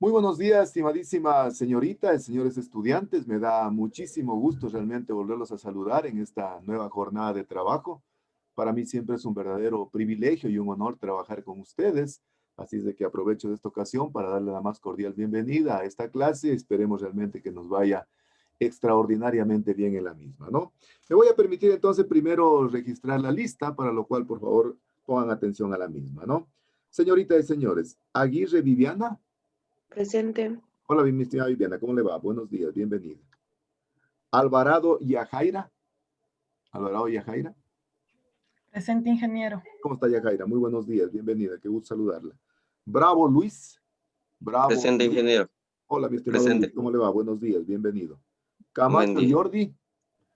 Muy buenos días, estimadísima señorita y señores estudiantes. Me da muchísimo gusto realmente volverlos a saludar en esta nueva jornada de trabajo. Para mí siempre es un verdadero privilegio y un honor trabajar con ustedes. Así es de que aprovecho de esta ocasión para darle la más cordial bienvenida a esta clase. Esperemos realmente que nos vaya extraordinariamente bien en la misma, ¿no? Me voy a permitir entonces primero registrar la lista, para lo cual, por favor, pongan atención a la misma, ¿no? Señorita y señores, Aguirre Viviana. Presente. Hola, mi estimada Viviana, ¿cómo le va? Buenos días, bienvenida. Alvarado Yajaira. Alvarado Yajaira. Presente, ingeniero. ¿Cómo está Yajaira? Muy buenos días, bienvenida, qué gusto saludarla. Bravo Luis. Bravo. Presente, Luis. ingeniero. Hola, mi estimado Presente. Luis, ¿cómo le va? Buenos días, bienvenido. Buen Camacho día. Jordi.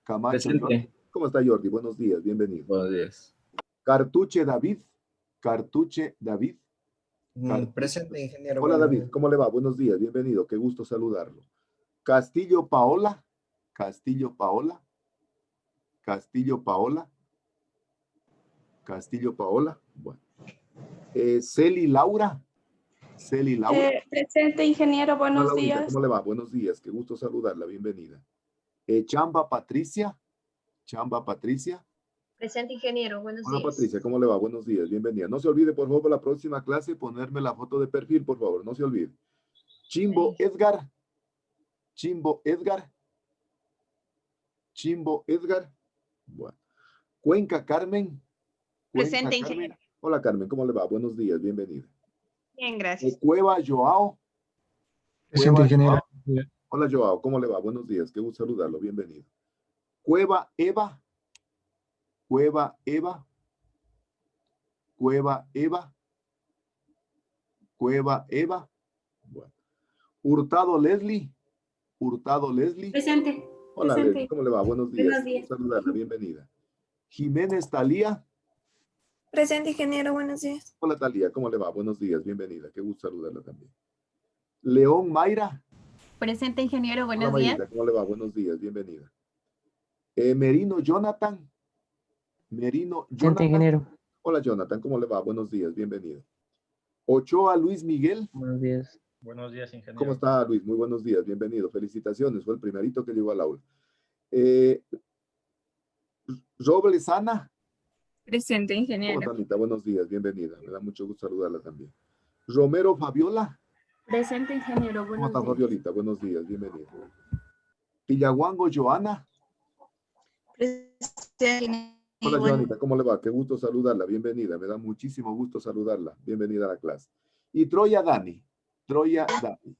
Camacho Presente. Jordi. ¿Cómo está Jordi? Buenos días, bienvenido. Buenos días. Cartuche David. Cartuche David. Presente, ingeniero. Hola Buenos David, días. ¿cómo le va? Buenos días, bienvenido, qué gusto saludarlo. Castillo Paola. Castillo Paola. Castillo Paola. Castillo Paola. Bueno. Celi Laura. Celi Laura. Presente, ingeniero. Hola, Buenos Laurita, días. ¿cómo le va? Buenos días, qué gusto saludarla, bienvenida. Chamba Patricia. Chamba Patricia. Presente, ingeniero. Buenos Hola días. Patricia, ¿cómo le va? Buenos días, bienvenida. No se olvide, por favor, la próxima clase ponerme la foto de perfil, por favor, no se olvide. Chimbo Edgar. Chimbo Edgar. Chimbo Edgar. Bueno. Cuenca Carmen. Presente, Carmen. ingeniero. Hola Carmen, ¿cómo le va? Buenos días, bienvenida. Bien, gracias. Cueva Joao. Presente, Cueva ingeniero. Joao. Hola Joao, ¿cómo le va? Buenos días, qué gusto saludarlo, bienvenido. Cueva Eva. Cueva Eva. Cueva Eva. Cueva Eva. Bueno. Hurtado Leslie. Hurtado Leslie. Presente. Hola Presente. Leslie, ¿cómo le va? Buenos días. Buenos días. Saludarla, bienvenida. Jiménez Talía. Presente, ingeniero. Buenos días. Hola Talía, ¿cómo le va? Buenos días, bienvenida. Qué gusto saludarla también. León Mayra. Presente, ingeniero. Buenos Hola, días. Mayrita, ¿cómo le va? Buenos días, bienvenida. Merino Jonathan. Merino Presente, Jonathan. ingeniero. Hola Jonathan, ¿cómo le va? Buenos días, bienvenido. Ochoa Luis Miguel. Buenos días. Buenos días, ingeniero. ¿Cómo está Luis? Muy buenos días, bienvenido. Felicitaciones, fue el primerito que llegó al aula. Robles Ana. Presente, ¿Cómo ingeniero. está Anita? Buenos días, bienvenida. Me da mucho gusto saludarla también. Romero Fabiola. Presente, ingeniero. ¿Cómo Buenos está días. Fabiolita? Buenos días, bienvenida. Pillaguango Joana. Presente. Hola, Joanita, ¿cómo le va? Qué gusto saludarla, bienvenida. Me da muchísimo gusto saludarla. Bienvenida a la clase. Y Troya Dani. Troya Dani.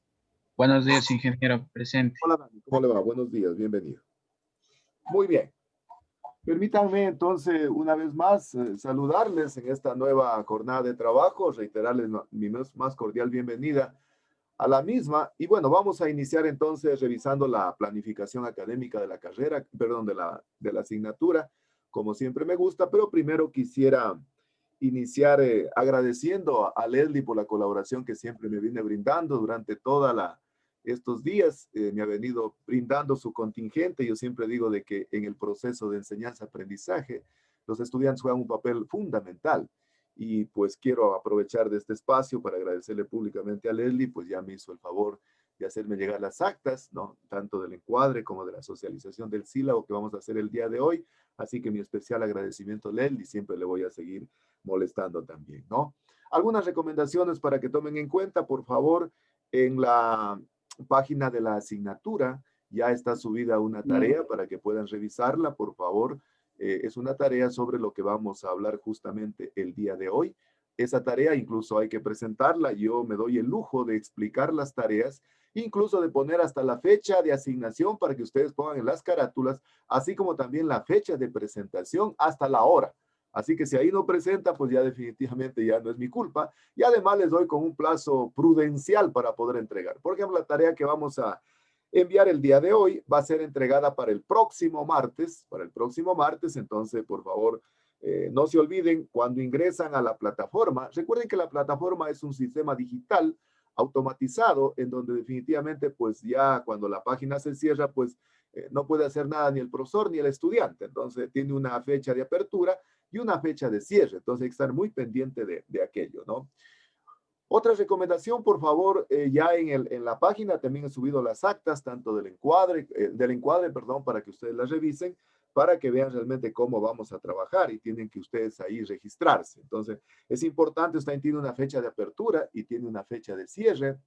Buenos días, ingeniero. Presente. Hola, Dani, ¿cómo le va? Buenos días, bienvenido. Muy bien. Permítanme entonces una vez más saludarles en esta nueva jornada de trabajo, reiterarles mi más cordial bienvenida a la misma. Y bueno, vamos a iniciar entonces revisando la planificación académica de la carrera, perdón, de la asignatura, como siempre me gusta, pero primero quisiera iniciar agradeciendo a Leslie por la colaboración que siempre me viene brindando durante estos días. Me ha venido brindando su contingente. Yo siempre digo de que en el proceso de enseñanza-aprendizaje, los estudiantes juegan un papel fundamental. Y pues quiero aprovechar de este espacio para agradecerle públicamente a Leslie, pues ya me hizo el favor de hacerme llegar las actas, ¿no? Tanto del encuadre como de la socialización del sílabo que vamos a hacer el día de hoy. Así que mi especial agradecimiento a Leslie, siempre le voy a seguir molestando también, ¿no? Algunas recomendaciones para que tomen en cuenta, por favor, en la página de la asignatura ya está subida una tarea para que puedan revisarla, por favor. Es una tarea sobre lo que vamos a hablar justamente el día de hoy. Esa tarea incluso hay que presentarla. Yo me doy el lujo de explicar las tareas, incluso de poner hasta la fecha de asignación para que ustedes pongan en las carátulas, así como también la fecha de presentación hasta la hora. Así que si ahí no presenta, pues ya definitivamente ya no es mi culpa. Y además les doy con un plazo prudencial para poder entregar. Por ejemplo, la tarea que vamos a enviar el día de hoy va a ser entregada para el próximo martes, entonces por favor no se olviden cuando ingresan a la plataforma, recuerden que la plataforma es un sistema digital automatizado en donde definitivamente pues ya cuando la página se cierra pues no puede hacer nada ni el profesor ni el estudiante, entonces tiene una fecha de apertura y una fecha de cierre, entonces hay que estar muy pendiente de aquello, ¿no? Otra recomendación, por favor, ya en la página también he subido las actas, tanto del encuadre, perdón, para que ustedes las revisen, para que vean realmente cómo vamos a trabajar y tienen que ustedes ahí registrarse. Entonces, es importante, usted tiene una fecha de apertura y tiene una fecha de cierre.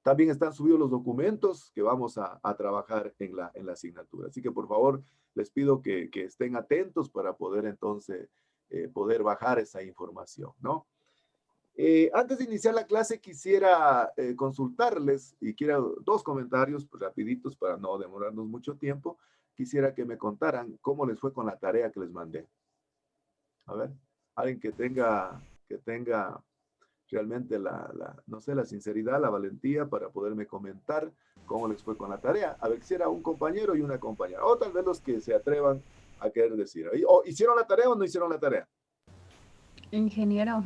También están subidos los documentos que vamos a trabajar en la asignatura. Así que, por favor, les pido que estén atentos para poder entonces poder bajar esa información, ¿no? Antes de iniciar la clase quisiera consultarles y quiero dos comentarios pues, rapiditos para no demorarnos mucho tiempo. Quisiera que me contaran cómo les fue con la tarea que les mandé. A ver, alguien que tenga realmente no sé, la sinceridad, la valentía para poderme comentar cómo les fue con la tarea. A ver, quisiera un compañero y una compañera. O tal vez los que se atrevan a querer decir. ¿O hicieron la tarea o no hicieron la tarea? Ingeniero.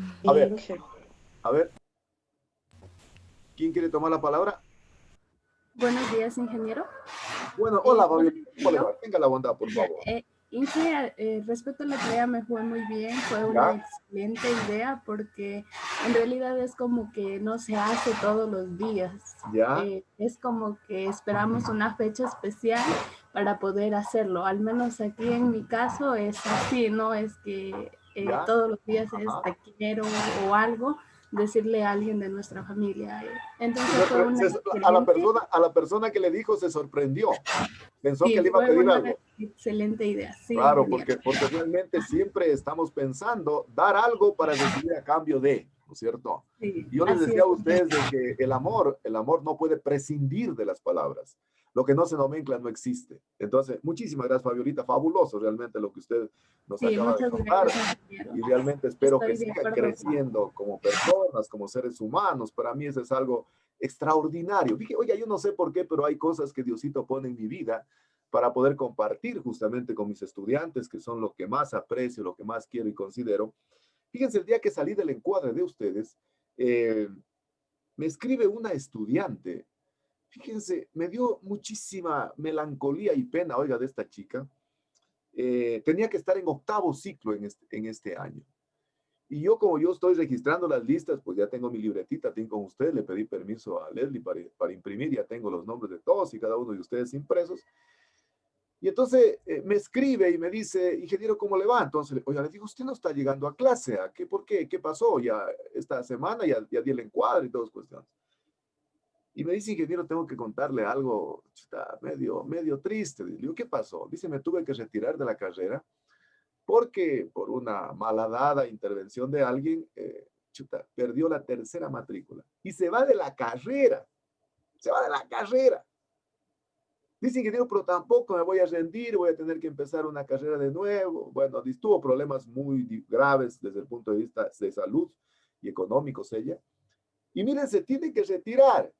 A ver, ¿quién quiere tomar la palabra? Buenos días, ingeniero. Bueno, hola, Bolívar, tenga la bondad, por favor. Respecto a la tarea me fue muy bien, fue una excelente idea porque en realidad es como que no se hace todos los días. ¿Ya? Es como que esperamos una fecha especial para poder hacerlo. Al menos aquí en mi caso es así, no es que todos los días te quiero o algo, decirle a alguien de nuestra familia. Entonces fue una a la persona que le dijo se sorprendió. Pensó que le iba a pedir una algo. Excelente idea. Sí, claro, porque realmente siempre estamos pensando dar algo para recibir a cambio de, ¿no es cierto? Sí, y yo les decía a ustedes de que el amor no puede prescindir de las palabras. Lo que no se nomencla no existe. Entonces, muchísimas gracias, Fabiolita. Fabuloso realmente lo que usted nos acaba de contar. Y realmente espero que siga creciendo como personas, como seres humanos. Para mí eso es algo extraordinario. Dije, oye, yo no sé por qué, pero hay cosas que Diosito pone en mi vida para poder compartir justamente con mis estudiantes, que son lo que más aprecio, lo que más quiero y considero. Fíjense, el día que salí del encuadre de ustedes, me escribe una estudiante. Fíjense, me dio muchísima melancolía y pena, oiga, de esta chica. Tenía que estar en 8º ciclo en este año. Y yo, como yo estoy registrando las listas, pues ya tengo mi libretita, tengo con ustedes, le pedí permiso a Leslie para imprimir, ya tengo los nombres de todos y cada uno de ustedes impresos. Y entonces me escribe y me dice, ingeniero, ¿cómo le va? Entonces, oiga, le digo, usted no está llegando a clase, ¿a qué? ¿Por qué? ¿Qué pasó? Ya esta semana ya di el encuadre y todas cuestiones. Y me dice, ingeniero, tengo que contarle algo medio triste. Le digo, ¿qué pasó? Dice, me tuve que retirar de la carrera porque por una malhadada intervención de alguien, perdió la 3ª matrícula. Y se va de la carrera. Se va de la carrera. Dice, ingeniero, pero tampoco me voy a rendir, voy a tener que empezar una carrera de nuevo. Bueno, tuvo problemas muy graves desde el punto de vista de salud y económicos ella. Y miren, se tiene que retirar.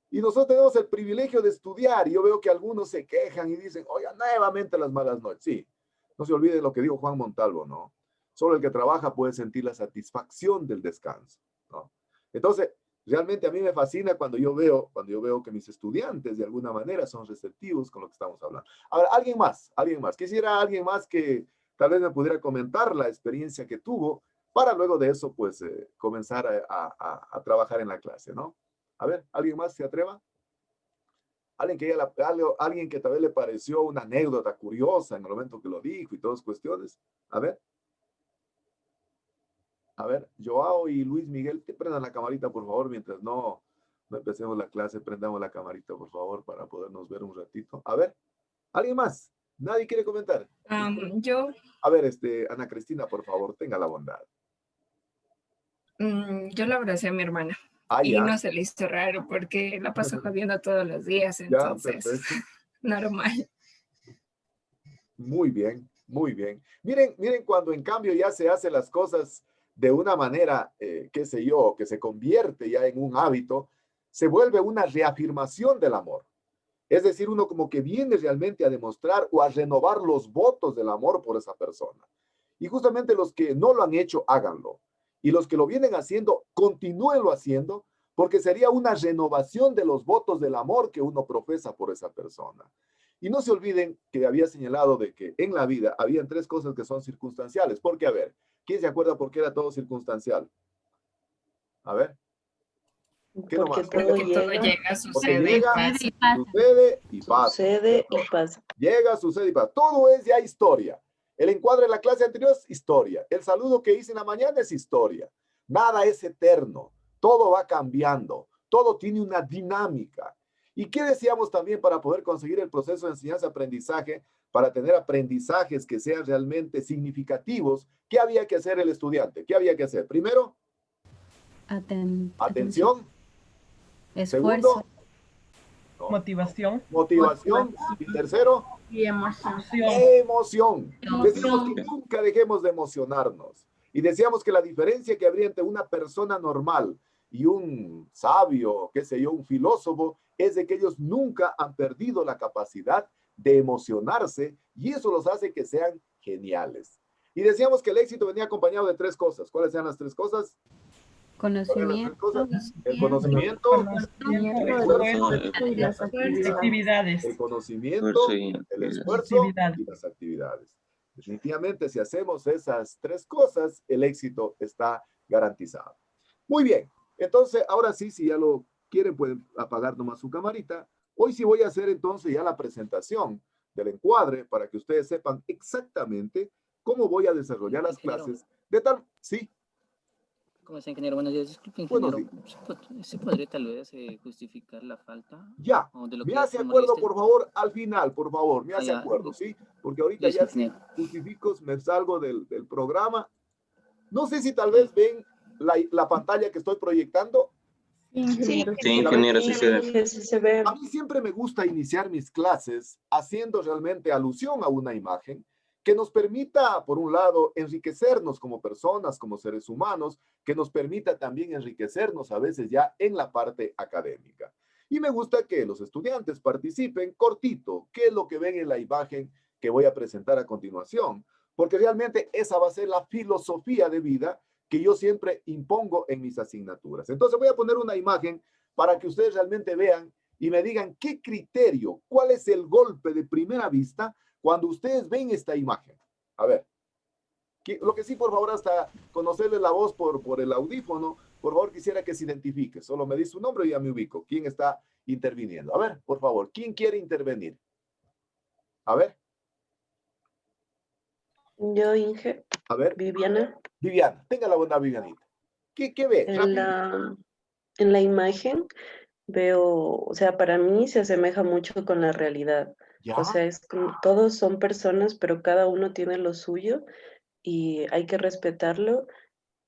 Y nosotros tenemos el privilegio de estudiar. Y yo veo que algunos se quejan y dicen, oiga, nuevamente las malas noches. Sí, no se olvide lo que dijo Juan Montalvo, ¿no? Solo el que trabaja puede sentir la satisfacción del descanso, ¿no? Entonces, realmente a mí me fascina cuando yo veo que mis estudiantes de alguna manera son receptivos con lo que estamos hablando. Ahora, alguien más. Quisiera alguien más que tal vez me pudiera comentar la experiencia que tuvo para luego de eso, pues, comenzar a trabajar en la clase, ¿no? A ver, ¿alguien más se atreva? Alguien que tal vez le pareció una anécdota curiosa en el momento que lo dijo y todas cuestiones. A ver, Joao y Luis Miguel, que prendan la camarita, por favor, mientras no empecemos la clase, prendamos la camarita, por favor, para podernos ver un ratito. A ver, ¿alguien más? ¿Nadie quiere comentar? Yo. A ver, Ana Cristina, por favor, tenga la bondad. Yo le abracé a mi hermana. Y ya. no se le hizo raro porque la paso jodiendo todos los días, entonces, ya, normal. Muy bien, muy bien. Miren, cuando en cambio ya se hacen las cosas de una manera, qué sé yo, que se convierte ya en un hábito, se vuelve una reafirmación del amor. Es decir, uno como que viene realmente a demostrar o a renovar los votos del amor por esa persona. Y justamente los que no lo han hecho, háganlo. Y los que lo vienen haciendo, continúenlo haciendo, porque sería una renovación de los votos del amor que uno profesa por esa persona. Y no se olviden que había señalado de que en la vida habían 3 cosas que son circunstanciales. Porque, a ver, ¿quién se acuerda por qué era todo circunstancial? A ver. ¿Qué Porque nomás? todo Porque todo llega, llega, Porque sucede y llega, pasa. sucede y pasa. sucede y pasa. Llega, sucede y pasa. Todo es ya historia. El encuadre de la clase anterior es historia. El saludo que hice en la mañana es historia. Nada es eterno. Todo va cambiando. Todo tiene una dinámica. ¿Y qué decíamos también para poder conseguir el proceso de enseñanza-aprendizaje, para tener aprendizajes que sean realmente significativos? ¿Qué había que hacer el estudiante? ¿Qué había que hacer? Primero, atención. Esfuerzo. Segundo, no, Motivación. motivación. Y tercero, Y emoción. emoción. Decíamos que nunca dejemos de emocionarnos. Y decíamos que la diferencia que habría entre una persona normal y un sabio, qué sé yo, un filósofo, es de que ellos nunca han perdido la capacidad de emocionarse y eso los hace que sean geniales. Y decíamos que el éxito venía acompañado de tres cosas. ¿Cuáles eran las tres cosas? Conocimiento. El conocimiento, Y las Actividades. el conocimiento, el esfuerzo Actividad. y las actividades. Definitivamente, si hacemos esas tres cosas, el éxito está garantizado. Muy bien. Entonces, ahora sí, si ya lo quieren, pueden apagar nomás su camarita. Hoy sí voy a hacer entonces ya la presentación del encuadre para que ustedes sepan exactamente cómo voy a desarrollar las clases de tal... Sí, ¿Cómo está, ingeniero? Buenos días. Disculpe, Buenos ingeniero. ¿Se podría tal vez justificar la falta? ya. O de lo Me que hace es acuerdo, moleste? por favor, al final, por favor. Me hace ya. acuerdo, ¿sí? Porque ahorita Listo, ya si ingeniero. justifico, me salgo del programa. No sé si tal vez ven la pantalla que estoy proyectando. Sí, Sí, ingeniero, sí se ve. que sí se ve. A mí siempre me gusta iniciar mis clases haciendo realmente alusión a una imagen que nos permita, por un lado, enriquecernos como personas, como seres humanos, que nos permita también enriquecernos a veces ya en la parte académica. Y me gusta que los estudiantes participen cortito, qué es lo que ven en la imagen que voy a presentar a continuación, porque realmente esa va a ser la filosofía de vida que yo siempre impongo en mis asignaturas. Entonces voy a poner una imagen para que ustedes realmente vean y me digan qué criterio, cuál es el golpe de primera vista cuando ustedes ven esta imagen. A ver, lo que sí, por favor, hasta conocerle la voz por el audífono, por favor, quisiera que se identifique. Solo me dice su nombre y ya me ubico. ¿Quién está interviniendo? A ver, por favor, ¿quién quiere intervenir? A ver. Yo, Inge, A ver. Viviana, Viviana, tenga la bondad, Vivianita. ¿Qué ve? en la imagen veo, o sea, para mí se asemeja mucho con la realidad. ¿Ya? O sea, todos son personas, pero cada uno tiene lo suyo y hay que respetarlo.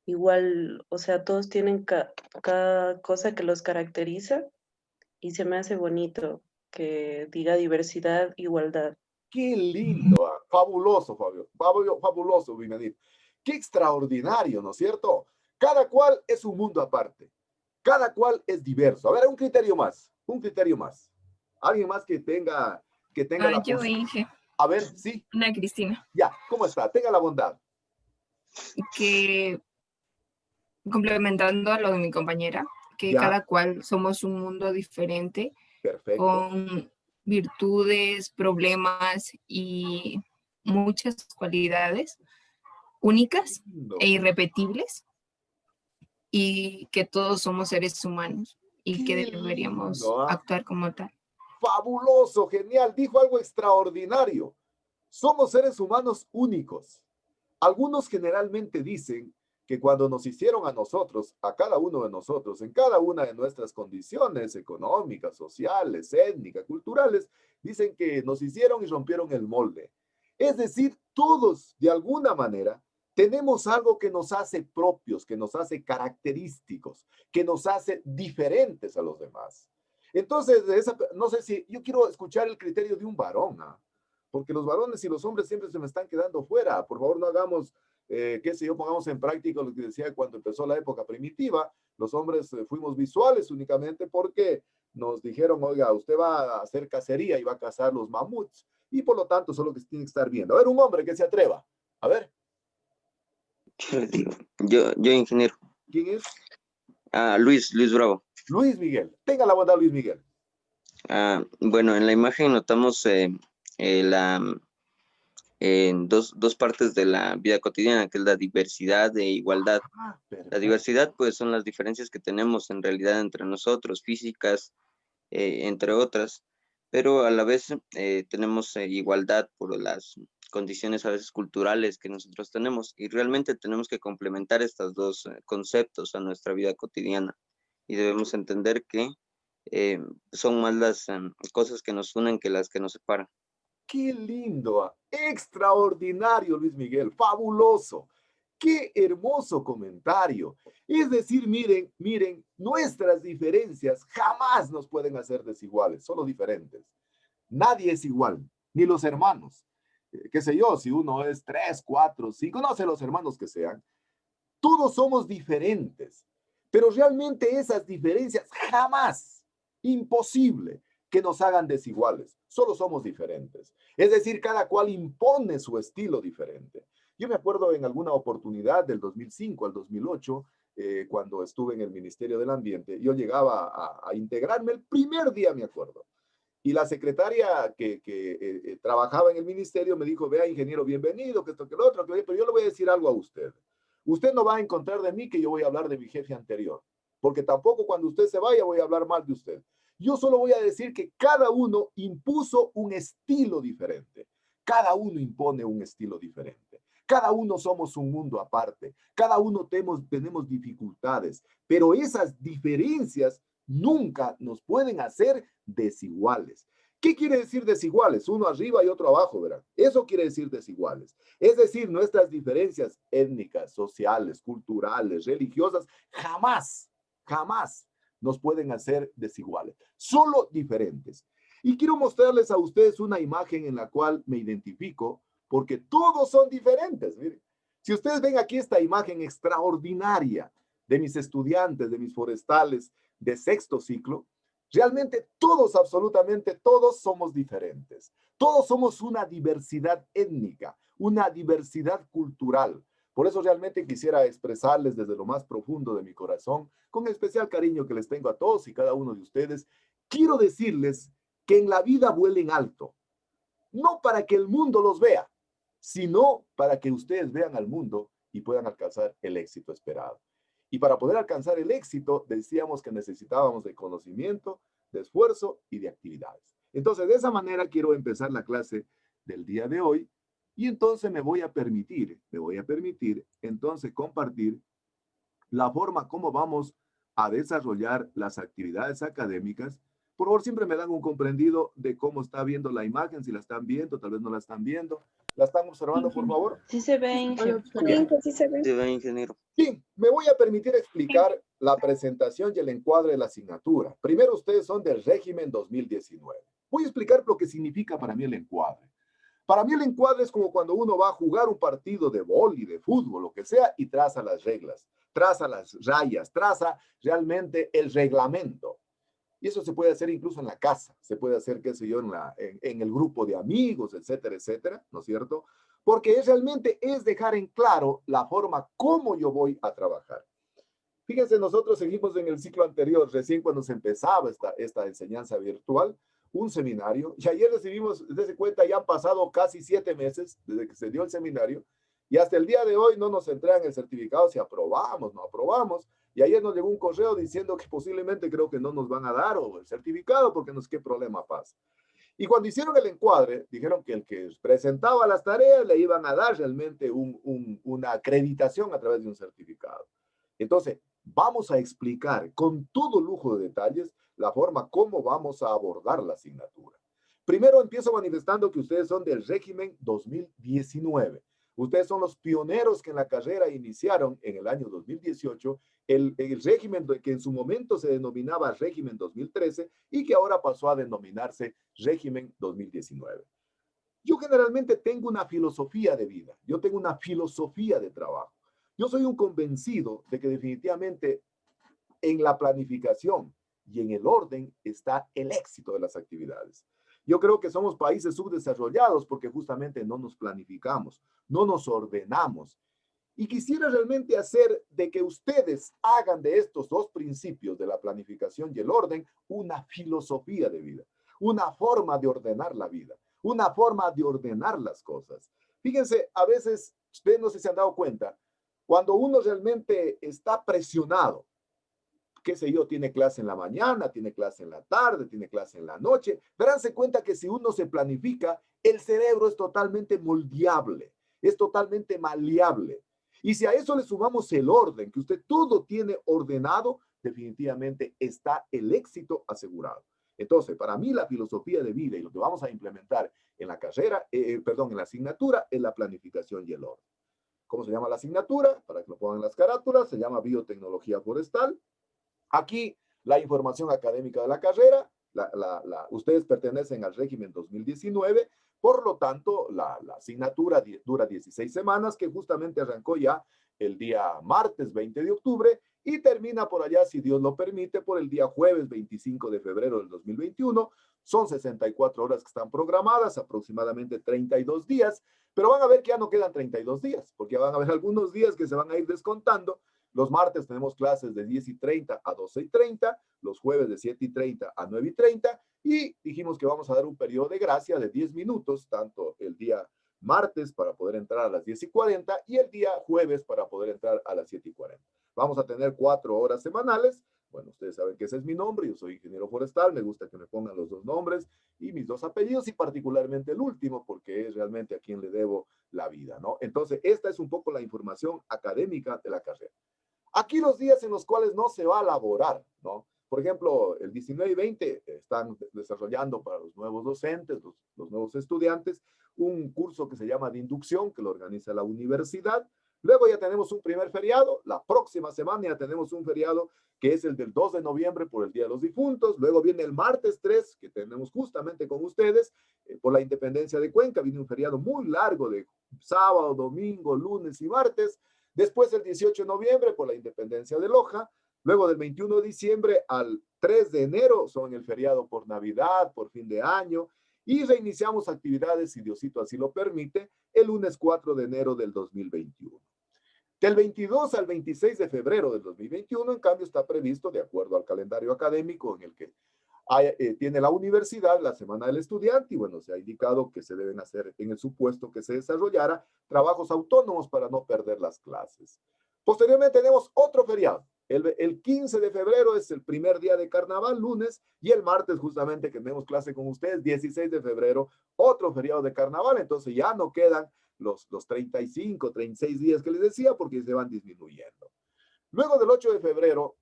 Igual, o sea, todos tienen cada cosa que los caracteriza y se me hace bonito que diga diversidad, igualdad. Qué lindo, fabuloso, Fabio, fabuloso, Vivianita. Qué extraordinario, ¿no es cierto? Cada cual es un mundo aparte. Cada cual es diverso. A ver, un criterio más. Alguien más que tenga la Yo, Inge. A ver, sí. Ana Cristina. Ya, ¿cómo está? Tenga la bondad. Que, complementando a lo de mi compañera, que Ya. cada cual somos un mundo diferente, Perfecto. con virtudes, problemas y muchas cualidades únicas e irrepetibles, y que todos somos seres humanos y que deberíamos actuar como tal. Fabuloso, genial, dijo algo extraordinario. Somos seres humanos únicos. Algunos generalmente dicen que cuando nos hicieron a nosotros, a cada uno de nosotros, en cada una de nuestras condiciones económicas, sociales, étnicas, culturales, dicen que nos hicieron y rompieron el molde. Es decir, todos, de alguna manera, tenemos algo que nos hace propios, que nos hace característicos, que nos hace diferentes a los demás. Entonces, no sé si yo quiero escuchar el criterio de un varón, porque los varones y los hombres siempre se me están quedando fuera. Por favor, no hagamos, qué sé yo, pongamos en práctica lo que decía cuando empezó la época primitiva. Los hombres fuimos visuales únicamente porque nos dijeron, oiga, usted va a hacer cacería y va a cazar los mamuts, y por lo tanto, solo que se tiene que estar viendo. A ver, un hombre que se atreva. A ver. Yo les digo. Yo, ingeniero. ¿Quién es? Luis Bravo. Luis Miguel. Tenga la bondad, Luis Miguel. Bueno, en la imagen notamos en dos partes de la vida cotidiana, que es la diversidad e igualdad. La diversidad, pues, son las diferencias que tenemos en realidad entre nosotros, físicas, entre otras, pero a la vez tenemos igualdad por las condiciones a veces culturales que nosotros tenemos, y realmente tenemos que complementar estos dos conceptos a nuestra vida cotidiana, y debemos entender que son más las cosas que nos unen que las que nos separan. ¡Qué lindo! Extraordinario, Luis Miguel, fabuloso. ¡Qué hermoso comentario! Es decir, miren, nuestras diferencias jamás nos pueden hacer desiguales, solo diferentes. Nadie es igual, ni los hermanos. Qué sé yo, si uno es 3, 4, 5, no sé los hermanos que sean, todos somos diferentes, pero realmente esas diferencias jamás, imposible que nos hagan desiguales, solo somos diferentes. Es decir, cada cual impone su estilo diferente. Yo me acuerdo en alguna oportunidad del 2005 al 2008, cuando estuve en el Ministerio del Ambiente, yo llegaba a integrarme el primer día, me acuerdo. Y la secretaria que trabajaba en el ministerio me dijo, vea, ingeniero, bienvenido, que esto, que lo otro, pero yo le voy a decir algo a usted. Usted no va a encontrar de mí que yo voy a hablar de mi jefe anterior, porque tampoco cuando usted se vaya voy a hablar mal de usted. Yo solo voy a decir que cada uno impuso un estilo diferente. Cada uno impone un estilo diferente. Cada uno somos un mundo aparte. Cada uno tenemos dificultades, pero esas diferencias nunca nos pueden hacer desiguales. ¿Qué quiere decir desiguales? Uno arriba y otro abajo, ¿verdad? Eso quiere decir desiguales. Es decir, nuestras diferencias étnicas, sociales, culturales, religiosas, jamás nos pueden hacer desiguales. Solo diferentes. Y quiero mostrarles a ustedes una imagen en la cual me identifico, porque todos son diferentes. Miren, si ustedes ven aquí esta imagen extraordinaria de mis estudiantes, de mis forestales, de sexto ciclo, realmente todos, absolutamente todos somos diferentes. Todos somos una diversidad étnica, una diversidad cultural. Por eso realmente quisiera expresarles desde lo más profundo de mi corazón, con especial cariño que les tengo a todos y cada uno de ustedes, quiero decirles que en la vida vuelen alto, no para que el mundo los vea, sino para que ustedes vean al mundo y puedan alcanzar el éxito esperado. Y para poder alcanzar el éxito, decíamos que necesitábamos de conocimiento, de esfuerzo y de actividades. Entonces, de esa manera quiero empezar la clase del día de hoy y entonces me voy a permitir entonces compartir la forma como vamos a desarrollar las actividades académicas. Por favor, siempre me dan un comprendido de cómo está viendo la imagen, si la están viendo, tal vez no la están viendo. ¿La están observando, por favor? Sí se ve, ingeniero. Sí se ve, ingeniero. Bien, me voy a permitir explicar la presentación y el encuadre de la asignatura. Primero, ustedes son del régimen 2019. Voy a explicar lo que significa para mí el encuadre. Para mí el encuadre es como cuando uno va a jugar un partido de vóley, de fútbol, lo que sea, y traza las reglas, traza las rayas, traza realmente el reglamento. Y eso se puede hacer incluso en la casa, se puede hacer, qué sé yo, en el grupo de amigos, etcétera, etcétera, ¿no es cierto? Porque realmente es dejar en claro la forma como yo voy a trabajar. Fíjense, nosotros seguimos en el ciclo anterior, recién cuando se empezaba esta enseñanza virtual, un seminario, y ayer recibimos, desde cuenta, ya han pasado casi 7 meses desde que se dio el seminario, y hasta el día de hoy no nos entregan el certificado si aprobamos, no aprobamos, y ayer nos llegó un correo diciendo que posiblemente creo que no nos van a dar el certificado porque no sé qué problema pasa. Y cuando hicieron el encuadre, dijeron que el que presentaba las tareas le iban a dar realmente una acreditación a través de un certificado. Entonces, vamos a explicar con todo lujo de detalles la forma como vamos a abordar la asignatura. Primero empiezo manifestando que ustedes son del régimen 2019. Ustedes son los pioneros que en la carrera iniciaron en el año 2018 el régimen que en su momento se denominaba régimen 2013 y que ahora pasó a denominarse régimen 2019. Yo generalmente tengo una filosofía de vida, yo tengo una filosofía de trabajo. Yo soy un convencido de que definitivamente en la planificación y en el orden está el éxito de las actividades. Yo creo que somos países subdesarrollados porque justamente no nos planificamos, no nos ordenamos. Y quisiera realmente hacer de que ustedes hagan de estos dos principios de la planificación y el orden una filosofía de vida, una forma de ordenar la vida, una forma de ordenar las cosas. Fíjense, a veces, ustedes no sé si se han dado cuenta, cuando uno realmente está presionado, qué sé yo, tiene clase en la mañana, tiene clase en la tarde, tiene clase en la noche, daránse cuenta que si uno se planifica, el cerebro es totalmente moldeable, es totalmente maleable. Y si a eso le sumamos el orden, que usted todo tiene ordenado, definitivamente está el éxito asegurado. Entonces, para mí la filosofía de vida y lo que vamos a implementar en la carrera, en la asignatura, es la planificación y el orden. ¿Cómo se llama la asignatura? Para que lo pongan en las carátulas, se llama Biotecnología Forestal. Aquí la información académica de la carrera, ustedes pertenecen al régimen 2019, por lo tanto la asignatura dura 16 semanas, que justamente arrancó ya el día martes 20 de octubre y termina por allá, si Dios lo permite, por el día jueves 25 de febrero del 2021. Son 64 horas que están programadas, aproximadamente 32 días, pero van a ver que ya no quedan 32 días, porque van a haber algunos días que se van a ir descontando. Los martes tenemos clases de 10:30 a 12:30, los jueves de 7:30 a 9:30, y dijimos que vamos a dar un periodo de gracia de 10 minutos, tanto el día martes para poder entrar a las 10:40 y el día jueves para poder entrar a las 7:40. Vamos a tener 4 horas semanales. Bueno, ustedes saben que ese es mi nombre, yo soy ingeniero forestal, me gusta que me pongan los 2 nombres y mis 2 apellidos, y particularmente el último, porque es realmente a quien le debo la vida, ¿no? Entonces, esta es un poco la información académica de la carrera. Aquí los días en los cuales no se va a laborar, ¿no? Por ejemplo, el 19 y 20 están desarrollando para los nuevos docentes, los nuevos estudiantes, un curso que se llama de inducción, que lo organiza la universidad. Luego ya tenemos un primer feriado, la próxima semana ya tenemos un feriado que es el del 2 de noviembre por el Día de los Difuntos. Luego viene el martes 3, que tenemos justamente con ustedes, por la independencia de Cuenca. Viene un feriado muy largo de sábado, domingo, lunes y martes. Después el 18 de noviembre por la independencia de Loja. Luego del 21 de diciembre al 3 de enero son el feriado por Navidad, por fin de año. Y reiniciamos actividades, si Diosito así lo permite, el lunes 4 de enero del 2021. Del 22 al 26 de febrero del 2021, en cambio, está previsto, de acuerdo al calendario académico en el que tiene la universidad, la Semana del Estudiante, y bueno, se ha indicado que se deben hacer, en el supuesto que se desarrollara, trabajos autónomos para no perder las clases. Posteriormente tenemos otro feriado. El 15 de febrero es el primer día de carnaval, lunes, y el martes justamente que tenemos clase con ustedes, 16 de febrero, otro feriado de carnaval. Entonces ya no quedan los 35, 36 días que les decía, porque se van disminuyendo. Luego del 8 de febrero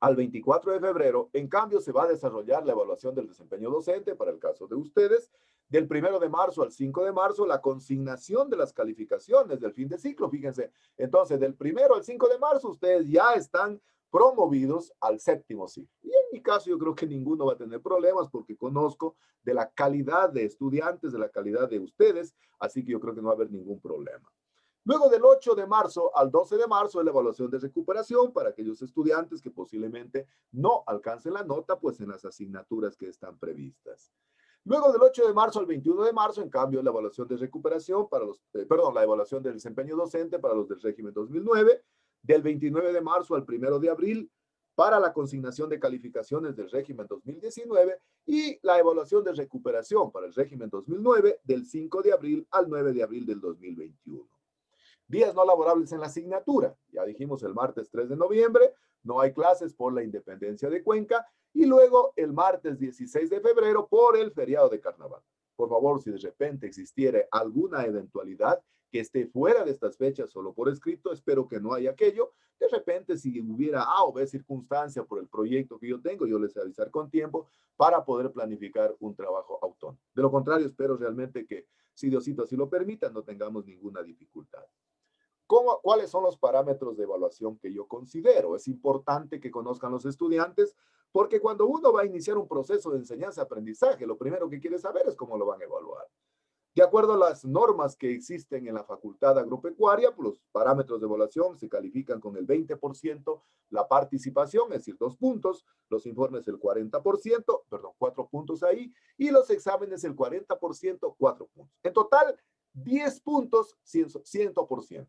al 24 de febrero, en cambio, se va a desarrollar la evaluación del desempeño docente para el caso de ustedes. Del 1 de marzo al 5 de marzo, la consignación de las calificaciones del fin de ciclo. Fíjense, entonces, del 1 al 5 de marzo, ustedes ya están promovidos al 7º ciclo. Y en mi caso, yo creo que ninguno va a tener problemas porque conozco de la calidad de estudiantes, de la calidad de ustedes, así que yo creo que no va a haber ningún problema. Luego del 8 de marzo al 12 de marzo es la evaluación de recuperación para aquellos estudiantes que posiblemente no alcancen la nota, pues en las asignaturas que están previstas. Luego del 8 de marzo al 21 de marzo, en cambio, la evaluación de recuperación para los, la evaluación del desempeño docente para los del régimen 2009, del 29 de marzo al 1 de abril, para la consignación de calificaciones del régimen 2019 y la evaluación de recuperación para el régimen 2009 del 5 de abril al 9 de abril del 2021. Días no laborables en la asignatura. Ya dijimos el martes 3 de noviembre, no hay clases por la independencia de Cuenca, y luego el martes 16 de febrero por el feriado de carnaval. Por favor, si de repente existiera alguna eventualidad que esté fuera de estas fechas solo por escrito, espero que no haya aquello. De repente, si hubiera A o B circunstancia por el proyecto que yo tengo, yo les avisar con tiempo para poder planificar un trabajo autónomo. De lo contrario, espero realmente que, si Diosito así lo permita, no tengamos ninguna dificultad. ¿Cuáles son los parámetros de evaluación que yo considero? Es importante que conozcan los estudiantes, porque cuando uno va a iniciar un proceso de enseñanza-aprendizaje, lo primero que quiere saber es cómo lo van a evaluar. De acuerdo a las normas que existen en la Facultad Agropecuaria, pues los parámetros de evaluación se califican con el 20% la participación, es decir, 2 puntos, los informes el 40%, perdón, 4 puntos ahí, y los exámenes el 40%, 4 puntos. En total, 10 puntos, 100%.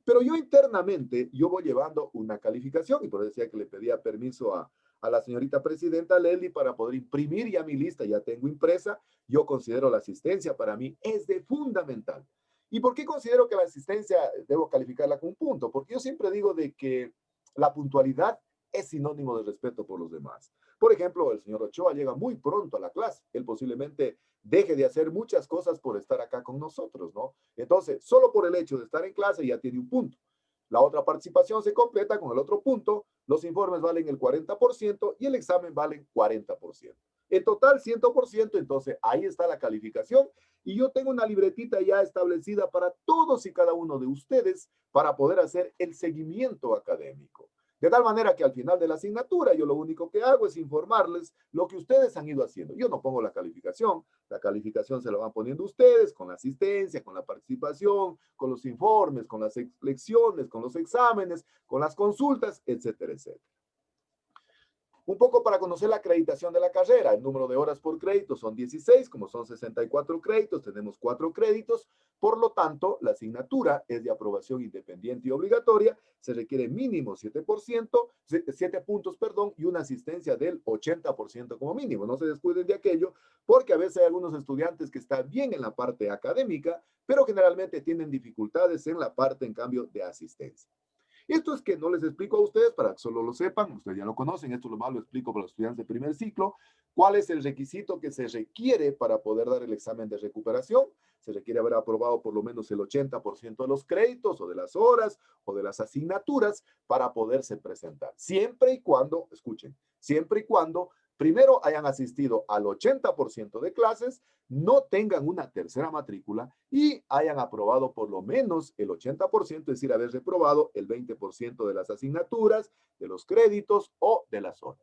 Pero yo internamente, yo voy llevando una calificación, y por eso decía que le pedía permiso a la señorita presidenta Leslie para poder imprimir ya mi lista, ya tengo impresa. Yo considero la asistencia para mí es de fundamental. ¿Y por qué considero que la asistencia debo calificarla con un punto? Porque yo siempre digo de que la puntualidad es sinónimo de respeto por los demás. Por ejemplo, el señor Ochoa llega muy pronto a la clase. Él posiblemente deje de hacer muchas cosas por estar acá con nosotros, ¿no? Entonces, solo por el hecho de estar en clase ya tiene un punto. La otra participación se completa con el otro punto. Los informes valen el 40% y el examen valen 40%. En total, 100%. Entonces, ahí está la calificación. Y yo tengo una libretita ya establecida para todos y cada uno de ustedes para poder hacer el seguimiento académico. De tal manera que al final de la asignatura yo lo único que hago es informarles lo que ustedes han ido haciendo. Yo no pongo la calificación se la van poniendo ustedes con la asistencia, con la participación, con los informes, con las lecciones, con los exámenes, con las consultas, etcétera, etcétera. Un poco para conocer la acreditación de la carrera. El número de horas por crédito son 16, como son 64 créditos, tenemos 4 créditos. Por lo tanto, la asignatura es de aprobación independiente y obligatoria. Se requiere mínimo 7 puntos, y una asistencia del 80% como mínimo. No se descuiden de aquello, porque a veces hay algunos estudiantes que están bien en la parte académica, pero generalmente tienen dificultades en la parte, en cambio, de asistencia. Esto es que no les explico a ustedes para que solo lo sepan, ustedes ya lo conocen, esto lo explico para los estudiantes de primer ciclo, cuál es el requisito que se requiere para poder dar el examen de recuperación. Se requiere haber aprobado por lo menos el 80% de los créditos o de las horas o de las asignaturas para poderse presentar. Siempre y cuando, escuchen, siempre y cuando primero hayan asistido al 80% de clases, no tengan una tercera matrícula y hayan aprobado por lo menos el 80%, es decir, haber reprobado el 20% de las asignaturas, de los créditos o de las horas.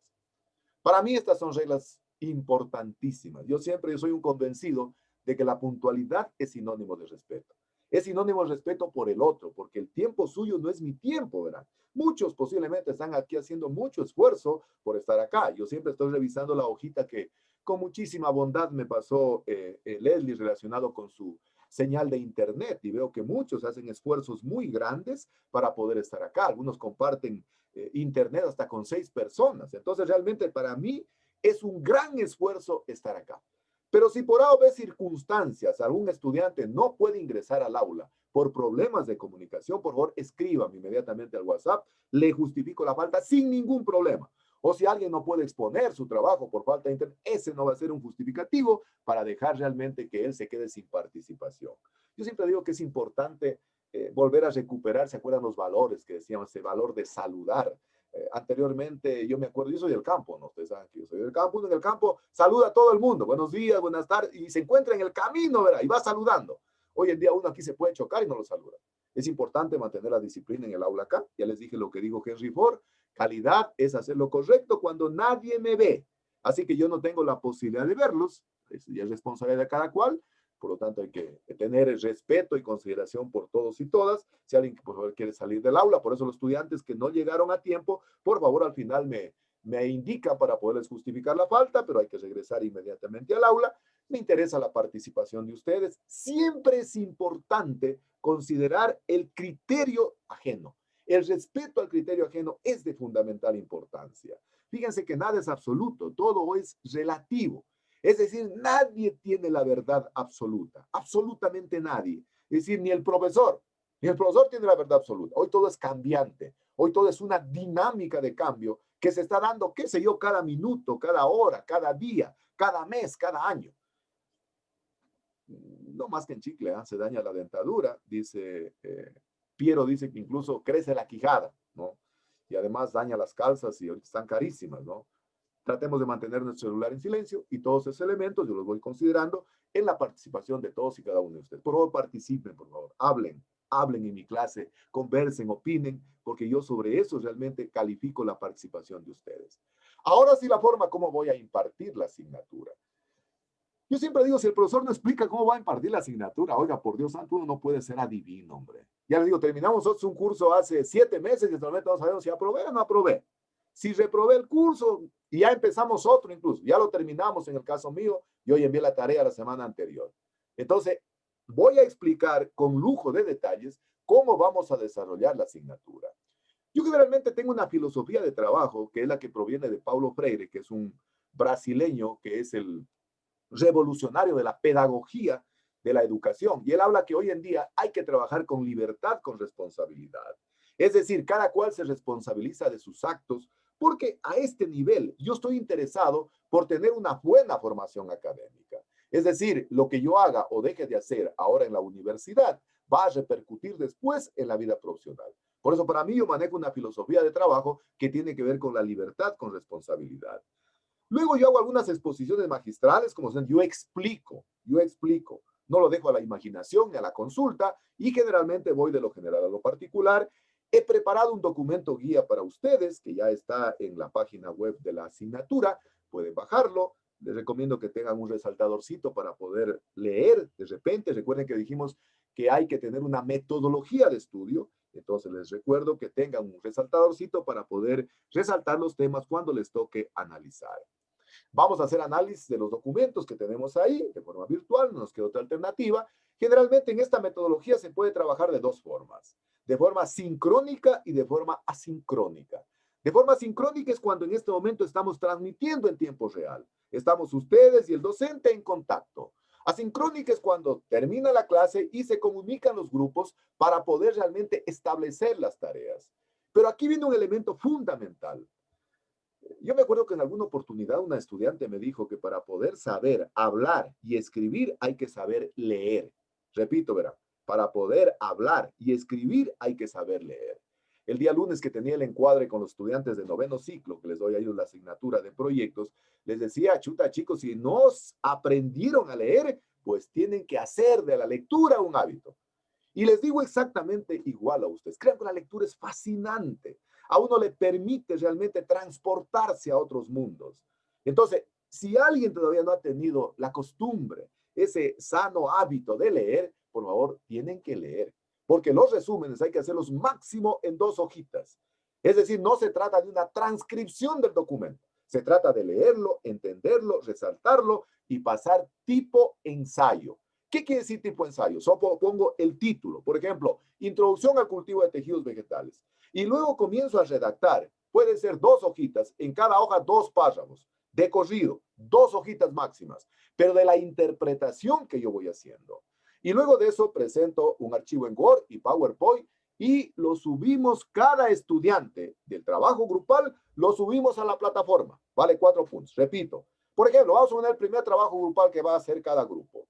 Para mí estas son reglas importantísimas. Yo soy un convencido de que la puntualidad es sinónimo de respeto. Es sinónimo de respeto por el otro, porque el tiempo suyo no es mi tiempo, ¿verdad? Muchos posiblemente están aquí haciendo mucho esfuerzo por estar acá. Yo siempre estoy revisando la hojita que con muchísima bondad me pasó Leslie relacionado con su señal de internet y veo que muchos hacen esfuerzos muy grandes para poder estar acá. Algunos comparten internet hasta con 6 personas. Entonces realmente para mí es un gran esfuerzo estar acá. Pero si por A o B circunstancias algún estudiante no puede ingresar al aula por problemas de comunicación, por favor, escríbame inmediatamente al WhatsApp, le justifico la falta sin ningún problema. O si alguien no puede exponer su trabajo por falta de internet, ese no va a ser un justificativo para dejar realmente que él se quede sin participación. Yo siempre digo que es importante volver a recuperar, ¿se acuerdan los valores que decíamos? Ese valor de saludar. Anteriormente, yo me acuerdo, yo soy del campo, ¿no? Ustedes saben que yo soy del campo, uno en el campo saluda a todo el mundo, buenos días, buenas tardes, y se encuentra en el camino, ¿verdad? Y va saludando. Hoy en día uno aquí se puede chocar y no lo saluda. Es importante mantener la disciplina en el aula acá. Ya les dije lo que dijo Henry Ford, calidad es hacer lo correcto cuando nadie me ve. Así que yo no tengo la posibilidad de verlos, ya es responsabilidad de cada cual. Por lo tanto, hay que tener el respeto y consideración por todos y todas. Si alguien, por favor, quiere salir del aula, por eso los estudiantes que no llegaron a tiempo, por favor, al final me indica para poderles justificar la falta, pero hay que regresar inmediatamente al aula. Me interesa la participación de ustedes. Siempre es importante considerar el criterio ajeno. El respeto al criterio ajeno es de fundamental importancia. Fíjense que nada es absoluto, todo es relativo. Es decir, nadie tiene la verdad absoluta, absolutamente nadie. Es decir, ni el profesor tiene la verdad absoluta. Hoy todo es cambiante, hoy todo es una dinámica de cambio que se está dando, qué sé yo, cada minuto, cada hora, cada día, cada mes, cada año. No más que en chicle, se daña la dentadura, dice Piero, dice que incluso crece la quijada, ¿no? Y además daña las calzas y ahorita están carísimas, ¿no? Tratemos de mantener nuestro celular en silencio y todos esos elementos yo los voy considerando en la participación de todos y cada uno de ustedes. Por favor, participen, por favor, hablen en mi clase, conversen, opinen, porque yo sobre eso realmente califico la participación de ustedes. Ahora sí, la forma como voy a impartir la asignatura. Yo siempre digo, si el profesor no explica cómo va a impartir la asignatura, oiga, por Dios santo, uno no puede ser adivino, hombre. Ya les digo, terminamos nosotros un curso hace 7 meses y en este momento no sabemos si aprobé o no aprobé. Si reprobé el curso y ya empezamos otro incluso, ya lo terminamos en el caso mío y hoy envié la tarea la semana anterior. Entonces, voy a explicar con lujo de detalles cómo vamos a desarrollar la asignatura. Yo generalmente tengo una filosofía de trabajo que es la que proviene de Paulo Freire, que es un brasileño que es el revolucionario de la pedagogía de la educación. Y él habla que hoy en día hay que trabajar con libertad, con responsabilidad. Es decir, cada cual se responsabiliza de sus actos, porque a este nivel yo estoy interesado por tener una buena formación académica. Es decir, lo que yo haga o deje de hacer ahora en la universidad va a repercutir después en la vida profesional. Por eso para mí yo manejo una filosofía de trabajo que tiene que ver con la libertad, con responsabilidad. Luego yo hago algunas exposiciones magistrales, como son, yo explico, no lo dejo a la imaginación ni a la consulta, y generalmente voy de lo general a lo particular. He preparado un documento guía para ustedes, que ya está en la página web de la asignatura, pueden bajarlo. Les recomiendo que tengan un resaltadorcito para poder leer de repente. Recuerden que dijimos que hay que tener una metodología de estudio, entonces les recuerdo que tengan un resaltadorcito para poder resaltar los temas cuando les toque analizar. Vamos a hacer análisis de los documentos que tenemos ahí de forma virtual, no nos queda otra alternativa. Generalmente en esta metodología se puede trabajar de dos formas, de forma sincrónica y de forma asincrónica. De forma sincrónica es cuando en este momento estamos transmitiendo en tiempo real. Estamos ustedes y el docente en contacto. Asincrónica es cuando termina la clase y se comunican los grupos para poder realmente establecer las tareas. Pero aquí viene un elemento fundamental. Yo me acuerdo que en alguna oportunidad una estudiante me dijo que para poder saber hablar y escribir hay que saber leer. Repito, verán, para poder hablar y escribir hay que saber leer. El día lunes que tenía el encuadre con los estudiantes de 9º ciclo, que les doy a ellos la asignatura de proyectos, les decía, chuta chicos, si no aprendieron a leer, pues tienen que hacer de la lectura un hábito. Y les digo exactamente igual a ustedes. Crean que la lectura es fascinante. A uno le permite realmente transportarse a otros mundos. Entonces, si alguien todavía no ha tenido la costumbre, ese sano hábito de leer, por favor, tienen que leer. Porque los resúmenes hay que hacerlos máximo en 2 hojitas. Es decir, no se trata de una transcripción del documento. Se trata de leerlo, entenderlo, resaltarlo y pasar tipo ensayo. ¿Qué quiere decir tipo ensayo? Solo pongo el título. Por ejemplo, Introducción al cultivo de tejidos vegetales. Y luego comienzo a redactar. Pueden ser 2 hojitas, en cada hoja 2 párrafos, de corrido, 2 hojitas máximas, pero de la interpretación que yo voy haciendo. Y luego de eso presento un archivo en Word y PowerPoint y lo subimos cada estudiante del trabajo grupal, lo subimos a la plataforma. Vale 4 puntos. Repito. Por ejemplo, vamos a poner el primer trabajo grupal que va a hacer cada grupo.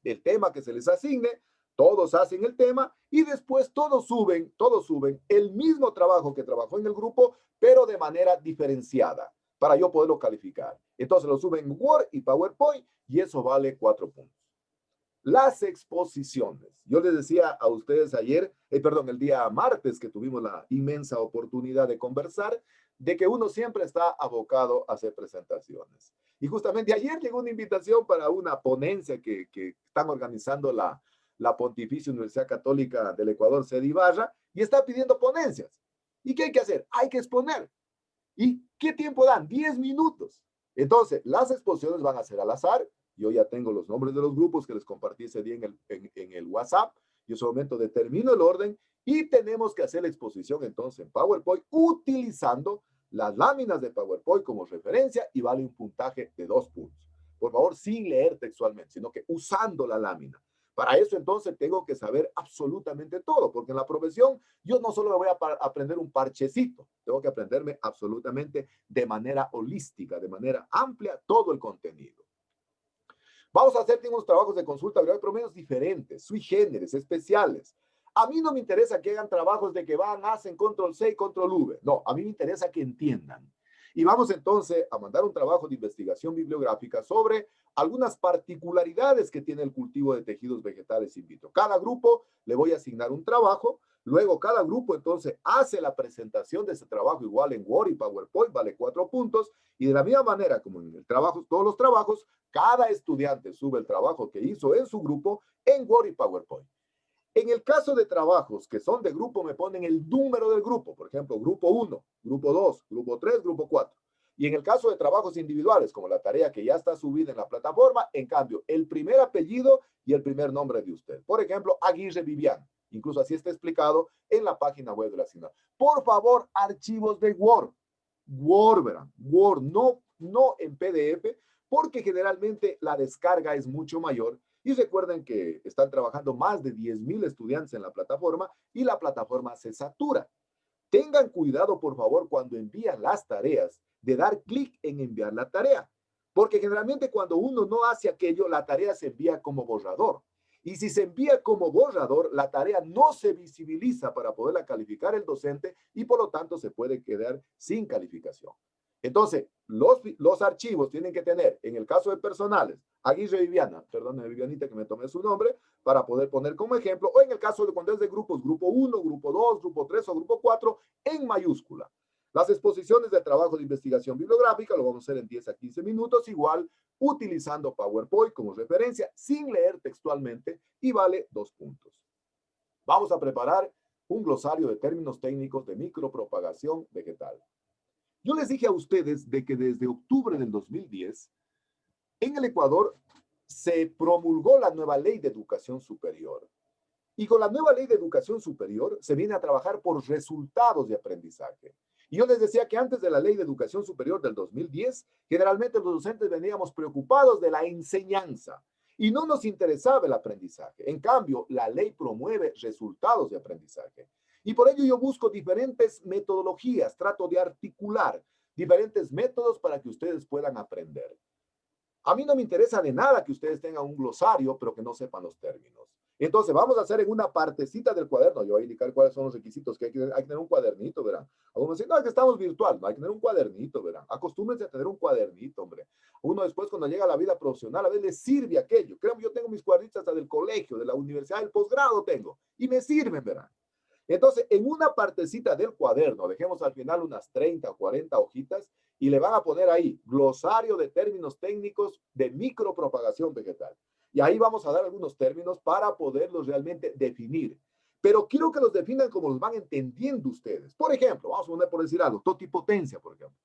El tema que se les asigne, todos hacen el tema y después todos suben el mismo trabajo que trabajó en el grupo, pero de manera diferenciada, para yo poderlo calificar. Entonces lo suben en Word y PowerPoint y eso vale 4 puntos. Las exposiciones. Yo les decía a ustedes ayer, el día martes que tuvimos la inmensa oportunidad de conversar, de que uno siempre está abocado a hacer presentaciones. Y justamente ayer llegó una invitación para una ponencia que están organizando la Pontificia Universidad Católica del Ecuador, sede Ibarra, y está pidiendo ponencias. ¿Y qué hay que hacer? Hay que exponer. ¿Y qué tiempo dan? 10 minutos. Entonces, las exposiciones van a ser al azar. Yo ya tengo los nombres de los grupos que les compartí ese día en el WhatsApp. Yo en ese momento determino el orden y tenemos que hacer la exposición entonces en PowerPoint utilizando las láminas de PowerPoint como referencia y vale un puntaje de 2 puntos. Por favor, sin leer textualmente, sino que usando la lámina. Para eso entonces tengo que saber absolutamente todo, porque en la profesión yo no solo me voy a aprender un parchecito, tengo que aprenderme absolutamente de manera holística, de manera amplia, todo el contenido. Vamos a hacer unos trabajos de consulta, pero hay promedios diferentes, sui generis, especiales. A mí no me interesa que hagan trabajos de que hacen control C y control V. No, a mí me interesa que entiendan. Y vamos entonces a mandar un trabajo de investigación bibliográfica sobre algunas particularidades que tiene el cultivo de tejidos vegetales in vitro. Cada grupo le voy a asignar un trabajo, luego cada grupo entonces hace la presentación de ese trabajo igual en Word y PowerPoint, vale 4 puntos, y de la misma manera como en el trabajo, todos los trabajos, cada estudiante sube el trabajo que hizo en su grupo en Word y PowerPoint. En el caso de trabajos que son de grupo, me ponen el número del grupo. Por ejemplo, grupo 1, grupo 2, grupo 3, grupo 4. Y en el caso de trabajos individuales, como la tarea que ya está subida en la plataforma, en cambio, el primer apellido y el primer nombre de usted. Por ejemplo, Aguirre Vivian. Incluso así está explicado en la página web de la asignatura. Por favor, archivos de Word. Word, verán. Word, no en PDF, porque generalmente la descarga es mucho mayor. Y recuerden que están trabajando más de 10,000 estudiantes en la plataforma y la plataforma se satura. Tengan cuidado, por favor, cuando envían las tareas, de dar clic en enviar la tarea. Porque generalmente cuando uno no hace aquello, la tarea se envía como borrador. Y si se envía como borrador, la tarea no se visibiliza para poderla calificar el docente y por lo tanto se puede quedar sin calificación. Entonces, los archivos tienen que tener, en el caso de personales, Aguirre Viviana, perdón, Vivianita que me tomé su nombre, para poder poner como ejemplo, o en el caso de cuando es de grupos, grupo 1, grupo 2, grupo 3 o grupo 4, en mayúscula. Las exposiciones de trabajo de investigación bibliográfica lo vamos a hacer en 10 a 15 minutos, igual utilizando PowerPoint como referencia, sin leer textualmente, y vale 2 puntos. Vamos a preparar un glosario de términos técnicos de micropropagación vegetal. Yo les dije a ustedes de que desde octubre del 2010, en el Ecuador se promulgó la nueva Ley de Educación Superior. Y con la nueva Ley de Educación Superior se viene a trabajar por resultados de aprendizaje. Y yo les decía que antes de la Ley de Educación Superior del 2010, generalmente los docentes veníamos preocupados de la enseñanza y no nos interesaba el aprendizaje. En cambio, la ley promueve resultados de aprendizaje. Y por ello yo busco diferentes metodologías, trato de articular diferentes métodos para que ustedes puedan aprender. A mí no me interesa de nada que ustedes tengan un glosario, pero que no sepan los términos. Entonces, vamos a hacer en una partecita del cuaderno, yo voy a indicar cuáles son los requisitos, que hay que tener un cuadernito, verán. Algunos dicen, no, es que estamos virtual, no, hay que tener un cuadernito, verán. Acostúmbrense a tener un cuadernito, hombre. Uno después, cuando llega a la vida profesional, a veces le sirve aquello. Créanme, yo tengo mis cuadernitos hasta del colegio, de la universidad, del posgrado tengo, y me sirven, verán. Entonces, en una partecita del cuaderno, dejemos al final unas 30 o 40 hojitas, y le van a poner ahí, glosario de términos técnicos de micropropagación vegetal. Y ahí vamos a dar algunos términos para poderlos realmente definir. Pero quiero que los definan como los van entendiendo ustedes. Por ejemplo, vamos a poner por decir algo, totipotencia, por ejemplo.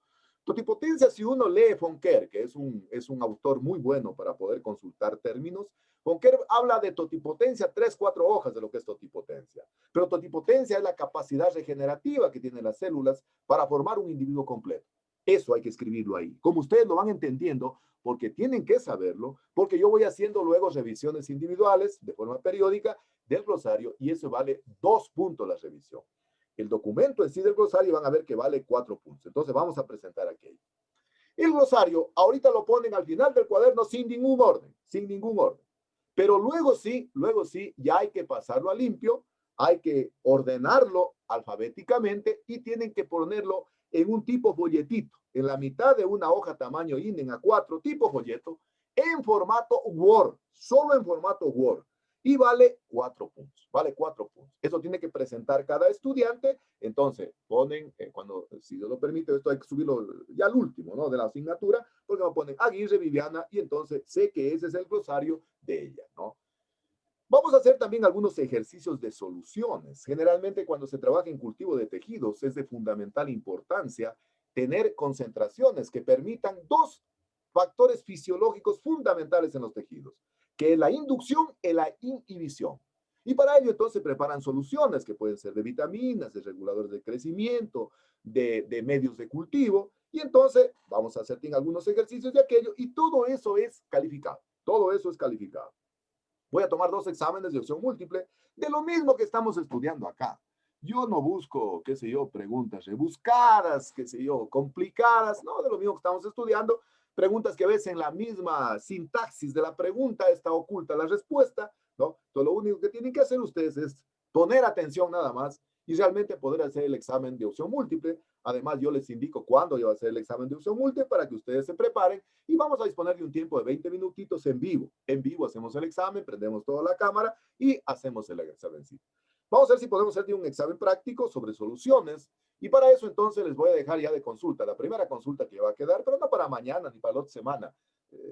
Totipotencia, si uno lee Fonker, que es un autor muy bueno para poder consultar términos, Fonker habla de totipotencia, 3, 4 hojas de lo que es totipotencia. Pero totipotencia es la capacidad regenerativa que tienen las células para formar un individuo completo. Eso hay que escribirlo ahí. Como ustedes lo van entendiendo, porque tienen que saberlo, porque yo voy haciendo luego revisiones individuales de forma periódica del glosario y eso vale 2 puntos la revisión. El documento en sí del glosario van a ver que vale 4 puntos. Entonces vamos a presentar aquello. El glosario ahorita lo ponen al final del cuaderno sin ningún orden, sin ningún orden. Pero luego sí, ya hay que pasarlo a limpio, hay que ordenarlo alfabéticamente y tienen que ponerlo en un tipo folletito, en la mitad de una hoja tamaño INDEN A4, tipo folleto, en formato Word, solo en formato Word. Y vale 4 puntos, vale 4 puntos. Eso tiene que presentar cada estudiante. Entonces, ponen, si Dios lo permite, esto hay que subirlo ya al último, ¿no? De la asignatura, porque me ponen Aguirre Viviana y entonces sé que ese es el glosario de ella, ¿no? Vamos a hacer también algunos ejercicios de soluciones. Generalmente cuando se trabaja en cultivo de tejidos es de fundamental importancia tener concentraciones que permitan 2 factores fisiológicos fundamentales en los tejidos, que es la inducción y la inhibición. Y para ello entonces preparan soluciones que pueden ser de vitaminas, de reguladores de crecimiento, de medios de cultivo, y entonces vamos a hacer algunos ejercicios de aquello y todo eso es calificado. Todo eso es calificado. Voy a tomar 2 exámenes de opción múltiple de lo mismo que estamos estudiando acá. Yo no busco, qué sé yo, preguntas rebuscadas, qué sé yo, complicadas, no, de lo mismo que estamos estudiando, preguntas que a veces en la misma sintaxis de la pregunta está oculta la respuesta, ¿no? Entonces lo único que tienen que hacer ustedes es poner atención nada más y realmente poder hacer el examen de opción múltiple. Además, yo les indico cuándo yo voy a hacer el examen de opción múltiple para que ustedes se preparen y vamos a disponer de un tiempo de 20 minutitos en vivo. En vivo hacemos el examen, prendemos toda la cámara y hacemos el examen. Vamos a ver si podemos hacer un examen práctico sobre soluciones y para eso entonces les voy a dejar ya de consulta, la primera consulta que va a quedar, pero no para mañana ni para la otra semana,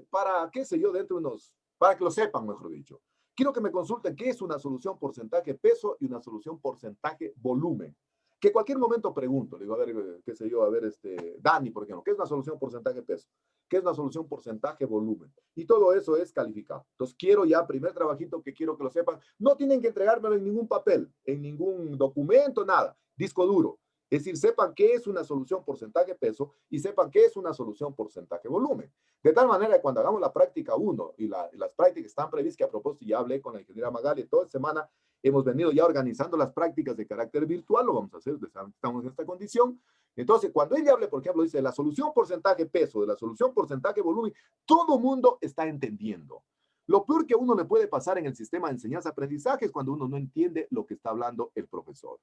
para, qué sé yo, dentro de para que lo sepan, mejor dicho. Quiero que me consulten qué es una solución porcentaje peso y una solución porcentaje volumen. que cualquier momento pregunto, le digo, a ver, qué sé yo, a ver, Dani, por ejemplo, ¿qué es una solución porcentaje peso? ¿Qué es una solución porcentaje volumen? Y todo eso es calificado. Entonces, quiero ya, primer trabajito que quiero que lo sepan, no tienen que entregármelo en ningún papel, en ningún documento, nada, disco duro. Es decir, sepan qué es una solución porcentaje peso y sepan qué es una solución porcentaje volumen. De tal manera que cuando hagamos la práctica 1 y las prácticas están previstas, que a propósito ya hablé con la ingeniera Magali toda la semana, hemos venido ya organizando las prácticas de carácter virtual, lo vamos a hacer, estamos en esta condición. Entonces, cuando ella hable, por ejemplo, dice la solución porcentaje peso, de la solución porcentaje volumen, todo mundo está entendiendo. Lo peor que a uno le puede pasar en el sistema de enseñanza-aprendizaje es cuando uno no entiende lo que está hablando el profesor.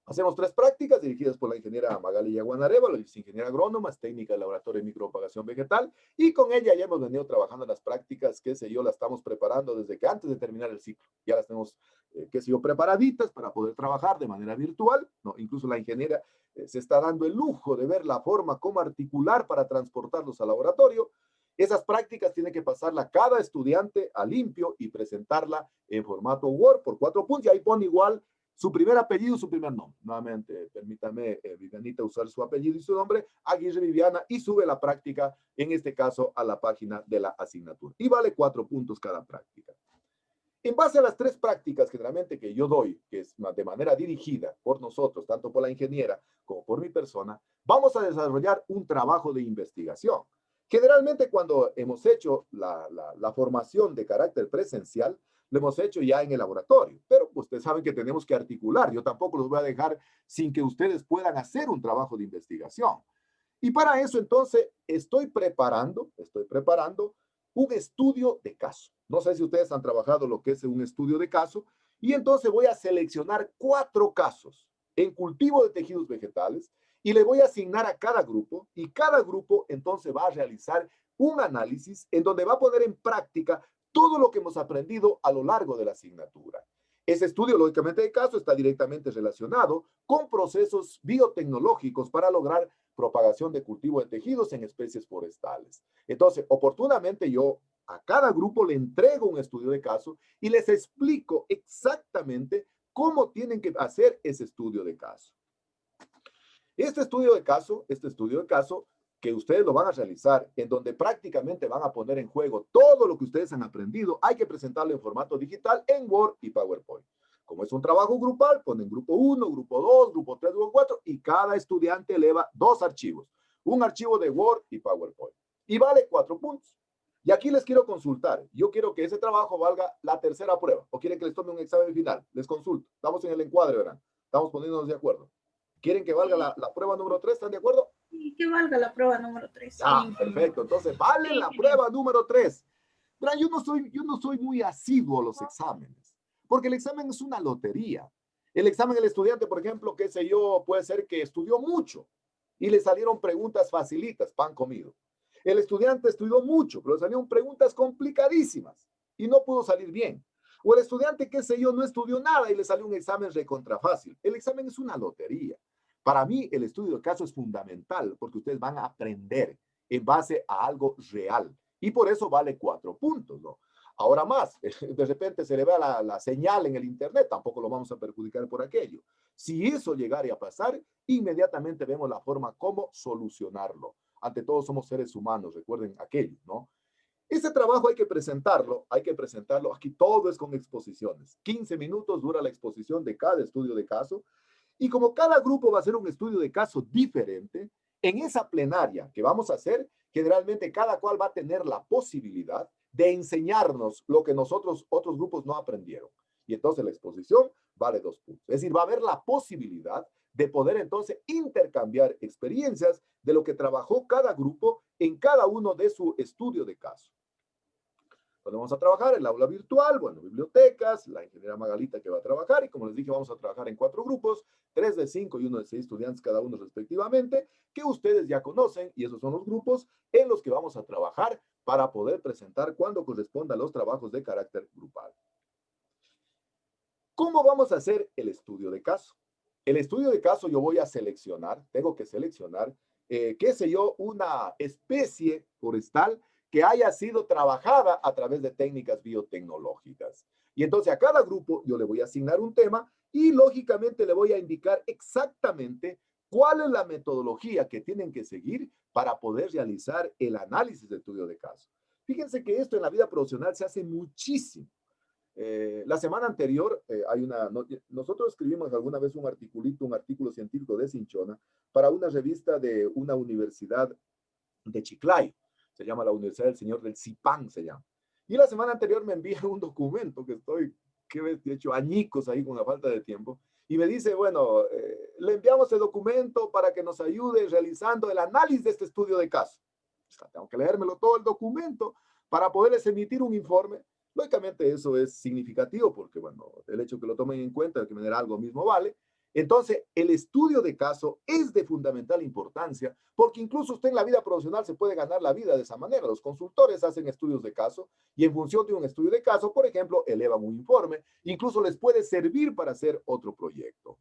Hacemos 3 prácticas dirigidas por la ingeniera Magali Yaguanareva, la ingeniera agrónoma, es técnica del laboratorio de micropropagación vegetal, y con ella ya hemos venido trabajando en las prácticas, qué sé yo, las estamos preparando desde que antes de terminar el ciclo. Ya las tenemos, qué sé yo, preparaditas para poder trabajar de manera virtual, ¿no? Incluso la ingeniera se está dando el lujo de ver la forma cómo articular para transportarlos al laboratorio. Esas prácticas tiene que pasarla cada estudiante a limpio y presentarla en formato Word por 4 puntos, y ahí pone igual su primer apellido y su primer nombre. Nuevamente, permítame, Vivianita, usar su apellido y su nombre, Aguirre Viviana, y sube la práctica, en este caso, a la página de la asignatura. Y vale 4 puntos cada práctica. En base a las 3 prácticas generalmente que yo doy, que es de manera dirigida por nosotros, tanto por la ingeniera como por mi persona, vamos a desarrollar un trabajo de investigación. Generalmente cuando hemos hecho la formación de carácter presencial, lo hemos hecho ya en el laboratorio, pero ustedes saben que tenemos que articular. Yo tampoco los voy a dejar sin que ustedes puedan hacer un trabajo de investigación. Y para eso entonces estoy preparando un estudio de caso. No sé si ustedes han trabajado lo que es un estudio de caso, y entonces voy a seleccionar 4 casos en cultivo de tejidos vegetales y le voy a asignar a cada grupo, y cada grupo entonces va a realizar un análisis en donde va a poner en práctica todo lo que hemos aprendido a lo largo de la asignatura. Ese estudio, lógicamente, de caso está directamente relacionado con procesos biotecnológicos para lograr propagación de cultivo de tejidos en especies forestales. Entonces, oportunamente yo a cada grupo le entrego un estudio de caso y les explico exactamente cómo tienen que hacer ese estudio de caso. Este estudio de caso que ustedes lo van a realizar, en donde prácticamente van a poner en juego todo lo que ustedes han aprendido, hay que presentarlo en formato digital en Word y PowerPoint. Como es un trabajo grupal, ponen grupo 1, grupo 2, grupo 3, grupo 4, y cada estudiante eleva 2 archivos. Un archivo de Word y PowerPoint. Y vale 4 puntos. Y aquí les quiero consultar. Yo quiero que ese trabajo valga la tercera prueba. ¿O quieren que les tome un examen final? Les consulto. Estamos en el encuadre, ¿verdad? Estamos poniéndonos de acuerdo. ¿Quieren que valga la prueba número 3? ¿Están de acuerdo? Sí, que valga la prueba número 3. Ah, perfecto. Entonces, vale la prueba número 3. Pero yo no soy muy asiduo a los exámenes, porque el examen es una lotería. El examen del estudiante, por ejemplo, qué sé yo, puede ser que estudió mucho y le salieron preguntas facilitas, pan comido. El estudiante estudió mucho, pero le salieron preguntas complicadísimas y no pudo salir bien. O el estudiante, qué sé yo, no estudió nada y le salió un examen recontrafácil. El examen es una lotería. Para mí, el estudio de caso es fundamental porque ustedes van a aprender en base a algo real. Y por eso vale 4 puntos, ¿no? Ahora más, de repente se le ve la señal en el internet, tampoco lo vamos a perjudicar por aquello. Si eso llegara a pasar, inmediatamente vemos la forma cómo solucionarlo. Ante todo somos seres humanos, recuerden aquello, ¿no? Ese trabajo hay que presentarlo, aquí todo es con exposiciones. 15 minutos dura la exposición de cada estudio de caso, y como cada grupo va a hacer un estudio de caso diferente, en esa plenaria que vamos a hacer, generalmente cada cual va a tener la posibilidad de enseñarnos lo que nosotros, otros grupos, no aprendieron. Y entonces la exposición vale 2 puntos. Es decir, va a haber la posibilidad de poder entonces intercambiar experiencias de lo que trabajó cada grupo en cada uno de su estudio de caso. Cuando vamos a trabajar el aula virtual, bueno, bibliotecas, la ingeniera Magalita que va a trabajar, y como les dije, vamos a trabajar en 4 grupos, 3 de 5 y 1 de 6 estudiantes cada uno respectivamente, que ustedes ya conocen, y esos son los grupos en los que vamos a trabajar para poder presentar cuando corresponda a los trabajos de carácter grupal. ¿Cómo vamos a hacer el estudio de caso? El estudio de caso yo voy a seleccionar, tengo que seleccionar, qué sé yo, una especie forestal que haya sido trabajada a través de técnicas biotecnológicas. Y entonces a cada grupo yo le voy a asignar un tema y lógicamente le voy a indicar exactamente cuál es la metodología que tienen que seguir para poder realizar el análisis de estudio de caso. Fíjense que esto en la vida profesional se hace muchísimo. La semana anterior, nosotros escribimos alguna vez un artículo científico de Cinchona para una revista de una universidad de Chiclayo. Se llama la Universidad del Señor del Zipán, se llama. Y la semana anterior me envían un documento que he hecho añicos ahí con la falta de tiempo, y me dice, bueno, le enviamos el documento para que nos ayude realizando el análisis de este estudio de caso. O sea, tengo que leérmelo todo el documento para poderles emitir un informe. Lógicamente eso es significativo porque, bueno, el hecho que lo tomen en cuenta de que manera algo mismo vale. Entonces, el estudio de caso es de fundamental importancia porque incluso usted en la vida profesional se puede ganar la vida de esa manera. Los consultores hacen estudios de caso y en función de un estudio de caso, por ejemplo, elevan un informe, incluso les puede servir para hacer otro proyecto.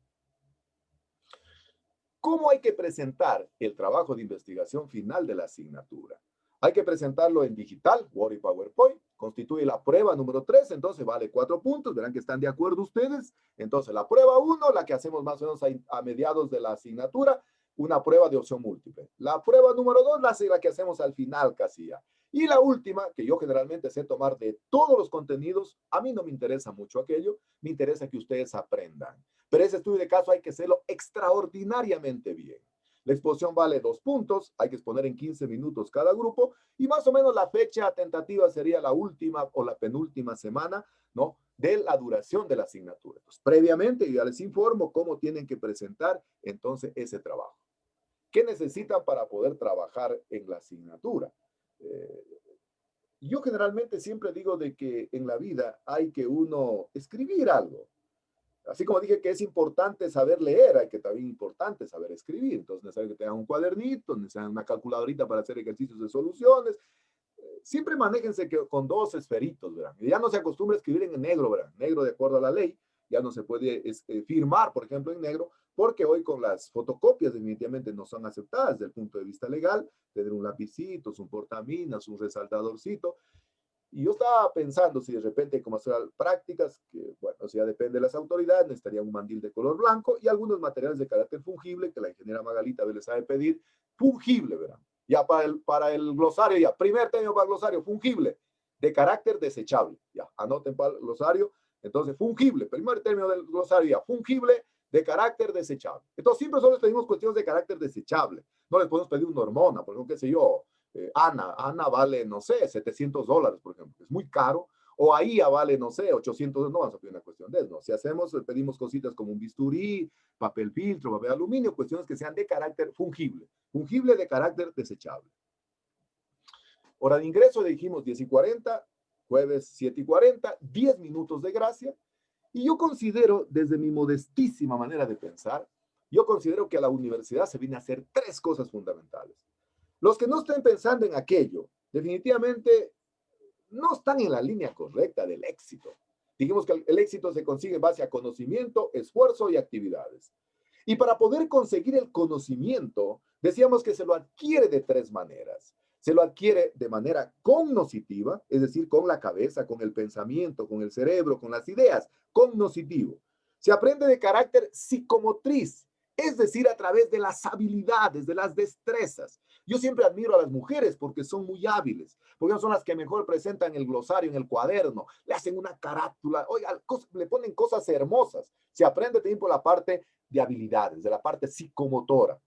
¿Cómo hay que presentar el trabajo de investigación final de la asignatura? Hay que presentarlo en digital, Word y PowerPoint. Constituye la prueba número 3, entonces vale 4 puntos. Verán que están de acuerdo ustedes. Entonces, la prueba 1, la que hacemos más o menos a mediados de la asignatura, una prueba de opción múltiple. La prueba número 2, la que hacemos al final casi ya. Y la última, que yo generalmente sé tomar de todos los contenidos, a mí no me interesa mucho aquello, me interesa que ustedes aprendan. Pero ese estudio de caso hay que hacerlo extraordinariamente bien. La exposición vale 2 puntos, hay que exponer en 15 minutos cada grupo y más o menos la fecha tentativa sería la última o la penúltima semana, ¿no?, de la duración de la asignatura. Entonces, previamente yo ya les informo cómo tienen que presentar entonces ese trabajo. ¿Qué necesitan para poder trabajar en la asignatura? Yo generalmente siempre digo de que en la vida hay que uno escribir algo. Así como dije que es importante saber leer, hay que también importante saber escribir. Entonces, necesario que tengan un cuadernito, necesitan una calculadorita para hacer ejercicios de soluciones. Siempre manéjense con 2 esferitos, ¿verdad? Y ya no se acostumbra a escribir en negro, ¿verdad? Negro de acuerdo a la ley. Ya no se puede firmar, por ejemplo, en negro, porque hoy con las fotocopias definitivamente no son aceptadas desde el punto de vista legal. Tener un lapicito, un portaminas, un resaltadorcito. Y yo estaba pensando si de repente como hacer prácticas, que bueno, eso ya depende de las autoridades, necesitaría un mandil de color blanco y algunos materiales de carácter fungible que la ingeniera Magalita les sabe pedir, fungible, ¿verdad? Ya para el glosario, ya, primer término para el glosario, fungible, de carácter desechable, ya, anoten para el glosario, entonces fungible, primer término del glosario, ya, fungible, de carácter desechable. Entonces siempre solo les pedimos cuestiones de carácter desechable, no les podemos pedir una hormona, por ejemplo, qué sé yo, Ana vale, no sé, $700, por ejemplo, es muy caro, o AIA vale, no sé, 800, no vamos a pedir una cuestión de eso, ¿no? Si pedimos cositas como un bisturí, papel filtro, papel aluminio, cuestiones que sean de carácter fungible de carácter desechable. Hora de ingreso, dijimos 10:40, jueves 7:40, 10 minutos de gracia, y yo considero, desde mi modestísima manera de pensar, yo considero que a la universidad se viene a hacer 3 cosas fundamentales. Los que no estén pensando en aquello, definitivamente no están en la línea correcta del éxito. Dijimos que el éxito se consigue en base a conocimiento, esfuerzo y actividades. Y para poder conseguir el conocimiento, decíamos que se lo adquiere de 3 maneras. Se lo adquiere de manera cognoscitiva, es decir, con la cabeza, con el pensamiento, con el cerebro, con las ideas, cognoscitivo. Se aprende de carácter psicomotriz, es decir, a través de las habilidades, de las destrezas. Yo siempre admiro a las mujeres porque son muy hábiles, porque son las que mejor presentan el glosario en el cuaderno, le hacen una carátula, oiga, le ponen cosas hermosas. Se aprende también por la parte de habilidades, de la parte psicomotora.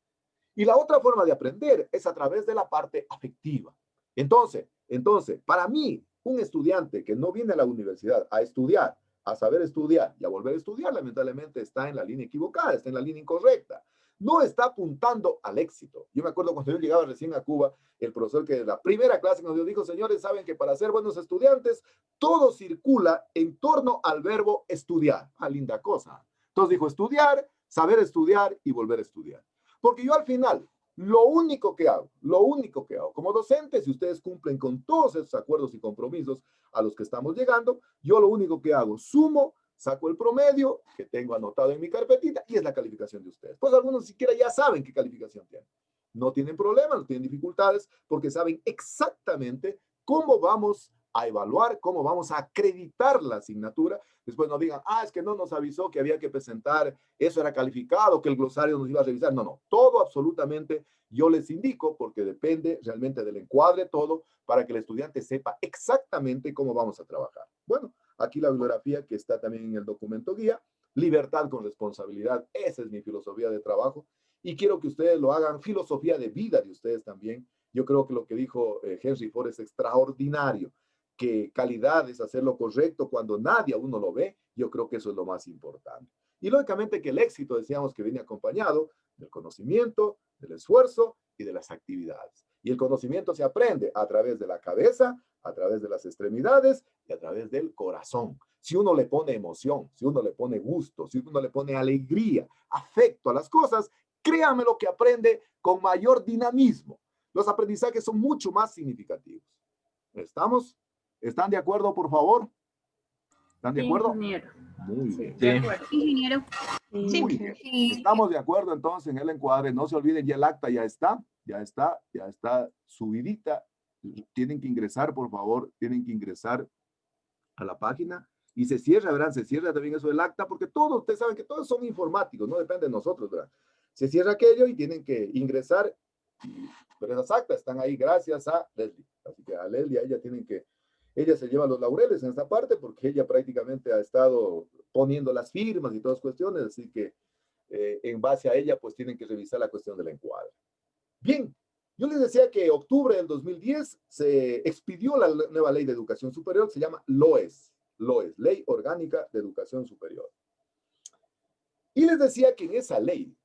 Y la otra forma de aprender es a través de la parte afectiva. Entonces, para mí, un estudiante que no viene a la universidad a estudiar, a saber estudiar y a volver a estudiar, lamentablemente está en la línea equivocada, está en la línea incorrecta. No está apuntando al éxito. Yo me acuerdo cuando yo llegaba recién a Cuba, el profesor que de la primera clase nos dijo, señores, saben que para ser buenos estudiantes, todo circula en torno al verbo estudiar. Ah, linda cosa. Entonces dijo estudiar, saber estudiar y volver a estudiar. Porque yo al final, lo único que hago, como docente, si ustedes cumplen con todos esos acuerdos y compromisos a los que estamos llegando, yo lo único que hago, sumo, saco el promedio que tengo anotado en mi carpetita y es la calificación de ustedes. Pues algunos ni siquiera ya saben qué calificación tienen. No tienen problemas, no tienen dificultades porque saben exactamente cómo vamos a evaluar, cómo vamos a acreditar la asignatura. Después no digan, es que no nos avisó que había que presentar, eso era calificado, que el glosario nos iba a revisar. No, no, todo absolutamente yo les indico, porque depende realmente del encuadre todo, para que el estudiante sepa exactamente cómo vamos a trabajar. Bueno, aquí la bibliografía que está también en el documento guía, libertad con responsabilidad, esa es mi filosofía de trabajo, y quiero que ustedes lo hagan filosofía de vida de ustedes también. Yo creo que lo que dijo Henry Ford es extraordinario, que calidad es hacer lo correcto cuando nadie a uno lo ve. Yo creo que eso es lo más importante. Y lógicamente que el éxito, decíamos que viene acompañado del conocimiento, del esfuerzo y de las actividades. Y el conocimiento se aprende a través de la cabeza, a través de las extremidades y a través del corazón. Si uno le pone emoción, si uno le pone gusto, si uno le pone alegría, afecto a las cosas, créame lo que aprende con mayor dinamismo. Los aprendizajes son mucho más significativos. ¿Estamos? ¿Están de acuerdo, por favor? ¿Están de acuerdo? Ingeniero. Muy bien. De acuerdo. Ingeniero. Muy bien. Estamos de acuerdo entonces en el encuadre. No se olviden, ya el acta ya está subidita. Tienen que ingresar, por favor, tienen que ingresar a la página y se cierra, ¿verdad? Se cierra también eso del acta, porque todos, ustedes saben que todos son informáticos, no depende de nosotros, ¿verdad? Se cierra aquello y tienen que ingresar, pero esas actas están ahí gracias a Leslie. Así que a Leslie, a ella tienen que, ella se lleva los laureles en esta parte porque ella prácticamente ha estado poniendo las firmas y todas cuestiones, así que en base a ella pues tienen que revisar la cuestión del encuadre. Bien, yo les decía que en octubre del 2010 se expidió la nueva ley de educación superior, se llama LOES, Ley Orgánica de Educación Superior. Y les decía que en esa ley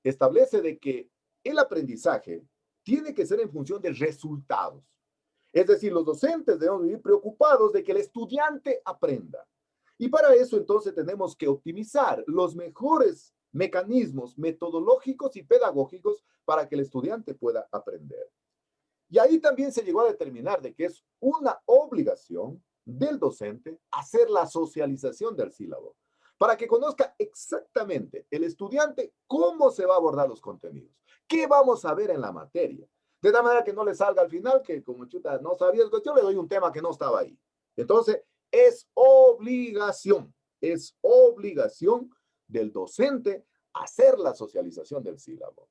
establece de que el aprendizaje tiene que ser en función de resultados. Es decir, los docentes debemos vivir preocupados de que el estudiante aprenda. Y para eso entonces tenemos que optimizar los mejores mecanismos metodológicos y pedagógicos para que el estudiante pueda aprender. Y ahí también se llegó a determinar de que es una obligación del docente hacer la socialización del sílabo, para que conozca exactamente el estudiante cómo se va a abordar los contenidos, qué vamos a ver en la materia, de tal manera que no le salga al final que como chuta no sabía, yo le doy un tema que no estaba ahí. Entonces, es obligación del docente hacer la socialización del sílabo.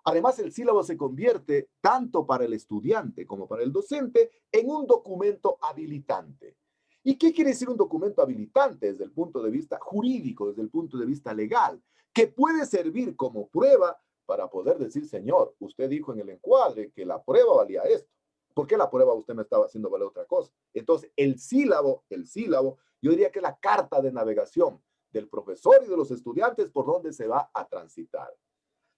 Además, el sílabo se convierte, tanto para el estudiante como para el docente, en un documento habilitante. ¿Y qué quiere decir un documento habilitante desde el punto de vista jurídico, desde el punto de vista legal? Que puede servir como prueba para poder decir, señor, usted dijo en el encuadre que la prueba valía esto. ¿Por qué la prueba usted me estaba haciendo valer otra cosa? Entonces, el sílabo, yo diría que es la carta de navegación del profesor y de los estudiantes por donde se va a transitar.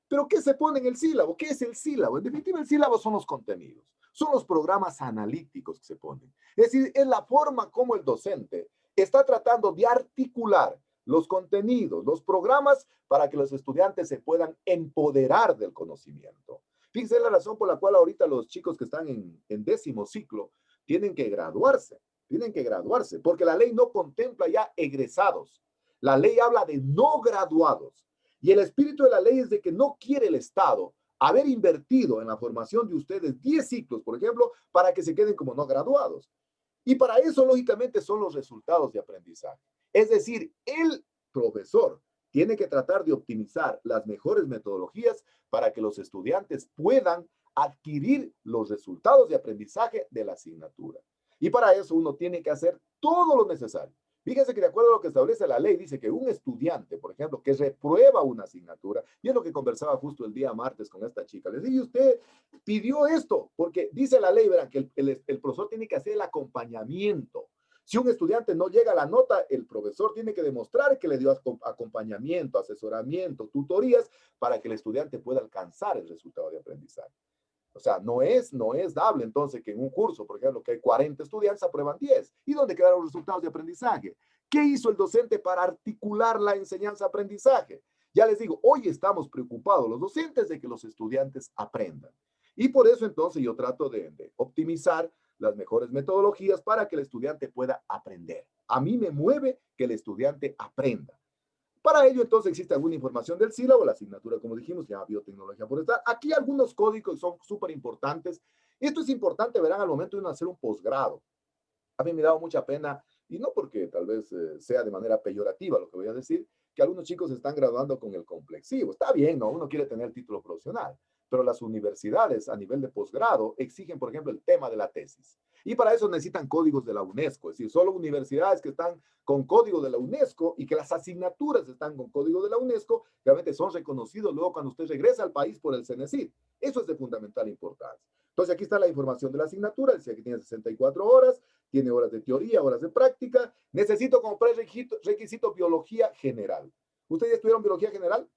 ¿Pero qué se pone en el sílabo? ¿Qué es el sílabo? En definitiva, el sílabo son los contenidos, son los programas analíticos que se ponen. Es decir, es la forma como el docente está tratando de articular los contenidos, los programas para que los estudiantes se puedan empoderar del conocimiento. Fíjense la razón por la cual ahorita los chicos que están en 10º ciclo tienen que graduarse, porque la ley no contempla ya egresados. La ley habla de no graduados. Y el espíritu de la ley es de que no quiere el Estado haber invertido en la formación de ustedes 10 ciclos, por ejemplo, para que se queden como no graduados. Y para eso, lógicamente, son los resultados de aprendizaje. Es decir, el profesor tiene que tratar de optimizar las mejores metodologías para que los estudiantes puedan adquirir los resultados de aprendizaje de la asignatura. Y para eso uno tiene que hacer todo lo necesario. Fíjense que de acuerdo a lo que establece la ley, dice que un estudiante, por ejemplo, que reprueba una asignatura, y es lo que conversaba justo el día martes con esta chica, le dije, usted pidió esto, porque dice la ley, verán, que el profesor tiene que hacer el acompañamiento. Si un estudiante no llega a la nota, el profesor tiene que demostrar que le dio acompañamiento, asesoramiento, tutorías, para que el estudiante pueda alcanzar el resultado de aprendizaje. O sea, no es dable entonces que en un curso, por ejemplo, que hay 40 estudiantes, aprueban 10. ¿Y dónde quedaron los resultados de aprendizaje? ¿Qué hizo el docente para articular la enseñanza-aprendizaje? Ya les digo, hoy estamos preocupados los docentes de que los estudiantes aprendan. Y por eso entonces yo trato de optimizar las mejores metodologías para que el estudiante pueda aprender. A mí me mueve que el estudiante aprenda. Para ello, entonces, existe alguna información del sílabo, la asignatura, como dijimos, ya biotecnología forestal. Aquí algunos códigos son súper importantes. Esto es importante, verán, al momento de uno hacer un posgrado. A mí me da mucha pena, y no porque tal vez sea de manera peyorativa lo que voy a decir, que algunos chicos se están graduando con el complexivo. Está bien, ¿no? Uno quiere tener el título profesional, pero las universidades a nivel de posgrado exigen, por ejemplo, el tema de la tesis. Y para eso necesitan códigos de la UNESCO, es decir, solo universidades que están con código de la UNESCO y que las asignaturas están con código de la UNESCO, realmente son reconocidos luego cuando usted regresa al país por el CENESID. Eso es de fundamental importancia. Entonces aquí está la información de la asignatura, decía que tiene 64 horas, tiene horas de teoría, horas de práctica. Necesito como prerequisito biología general. ¿Ustedes estudiaron biología general?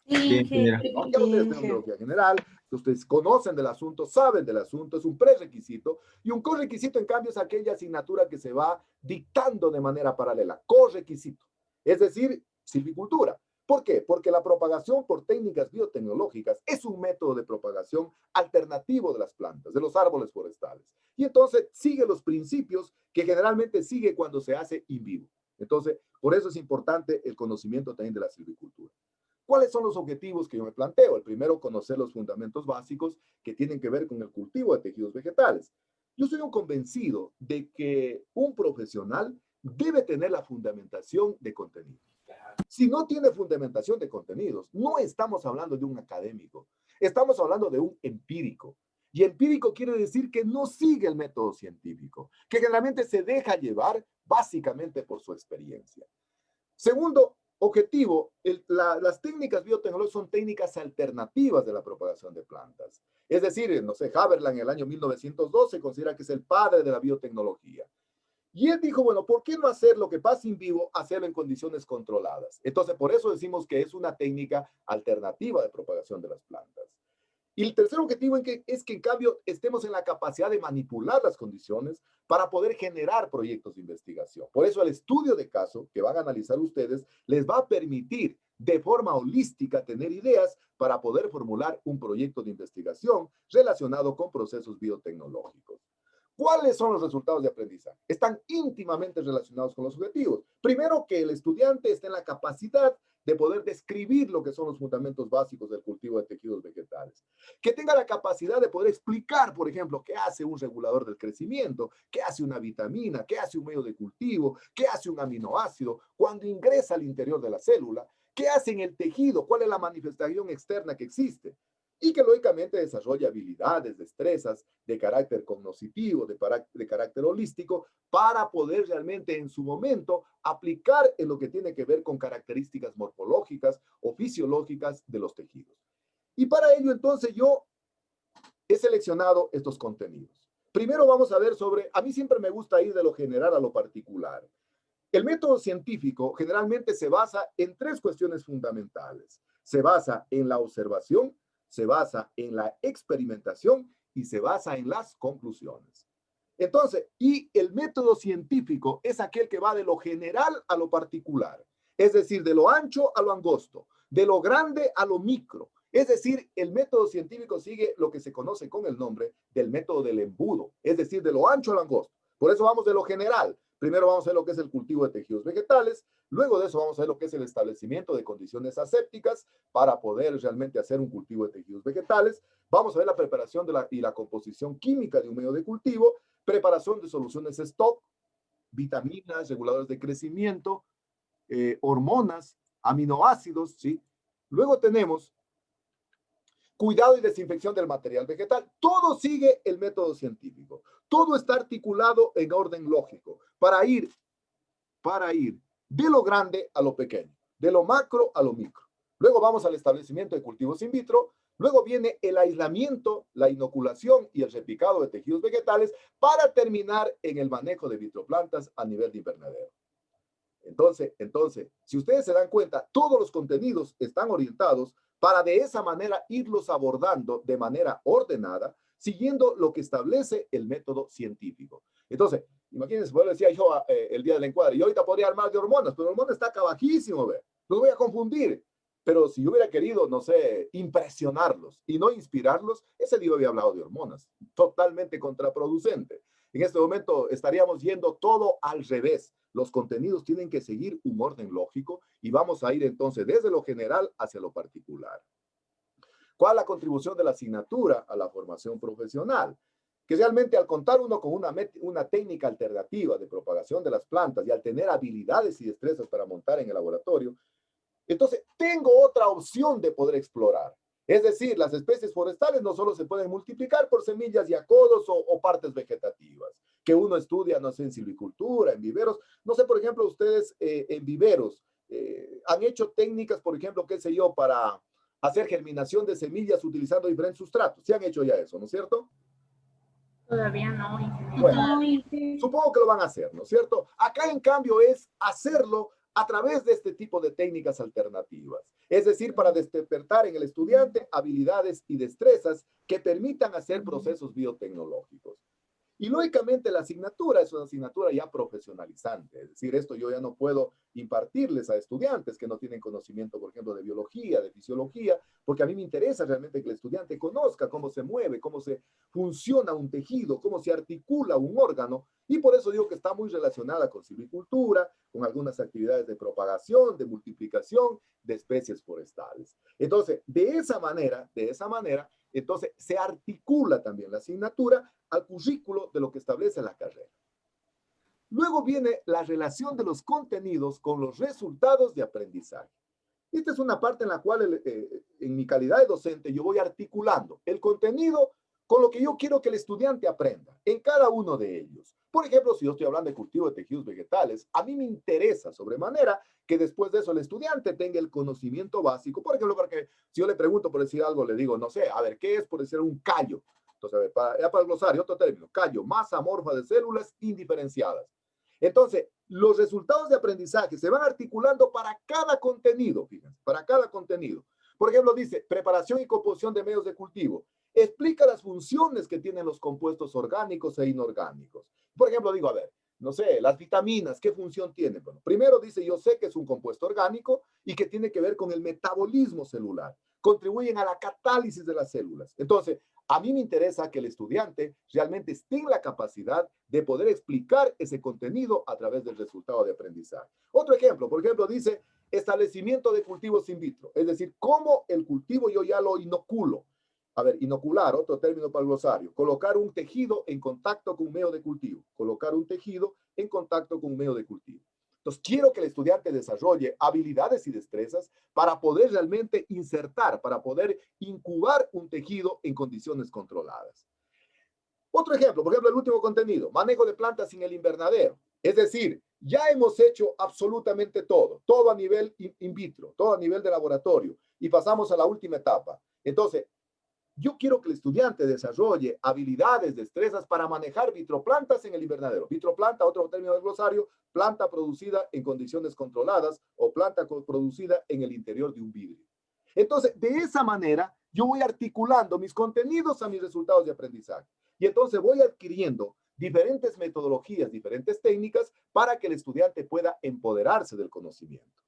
Sí, Ya ustedes estudian biología general, ustedes conocen del asunto, saben del asunto, es un prerequisito. Y un correquisito, en cambio, es aquella asignatura que se va dictando de manera paralela. Correquisito. Es decir, silvicultura. ¿Por qué? Porque la propagación por técnicas biotecnológicas es un método de propagación alternativo de las plantas, de los árboles forestales. Y entonces sigue los principios que generalmente sigue cuando se hace in vivo. Entonces, por eso es importante el conocimiento también de la silvicultura. ¿Cuáles son los objetivos que yo me planteo? El primero, conocer los fundamentos básicos que tienen que ver con el cultivo de tejidos vegetales. Yo soy un convencido de que un profesional debe tener la fundamentación de contenidos. Si no tiene fundamentación de contenidos, no estamos hablando de un académico, estamos hablando de un empírico. Y empírico quiere decir que no sigue el método científico, que generalmente se deja llevar básicamente por su experiencia. Segundo objetivo, las técnicas biotecnológicas son técnicas alternativas de la propagación de plantas. Es decir, no sé, Haberland en el año 1912 considera que es el padre de la biotecnología. Y él dijo, bueno, ¿por qué no hacer lo que pasa en vivo, hacerlo en condiciones controladas? Entonces, por eso decimos que es una técnica alternativa de propagación de las plantas. Y el tercer objetivo es que, en cambio, estemos en la capacidad de manipular las condiciones para poder generar proyectos de investigación. Por eso el estudio de caso que van a analizar ustedes les va a permitir de forma holística tener ideas para poder formular un proyecto de investigación relacionado con procesos biotecnológicos. ¿Cuáles son los resultados de aprendizaje? Están íntimamente relacionados con los objetivos. Primero, que el estudiante esté en la capacidad de poder describir lo que son los fundamentos básicos del cultivo de tejidos vegetales. Que tenga la capacidad de poder explicar, por ejemplo, qué hace un regulador del crecimiento, qué hace una vitamina, qué hace un medio de cultivo, qué hace un aminoácido cuando ingresa al interior de la célula, qué hace en el tejido, cuál es la manifestación externa que existe. Y que lógicamente desarrolla habilidades, destrezas de carácter cognoscitivo, de carácter holístico, para poder realmente en su momento aplicar en lo que tiene que ver con características morfológicas o fisiológicas de los tejidos. Y para ello entonces yo he seleccionado estos contenidos. Primero vamos a ver sobre, a mí siempre me gusta ir de lo general a lo particular. El método científico generalmente se basa en tres cuestiones fundamentales. Se basa en la observación, se basa en la experimentación y se basa en las conclusiones. Entonces, y el método científico es aquel que va de lo general a lo particular, es decir, de lo ancho a lo angosto, de lo grande a lo micro. Es decir, el método científico sigue lo que se conoce con el nombre del método del embudo, es decir, de lo ancho a lo angosto. Por eso vamos de lo general. Primero vamos a ver lo que es el cultivo de tejidos vegetales, luego de eso vamos a ver lo que es el establecimiento de condiciones asépticas para poder realmente hacer un cultivo de tejidos vegetales. Vamos a ver la preparación y la composición química de un medio de cultivo, preparación de soluciones stock, vitaminas, reguladores de crecimiento, hormonas, aminoácidos, ¿sí? Luego tenemos cuidado y desinfección del material vegetal. Todo sigue el método científico. Todo está articulado en orden lógico para ir de lo grande a lo pequeño, de lo macro a lo micro. Luego vamos al establecimiento de cultivos in vitro. Luego viene el aislamiento, la inoculación y el repicado de tejidos vegetales para terminar en el manejo de vitroplantas a nivel de invernadero. Entonces, si ustedes se dan cuenta, todos los contenidos están orientados para de esa manera irlos abordando de manera ordenada, siguiendo lo que establece el método científico. Entonces, imagínense, pues decía yo el día del encuadre, yo ahorita podría armar de hormonas, pero hormonas está acá bajísimo, ¿ve? Los voy a confundir. Pero si yo hubiera querido, no sé, impresionarlos y no inspirarlos, ese día había hablado de hormonas, totalmente contraproducente. En este momento estaríamos yendo todo al revés. Los contenidos tienen que seguir un orden lógico y vamos a ir entonces desde lo general hacia lo particular. ¿Cuál es la contribución de la asignatura a la formación profesional? que realmente al contar uno con una técnica alternativa de propagación de las plantas y al tener habilidades y destrezas para montar en el laboratorio, entonces tengo otra opción de poder explorar. Es decir, las especies forestales no solo se pueden multiplicar por semillas y acodos o partes vegetativas, que uno estudia, no sé, en silvicultura, en viveros. No sé, por ejemplo, ustedes en viveros han hecho técnicas, por ejemplo, qué sé yo, para hacer germinación de semillas utilizando diferentes sustratos. Se han hecho ya eso, ¿no es cierto? Todavía no. Bueno, supongo que lo van a hacer, ¿no es cierto? Acá, en cambio, es hacerlo a través de este tipo de técnicas alternativas. Es decir, para despertar en el estudiante habilidades y destrezas que permitan hacer procesos biotecnológicos. Y lógicamente la asignatura es una asignatura ya profesionalizante, es decir, esto yo ya no puedo impartirles a estudiantes que no tienen conocimiento, por ejemplo, de biología, de fisiología, porque a mí me interesa realmente que el estudiante conozca cómo se mueve, cómo se funciona un tejido, cómo se articula un órgano, y por eso digo que está muy relacionada con silvicultura, con algunas actividades de propagación, de multiplicación de especies forestales. Entonces, de esa manera, entonces se articula también la asignatura al currículo de lo que establece la carrera. Luego viene la relación de los contenidos con los resultados de aprendizaje. Esta es una parte en la cual, en mi calidad de docente, yo voy articulando el contenido con lo que yo quiero que el estudiante aprenda en cada uno de ellos. Por ejemplo, si yo estoy hablando de cultivo de tejidos vegetales, a mí me interesa sobremanera que después de eso el estudiante tenga el conocimiento básico. Por ejemplo, porque si yo le pregunto por decir algo, le digo, no sé, a ver, ¿qué es por decir un callo? Entonces, a ver, para el glosario, otro término, callo, masa amorfa de células indiferenciadas. Entonces, los resultados de aprendizaje se van articulando para cada contenido, fíjense, para cada contenido. Por ejemplo, dice, preparación y composición de medios de cultivo. Explica las funciones que tienen los compuestos orgánicos e inorgánicos. Por ejemplo, digo, a ver, no sé, las vitaminas, ¿qué función tienen? Bueno, primero dice, yo sé que es un compuesto orgánico y que tiene que ver con el metabolismo celular. Contribuyen a la catálisis de las células. Entonces, a mí me interesa que el estudiante realmente tenga la capacidad de poder explicar ese contenido a través del resultado de aprendizaje. Otro ejemplo, por ejemplo, dice establecimiento de cultivos in vitro, es decir, cómo el cultivo yo ya lo inoculo. A ver, inocular, otro término para el glosario, colocar un tejido en contacto con un medio de cultivo, colocar un tejido en contacto con un medio de cultivo. Entonces, quiero que el estudiante desarrolle habilidades y destrezas para poder realmente insertar, para poder incubar un tejido en condiciones controladas. Otro ejemplo, por ejemplo, el último contenido, manejo de plantas sin el invernadero. Es decir, ya hemos hecho absolutamente todo a nivel in vitro, todo a nivel de laboratorio, y pasamos a la última etapa. Entonces, yo quiero que el estudiante desarrolle habilidades, destrezas para manejar vitroplantas en el invernadero. Vitroplanta, otro término del glosario, planta producida en condiciones controladas o planta producida en el interior de un vidrio. Entonces, de esa manera, yo voy articulando mis contenidos a mis resultados de aprendizaje. Y entonces voy adquiriendo diferentes metodologías, diferentes técnicas para que el estudiante pueda empoderarse del conocimiento.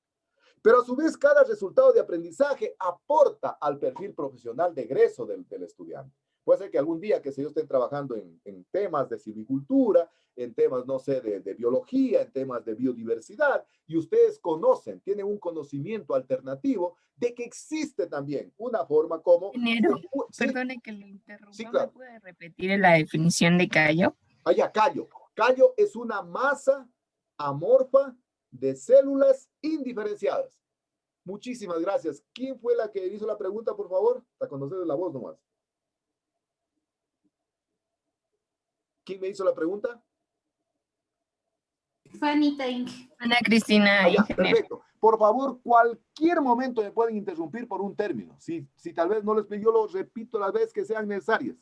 Pero a su vez, cada resultado de aprendizaje aporta al perfil profesional de egreso del estudiante. Puede ser que algún día que ellos estén trabajando en temas de silvicultura, en temas, no sé, de biología, en temas de biodiversidad, y ustedes conocen, tienen un conocimiento alternativo de que existe también una forma como... Ingeniero, ¿sí? Perdone que le interrumpa, sí, claro. ¿Me puede repetir la definición de callo? Ya, callo. Callo es una masa amorfa de células indiferenciadas. Muchísimas gracias. ¿Quién fue la que hizo la pregunta, por favor? Para conocer la voz nomás. ¿Quién me hizo la pregunta? Fanny Tank. Ana Cristina. Ya, perfecto. Por favor, cualquier momento me pueden interrumpir por un término. Si tal vez no les pido, yo lo repito las veces que sean necesarias.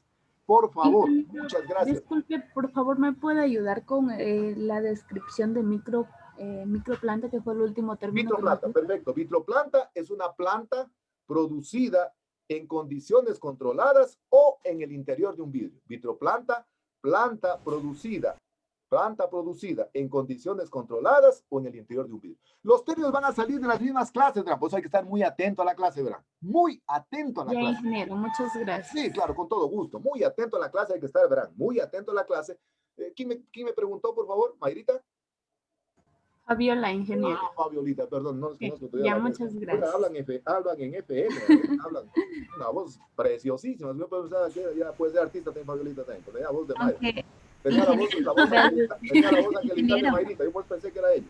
Por favor, muchas gracias. Disculpe, por favor, ¿me puede ayudar con la descripción de microplanta, que fue el último término? Vitroplanta, perfecto. Vitroplanta es una planta producida en condiciones controladas o en el interior de un vidrio. Vitroplanta, planta producida en condiciones controladas o en el interior de un vidrio. Los términos van a salir de las mismas clases, ¿verdad? Por eso hay que estar muy atento a la clase, ¿verdad? Muy atento a la clase. Ingeniero, muchas gracias. Sí, claro, con todo gusto. Muy atento a la clase, hay que estar, ¿verdad? Muy atento a la clase. ¿Quién me preguntó, por favor? Mayrita. Fabiola, ingeniero. Fabiolita, perdón, no les Sí, conozco todavía. ya, muchas gracias. Hablan en FM, hablan una voz preciosísima. No puede pensar que ya puede ser artista también, Fabiolita también, tenía voz de madre. Aunque, Tenía la voz angelical de Mayrita, yo pues pensé que era ella.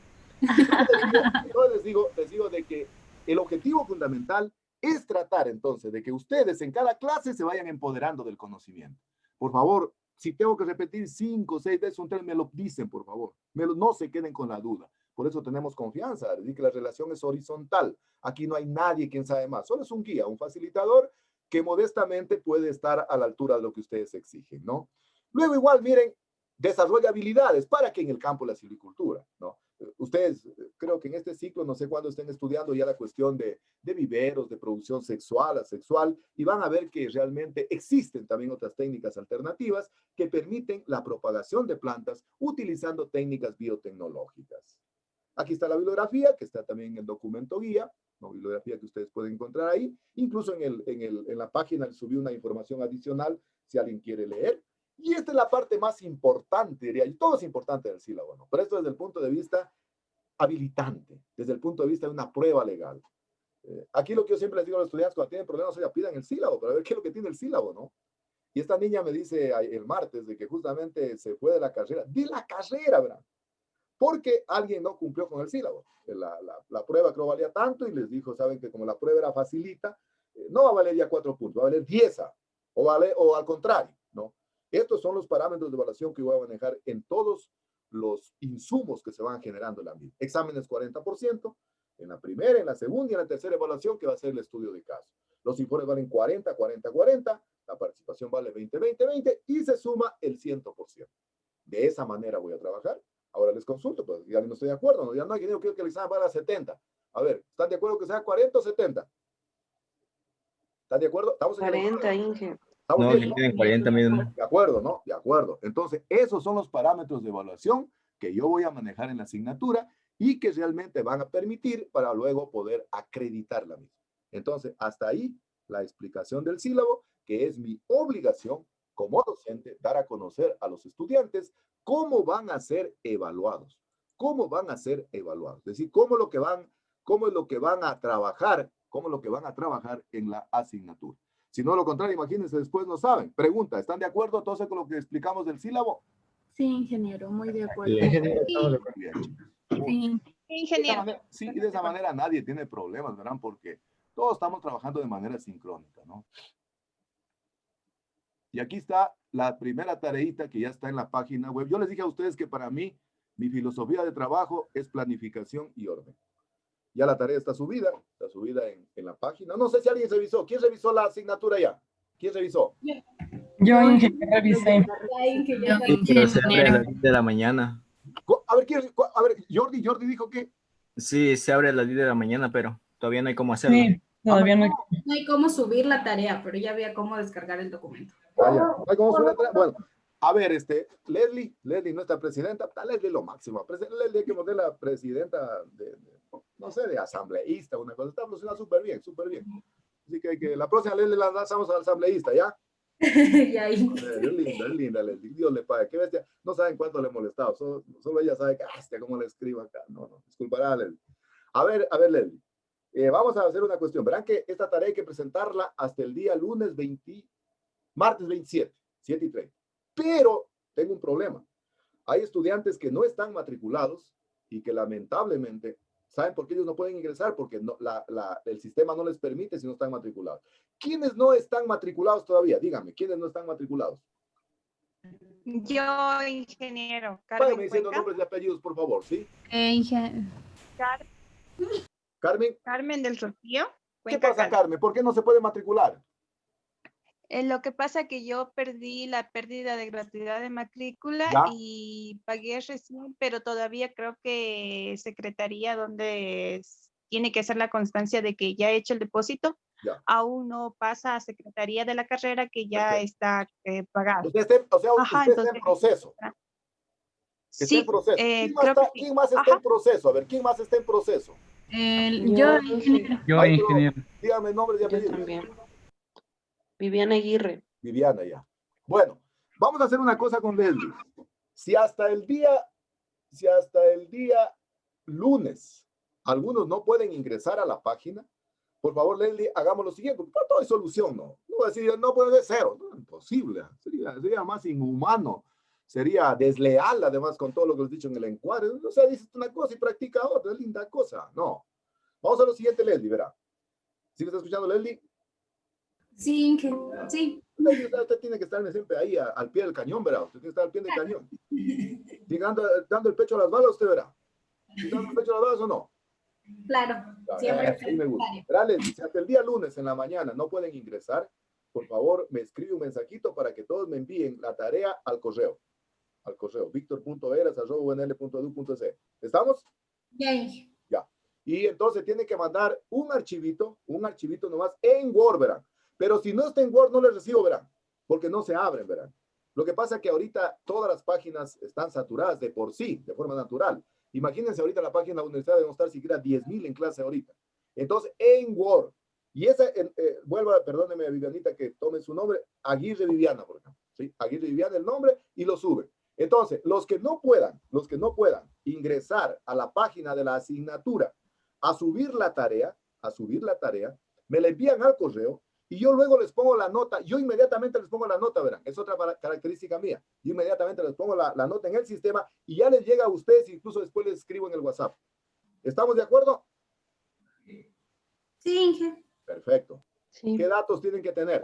Entonces les digo de que el objetivo fundamental es tratar entonces de que ustedes en cada clase se vayan empoderando del conocimiento. Por favor, si tengo que repetir 5 o 6 veces un tema, me lo dicen, por favor. No se queden con la duda. Por eso tenemos confianza, decir que la relación es horizontal. Aquí no hay nadie quien sabe más. Solo es un guía, un facilitador que modestamente puede estar a la altura de lo que ustedes exigen, ¿no? Luego igual, miren, desarrolla habilidades para que en el campo de la silvicultura, ¿no? Ustedes, creo que en este ciclo, no sé cuándo estén estudiando ya la cuestión de viveros, de producción sexual, asexual, y van a ver que realmente existen también otras técnicas alternativas que permiten la propagación de plantas utilizando técnicas biotecnológicas. Aquí está la bibliografía, que está también en el documento guía, una bibliografía que ustedes pueden encontrar ahí. Incluso en la página les subí una información adicional si alguien quiere leer. Y esta es la parte más importante, diría yo. Todo es importante del sílabo, ¿no? Pero esto desde el punto de vista habilitante, desde el punto de vista de una prueba legal. Aquí lo que yo siempre les digo a los estudiantes cuando tienen problemas, oiga, pidan el sílabo, para ver qué es lo que tiene el sílabo, ¿no? Y esta niña me dice el martes de que justamente se fue de la carrera, ¿verdad? Porque alguien no cumplió con el sílabo. La prueba creo valía tanto y les dijo, saben que como la prueba era facilita, no va a valer ya 4 puntos, va a valer 10, o al contrario, ¿no? Estos son los parámetros de evaluación que voy a manejar en todos los insumos que se van generando en la misma. Exámenes 40%, en la primera, en la segunda y en la tercera evaluación que va a ser el estudio de caso. Los informes valen 40, 40, 40, la participación vale 20, 20, 20 y se suma el 100%. De esa manera voy a trabajar. Ahora les consulto, pues ya no estoy de acuerdo, no, ya no, yo quiero que el examen valga 70. A ver, ¿están de acuerdo que sea 40 o 70? ¿Están de acuerdo? Estamos en 40, Inge. No, que tienen 40 mismo. De acuerdo, ¿no? De acuerdo. Entonces, esos son los parámetros de evaluación que yo voy a manejar en la asignatura y que realmente van a permitir para luego poder acreditar la misma. Entonces, hasta ahí la explicación del sílabo, que es mi obligación como docente, dar a conocer a los estudiantes cómo van a ser evaluados. ¿Cómo van a ser evaluados? Es decir, cómo es lo que van a trabajar en la asignatura. Si no, lo contrario, imagínense, después no saben. Pregunta, ¿están de acuerdo entonces con lo que explicamos del sílabo? Sí, ingeniero, muy de acuerdo. Sí, ingeniero. Sí, y de esa manera nadie tiene problemas, ¿verdad? Porque todos estamos trabajando de manera sincrónica, ¿no? Y aquí está la primera tareita que ya está en la página web. Yo les dije a ustedes que para mí, mi filosofía de trabajo es planificación y orden. Ya la tarea está subida en la página. No sé si alguien revisó. ¿Quién revisó la asignatura ya? ¿Quién revisó? Yo, ingeniero, revisé. Pero se abre a las 10 de la mañana. A ver, Jordi dijo que... Sí, se abre a las 10 de la mañana, pero todavía no hay cómo hacerlo. Sí, todavía no hay. No hay cómo subir la tarea, pero ya había cómo descargar el documento. No hay cómo subir la tarea. Bueno, a ver, Leslie, nuestra presidenta, está Leslie lo máximo. Leslie hay que poner la presidenta no sé, de asambleísta, una cosa. Está funcionando súper bien, súper bien. Así que la próxima Leslie la lanzamos al asambleísta, ¿ya? Ya ahí. Es linda, Leslie. Dios le pague. Qué bestia. No saben cuánto le he molestado. Solo ella sabe que, hasta cómo le escribo acá. No, disculpará, Leslie. A ver, Leslie. Vamos a hacer una cuestión. Verán que esta tarea hay que presentarla hasta el día martes 27, 7:30. Pero tengo un problema. Hay estudiantes que no están matriculados y que lamentablemente, ¿saben por qué ellos no pueden ingresar? Porque el sistema no les permite si no están matriculados. ¿Quiénes no están matriculados todavía? Díganme, ¿quiénes no están matriculados? Yo, ingeniero. Váyame diciendo nombres y apellidos, por favor, ¿sí? Carmen. Carmen del Rocío. ¿Qué pasa, Carmen? ¿Por qué no se puede matricular? Lo que pasa es que yo perdí la pérdida de gratuidad de matrícula ¿Ya? Y pagué recién, pero todavía creo que Secretaría, donde tiene que hacer la constancia de que ya he hecho el depósito, aún no pasa a Secretaría de la carrera que ya está pagado. Usted está en proceso. Sí, en proceso. ¿Quién más está en proceso? A ver, ¿quién más está en proceso? Yo, ingeniero. Dígame nombres y apellidos. También. Viviana Aguirre. Viviana, ya. Bueno, vamos a hacer una cosa con Leslie. Si hasta el día lunes algunos no pueden ingresar a la página, por favor, Leslie, hagamos lo siguiente, porque todo hay solución, ¿no? No voy a decir, no puede ser cero, no, imposible, sería más inhumano, sería desleal, además, con todo lo que les he dicho en el encuadre. O sea, dices una cosa y practica otra, es linda cosa, no. Vamos a lo siguiente, Leslie, verá. ¿Sí me está escuchando, Leslie? Sí, sí. Usted tiene que estarme siempre ahí al pie del cañón, verá. Usted tiene que estar al pie del cañón. ¿Sigue dando el pecho a las balas, usted verá? ¿Sigue dando el pecho a las balas o no? Claro, siempre. Sí me gusta. Verá, Leslie, si hasta el día lunes en la mañana no pueden ingresar, por favor, me escribe un mensajito para que todos me envíen la tarea al correo. Al correo, victor.eras@unl.edu.es. ¿Estamos? Yay. Ya. Y entonces tienen que mandar un archivito nomás en Word, verán. Pero si no está en Word, no les recibo, verán, porque no se abren, verán. Lo que pasa es que ahorita todas las páginas están saturadas de por sí, de forma natural. Imagínense ahorita la página de la universidad debe estar siquiera 10,000 en clase ahorita. Entonces, en Word. Y esa, perdóneme, Vivianita, que tome su nombre, Aguirre Viviana, por ejemplo. ¿Sí? Aguirre Viviana el nombre y lo sube. Entonces, los que no puedan ingresar a la página de la asignatura a subir la tarea, me la envían al correo y yo luego les pongo la nota. Yo inmediatamente les pongo la nota, verán. Es otra característica mía. Yo inmediatamente les pongo la nota en el sistema y ya les llega a ustedes, incluso después les escribo en el WhatsApp. ¿Estamos de acuerdo? Sí, Inge. Perfecto. Sí. ¿Qué datos tienen que tener?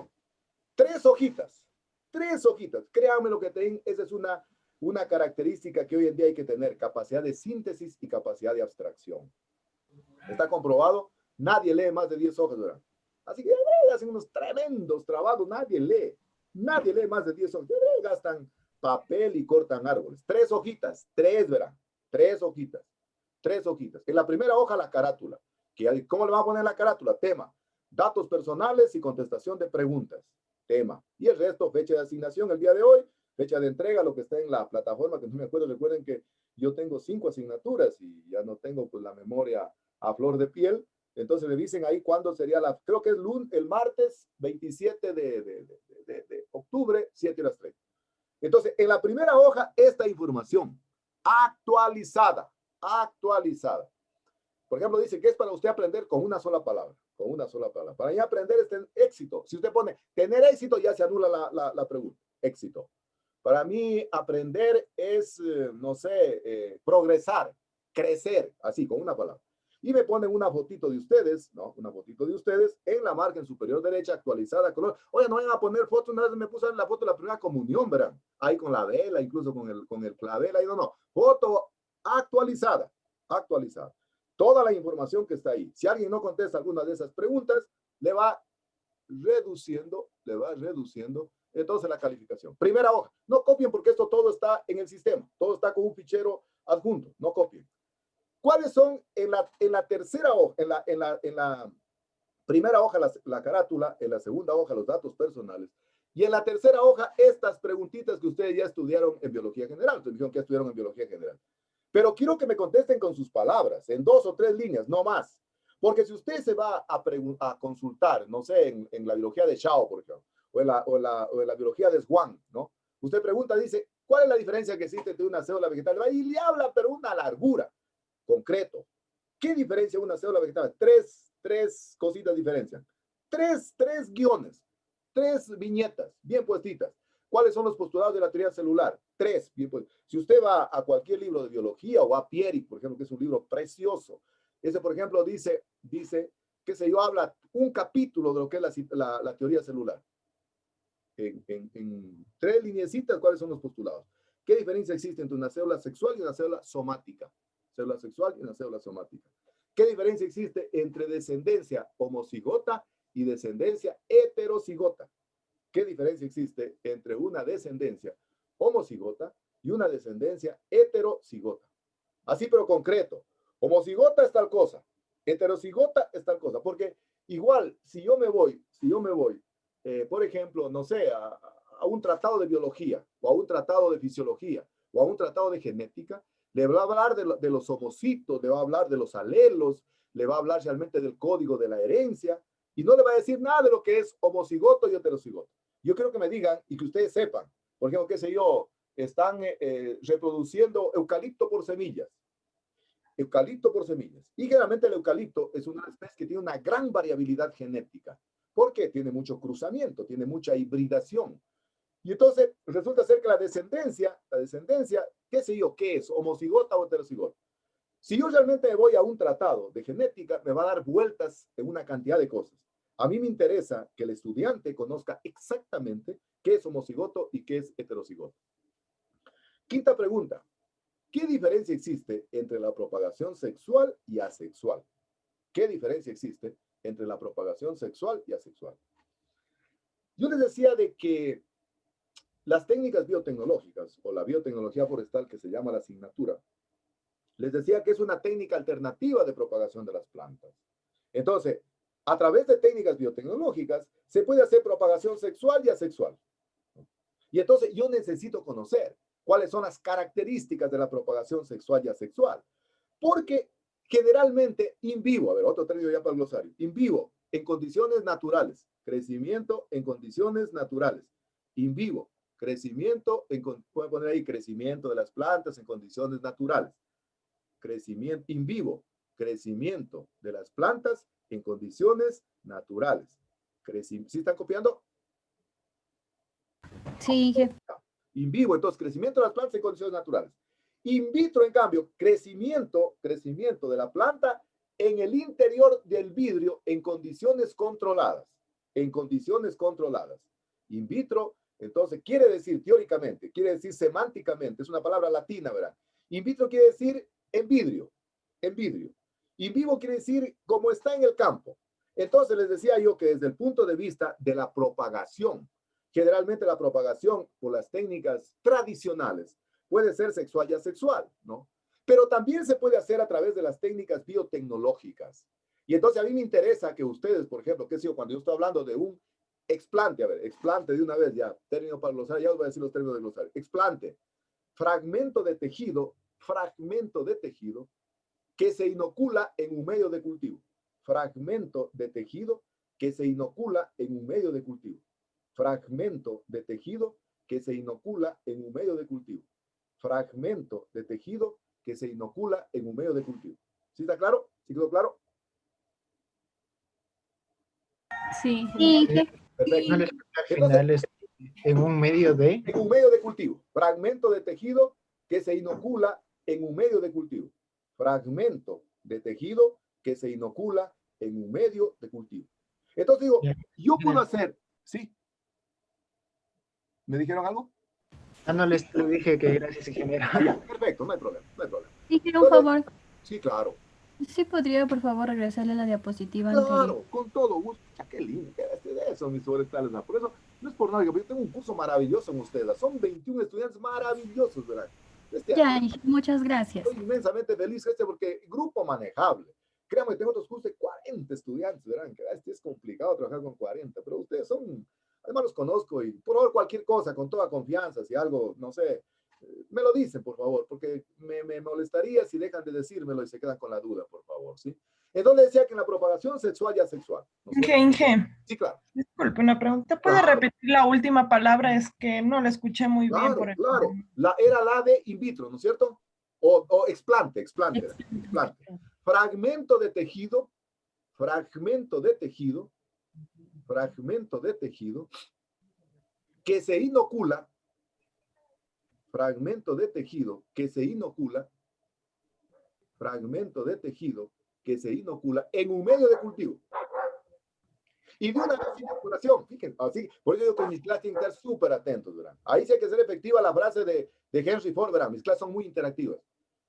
3 hojitas. 3 hojitas. Créanme lo que tienen. Esa es una característica que hoy en día hay que tener. Capacidad de síntesis y capacidad de abstracción. Está comprobado. Nadie lee más de 10 hojas, ¿verdad? Así que hacen unos tremendos trabajos. Nadie lee más de 10 hojas. Gastan papel y cortan árboles. 3 hojitas. 3, verán. 3 hojitas. 3 hojitas. En la primera hoja, la carátula. ¿Cómo le va a poner la carátula? Tema. Datos personales y contestación de preguntas. Tema. Y el resto, fecha de asignación el día de hoy, fecha de entrega, lo que está en la plataforma, que no me acuerdo. Recuerden que yo tengo 5 asignaturas y ya no tengo pues la memoria a flor de piel. Entonces me dicen ahí cuándo sería creo que es el martes 27 de octubre, 7:30. Entonces, en la primera hoja, esta información actualizada. Por ejemplo, dice que es para usted aprender con una sola palabra. Para ya aprender es éxito. Si usted pone tener éxito, ya se anula la pregunta. Éxito. Para mí, aprender es, progresar, crecer, así, con una palabra. Y me ponen una fotito de ustedes, ¿no? Una fotito de ustedes en la margen superior derecha, actualizada, color. Oye, no vayan a poner foto. Una vez me puse la foto de la primera comunión, verán. Ahí con la vela, incluso con el clavel. Ahí no. Foto actualizada. Toda la información que está ahí. Si alguien no contesta alguna de esas preguntas, le va reduciendo entonces la calificación. Primera hoja. No copien porque esto todo está en el sistema. Todo está con un fichero adjunto. No copien. ¿Cuáles son en la tercera hoja? En la primera hoja la carátula, en la segunda hoja los datos personales y en la tercera hoja estas preguntitas que ustedes ya estudiaron en biología general. Ustedes dijeron que estudiaron en biología general. Pero quiero que me contesten con sus palabras, en 2 o 3 líneas, no más. Porque si usted se va a consultar, no sé, en la biología de Shao, por ejemplo, o en la biología de Swan, ¿no? Usted pregunta, dice, ¿cuál es la diferencia que existe entre una célula vegetal? Y le habla, pero una largura, concreto. ¿Qué diferencia una célula vegetal? 3 cositas diferencian. 3 guiones, 3 viñetas, bien puestitas. ¿Cuáles son los postulados de la teoría celular? 3. Bien, pues, si usted va a cualquier libro de biología o a Pieri, por ejemplo, que es un libro precioso, ese, por ejemplo, dice, qué sé yo, habla un capítulo de lo que es la teoría celular. En 3 lineecitas, ¿cuáles son los postulados? ¿Qué diferencia existe entre una célula sexual y una célula somática? Célula sexual y una célula somática. ¿Qué diferencia existe entre descendencia homocigota y descendencia heterocigota? ¿Qué diferencia existe entre una descendencia homocigota y una descendencia heterocigota? Así, pero concreto. Homocigota es tal cosa, heterocigota es tal cosa. Porque igual, si yo me voy, por ejemplo, no sé, a un tratado de biología, o a un tratado de fisiología, o a un tratado de genética, le va a hablar de los homocitos, le va a hablar de los alelos, le va a hablar realmente del código de la herencia, y no le va a decir nada de lo que es homocigoto y heterocigoto. Yo quiero que me digan y que ustedes sepan, por ejemplo, qué sé yo, están reproduciendo eucalipto por semillas. eucalipto por semillas. Y generalmente el eucalipto es una especie que tiene una gran variabilidad genética, porque tiene mucho cruzamiento, tiene mucha hibridación. Y entonces resulta ser que la descendencia, qué sé yo, ¿qué es? ¿Homocigota o heterocigota? Si yo realmente me voy a un tratado de genética, me va a dar vueltas en una cantidad de cosas. A mí me interesa que el estudiante conozca exactamente qué es homocigoto y qué es heterocigoto. Quinta pregunta. ¿Qué diferencia existe entre la propagación sexual y asexual? ¿Qué diferencia existe entre la propagación sexual y asexual? Yo les decía de que las técnicas biotecnológicas o la biotecnología forestal, que se llama la asignatura, les decía que es una técnica alternativa de propagación de las plantas. Entonces, a través de técnicas biotecnológicas se puede hacer propagación sexual y asexual. Y entonces yo necesito conocer cuáles son las características de la propagación sexual y asexual. Porque generalmente in vivo, a ver, otro término ya para el glosario, in vivo, en condiciones naturales, crecimiento en condiciones naturales, in vivo, crecimiento, pueden poner ahí crecimiento de las plantas en condiciones naturales, crecimiento in vivo, crecimiento de las plantas en condiciones naturales. ¿Sí están copiando? Sí, jefe. In vivo, entonces, crecimiento de las plantas en condiciones naturales. In vitro, en cambio, crecimiento de la planta en el interior del vidrio en condiciones controladas. En condiciones controladas. In vitro, entonces, quiere decir teóricamente, quiere decir semánticamente, es una palabra latina, ¿verdad? In vitro quiere decir en vidrio, en vidrio. In vivo quiere decir como está en el campo. Entonces, les decía yo que desde el punto de vista de la propagación, generalmente la propagación por las técnicas tradicionales puede ser sexual y asexual, ¿no? Pero también se puede hacer a través de las técnicas biotecnológicas. Y entonces a mí me interesa que ustedes, por ejemplo, qué sé yo, cuando yo estoy hablando de un explante, a ver, explante de una vez ya, término para glosario, ya os voy a decir los términos de glosario. Explante, fragmento de tejido que se inocula en un medio de cultivo. Fragmento de tejido que se inocula en un medio de cultivo. Fragmento de tejido que se inocula en un medio de cultivo. Fragmento de tejido que se inocula en un medio de cultivo. ¿Sí está claro? ¿Sí quedó claro? Sí. Perfecto. Entonces, en un medio de... En un medio de cultivo. Fragmento de tejido que se inocula en un medio de cultivo. Fragmento de tejido que se inocula en un medio de cultivo. Entonces digo, yo puedo hacer... ¿Sí? ¿Me dijeron algo? No les dije que gracias, ingeniero. Ya, perfecto, no hay problema, no hay problema. Sí, quiero un favor. Sí, claro. Sí, podría, por favor, regresarle la diapositiva anterior. Claro, con todo gusto. Qué lindo que de eso, mis forestales. Por eso, no es por nada, yo tengo un curso maravilloso en ustedes. Son 21 estudiantes maravillosos, ¿verdad? Ya, muchas gracias. Estoy inmensamente feliz porque grupo manejable. Créanme, tengo otros cursos de 40 estudiantes, ¿verdad? Que es complicado trabajar con 40, pero ustedes son, además los conozco y por favor cualquier cosa, con toda confianza, si algo, no sé, me lo dicen, por favor, porque me molestaría si dejan de decírmelo y se quedan con la duda, por favor, ¿sí? Entonces decía que en la propagación sexual y asexual. Inge. Sí, claro. Disculpe, una pregunta. ¿Puede repetir la última palabra? Es que no la escuché muy bien. Claro. Era la de in vitro, ¿no es cierto? O explante. Fragmento de tejido que se inocula. Fragmento de tejido que se inocula en un medio de cultivo. Y de una vez sin inoculación, fíjense, así, por eso digo que mis clases tienen que estar súper atentos, ¿verdad? Ahí sí hay que ser efectiva la frase de Henry Ford, ¿verdad? Mis clases son muy interactivas.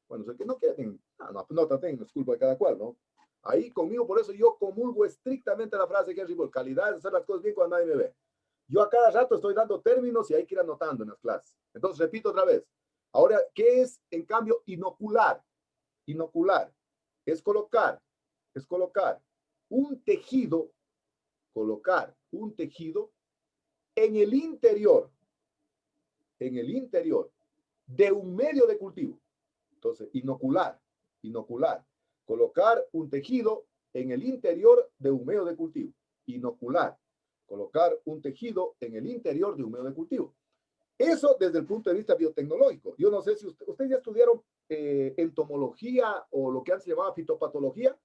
Bueno, el que no quiere, no traten, es culpa de cada cual, ¿no? Ahí conmigo, por eso yo comulgo estrictamente la frase de Henry Ford, calidad es hacer las cosas bien cuando nadie me ve. Yo a cada rato estoy dando términos y hay que ir anotando en las clases. Entonces, repito otra vez. Ahora, ¿qué es, en cambio, inocular? Inocular es colocar un tejido, en el interior de un medio de cultivo. Entonces, inocular, colocar un tejido en el interior de un medio de cultivo. Inocular, colocar un tejido en el interior de un medio de cultivo. Eso desde el punto de vista biotecnológico. Yo no sé si ustedes ya estudiaron entomología o lo que antes se llamaba fitopatología?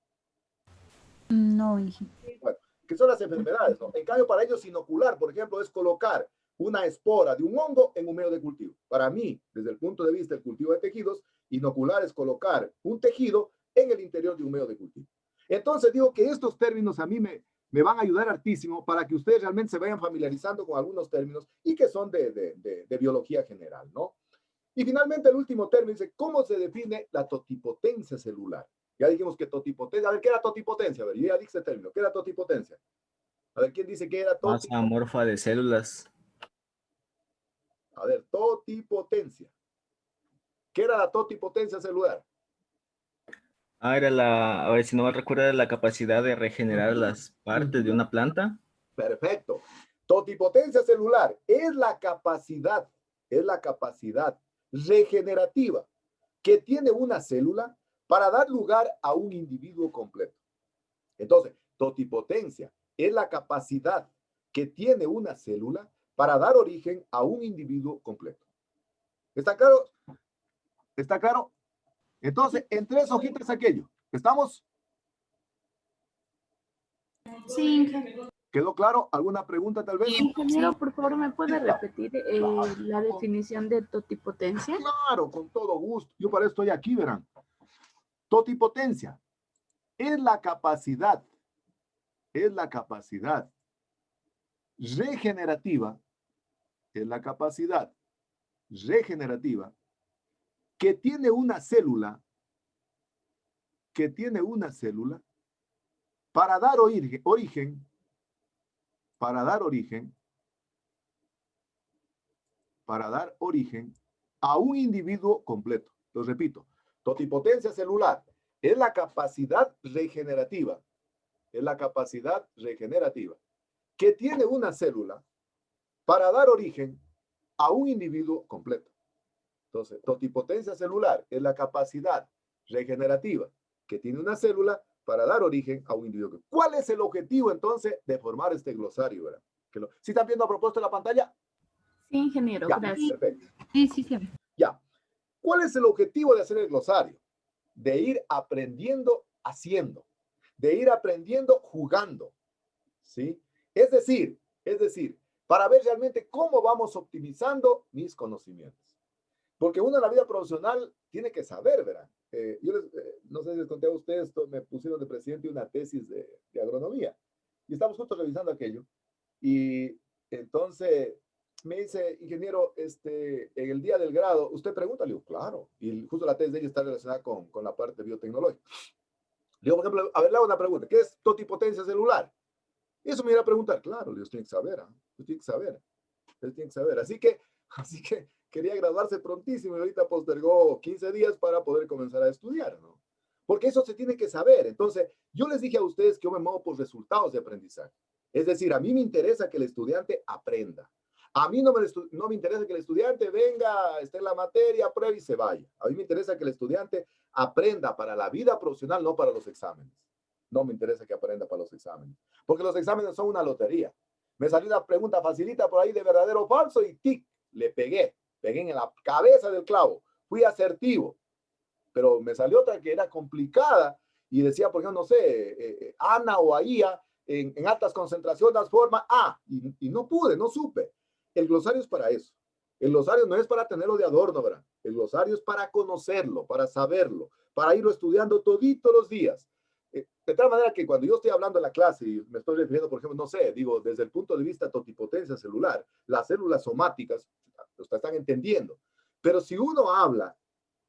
No, Inge. Bueno, que son las enfermedades, ¿no? En cambio, para ellos inocular, por ejemplo, es colocar una espora de un hongo en un medio de cultivo. Para mí, desde el punto de vista del cultivo de tejidos, inocular es colocar un tejido en el interior de un medio de cultivo. Entonces digo que estos términos a mí me van a ayudar hartísimo para que ustedes realmente se vayan familiarizando con algunos términos y que son de biología general, ¿no? Y finalmente el último término dice, ¿cómo se define la totipotencia celular? Ya dijimos que totipotencia, a ver, ¿qué era totipotencia? A ver, yo ya dije ese término, ¿qué era totipotencia? A ver, ¿quién dice que era totipotencia? Masa amorfa de células. A ver, totipotencia. ¿Qué era la totipotencia celular? Era la, a ver si no me recuerdo, era la capacidad de regenerar las partes de una planta. Perfecto. Totipotencia celular es la capacidad regenerativa que tiene una célula para dar lugar a un individuo completo. Entonces, totipotencia es la capacidad que tiene una célula para dar origen a un individuo completo. ¿Está claro? ¿Está claro? Entonces, en 3 hojitas aquello. ¿Estamos? Sí, ¿Quedó claro? ¿Alguna pregunta tal vez? ingeniero, por favor, ¿me puede repetir la definición de totipotencia? Claro, con todo gusto. Yo para eso estoy aquí, verán. Totipotencia es la capacidad regenerativa, que tiene una célula para dar origen a un individuo completo. Lo repito, totipotencia celular es la capacidad regenerativa, que tiene una célula para dar origen a un individuo completo. Entonces, totipotencia celular es la capacidad regenerativa que tiene una célula para dar origen a un individuo. ¿Cuál es el objetivo entonces de formar este glosario? ¿Verdad? ¿Sí están viendo a propósito de la pantalla? Sí, ingeniero, Ya, gracias. perfecto. Sí. Ya. ¿Cuál es el objetivo de hacer el glosario? De ir aprendiendo haciendo, de ir aprendiendo jugando, ¿sí? Es decir, para ver realmente cómo vamos optimizando mis conocimientos. Porque uno en la vida profesional tiene que saber, ¿verdad? No sé si les conté a ustedes, me pusieron de presidente una tesis de agronomía y estamos justo revisando aquello. Y entonces me dice, ingeniero, en el día del grado, ¿usted pregunta? Le digo, claro. Y justo la tesis de ella está relacionada con la parte biotecnológica. Le digo, por ejemplo, a ver, le hago una pregunta. ¿Qué es totipotencia celular? Y eso me iba a preguntar. Claro, le digo, usted tiene que saber. Así que quería graduarse prontísimo y ahorita postergó 15 días para poder comenzar a estudiar, ¿no? Porque eso se tiene que saber. Entonces, yo les dije a ustedes que yo me muevo por resultados de aprendizaje. Es decir, a mí me interesa que el estudiante aprenda. A mí no me interesa que el estudiante venga, esté en la materia, apruebe y se vaya. A mí me interesa que el estudiante aprenda para la vida profesional, no para los exámenes. No me interesa que aprenda para los exámenes. Porque los exámenes son una lotería. Me salió una pregunta facilita por ahí de verdadero o falso y tic, le pegué en la cabeza del clavo. Fui asertivo. Pero me salió otra que era complicada y decía, por ejemplo, no sé, Ana o Aía en altas concentraciones las forma A y no pude, no supe. El glosario es para eso. El glosario no es para tenerlo de adorno, ¿verdad? El glosario es para conocerlo, para saberlo, para irlo estudiando toditos los días. De tal manera que cuando yo estoy hablando en la clase y me estoy refiriendo, por ejemplo, no sé, digo, desde el punto de vista totipotencia celular, las células somáticas, ustedes están entendiendo. Pero si uno habla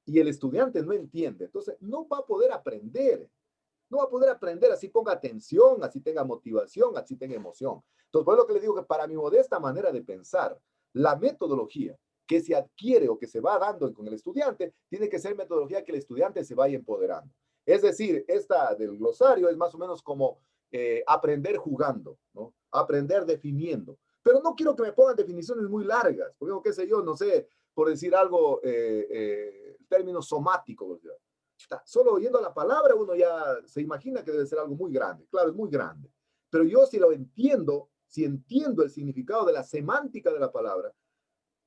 y el estudiante no entiende, entonces no va a poder aprender. No va a poder aprender así ponga atención, así tenga motivación, así tenga emoción. Entonces, por eso que le digo que para mi modesta manera de pensar, la metodología que se adquiere o que se va dando con el estudiante, tiene que ser metodología que el estudiante se vaya empoderando. Es decir, esta del glosario es más o menos como aprender jugando, ¿no? Aprender definiendo. Pero no quiero que me pongan definiciones muy largas, porque qué sé yo, no sé, por decir algo, términos somáticos. Solo oyendo la palabra uno ya se imagina que debe ser algo muy grande. Claro, es muy grande. Pero yo si lo entiendo, si entiendo el significado de la semántica de la palabra,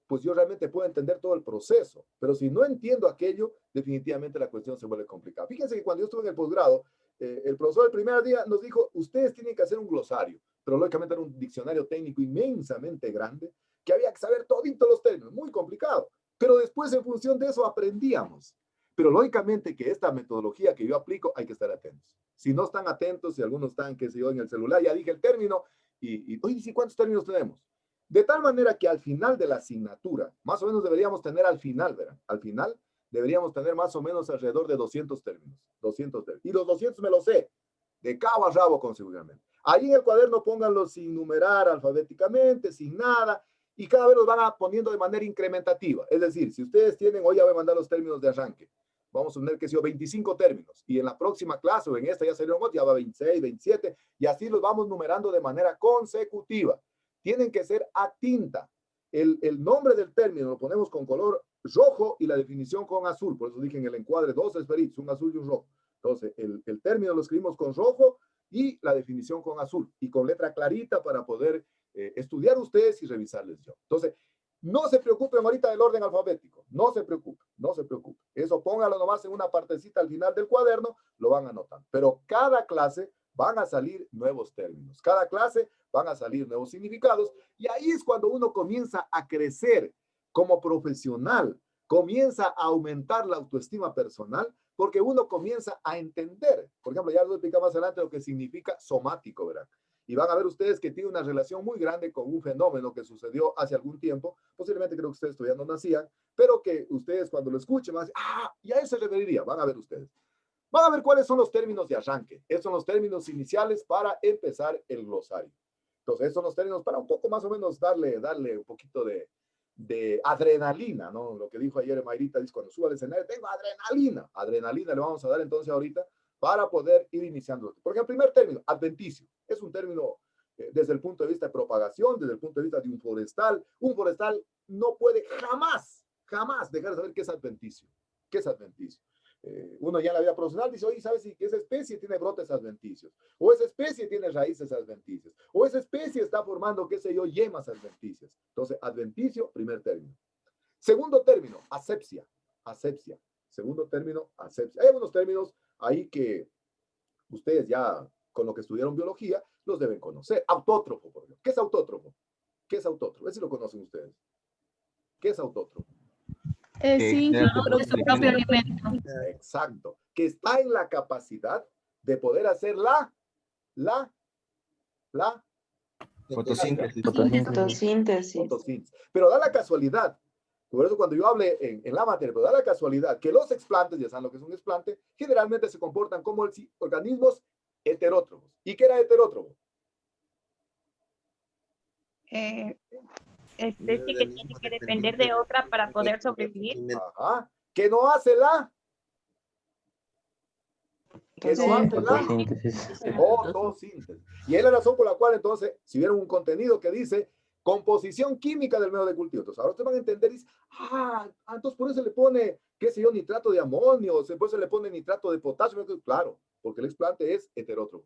pues yo realmente puedo entender todo el proceso. Pero si no entiendo aquello, definitivamente la cuestión se vuelve complicada. Fíjense que cuando yo estuve en el posgrado, el profesor el primer día nos dijo, ustedes tienen que hacer un glosario, pero lógicamente era un diccionario técnico inmensamente grande, que había que saber toditos los términos, muy complicado. Pero después, en función de eso, aprendíamos. Pero lógicamente que esta metodología que yo aplico, hay que estar atentos. Si no están atentos, si algunos están, qué sé yo, en el celular, ya dije el término, oye, ¿sí cuántos términos tenemos? De tal manera que al final de la asignatura, más o menos deberíamos tener al final, ¿verdad? Al final deberíamos tener más o menos alrededor de 200 términos. 200 términos. Y los 200 me los sé, de cabo a rabo conseguramente. Ahí en el cuaderno pónganlos sin numerar alfabéticamente, sin nada, y cada vez los van poniendo de manera incrementativa. Es decir, si ustedes tienen, hoy ya voy a mandar los términos de arranque, vamos a tener que ser 25 términos, y en la próxima clase o en esta ya salieron otros, ya va 26, 27, y así los vamos numerando de manera consecutiva. Tienen que ser a tinta. El nombre del término lo ponemos con color rojo y la definición con azul. Por eso dije en el encuadre dos esferitos, un azul y un rojo. Entonces, el término lo escribimos con rojo y la definición con azul y con letra clarita para poder estudiar ustedes y revisarles yo. Entonces, no se preocupen ahorita del orden alfabético. No se preocupen, no se preocupen. Eso póngalo nomás en una partecita al final del cuaderno, lo van anotando. Pero cada clase van a salir nuevos términos. Cada clase van a salir nuevos significados y ahí es cuando uno comienza a crecer como profesional, comienza a aumentar la autoestima personal porque uno comienza a entender. Por ejemplo, ya les voy a explicar más adelante lo que significa somático, ¿verdad? Y van a ver ustedes que tiene una relación muy grande con un fenómeno que sucedió hace algún tiempo, posiblemente creo que ustedes todavía no nacían, pero que ustedes cuando lo escuchen van a decir, y a eso se referiría, van a ver ustedes. Van a ver cuáles son los términos de arranque. Estos son los términos iniciales para empezar el glosario. Entonces, estos son los términos para un poco más o menos darle un poquito de adrenalina, ¿no? Lo que dijo ayer Mayrita, dice, cuando suba al escenario, tengo adrenalina. Adrenalina le vamos a dar entonces ahorita para poder ir iniciando. Porque el primer término, adventicio, es un término desde el punto de vista de propagación, desde el punto de vista de un forestal. Un forestal no puede jamás dejar de saber qué es adventicio. ¿Qué es adventicio? Uno ya en la vida profesional dice, oye, ¿sabes si esa especie tiene brotes adventicios? O esa especie tiene raíces adventicias. O esa especie está formando, qué sé yo, yemas adventicias. Entonces, adventicio, primer término. Segundo término, asepsia. Asepsia. Segundo término, asepsia. Hay algunos términos ahí que ustedes ya, con lo que estudiaron biología, los deben conocer. Autótrofo, por ejemplo. ¿Qué es autótrofo? ¿Qué es autótrofo? A ver si lo conocen ustedes. ¿Qué es autótrofo? Sí, de su propio alimento. Exacto. Que está en la capacidad de poder hacer la fotosíntesis. Fotosíntesis. Pero da la casualidad, por eso cuando yo hable en la materia, pero da la casualidad que los explantes, ya saben lo que es un explante, generalmente se comportan como organismos heterótrofos. ¿Y qué era heterótrofo? Especie que tiene que depender de otra para poder sobrevivir. Ajá. ¿Qué no hace la? ¿Qué no hace la? Fotosíntesis. Y es la razón por la cual entonces, si vieron un contenido que dice composición química del medio de cultivo, entonces ahora ustedes van a entender y dicen, entonces por eso le pone, qué sé yo, nitrato de amonio, por eso le pone nitrato de potasio. Claro, porque el explante es heterótrofo.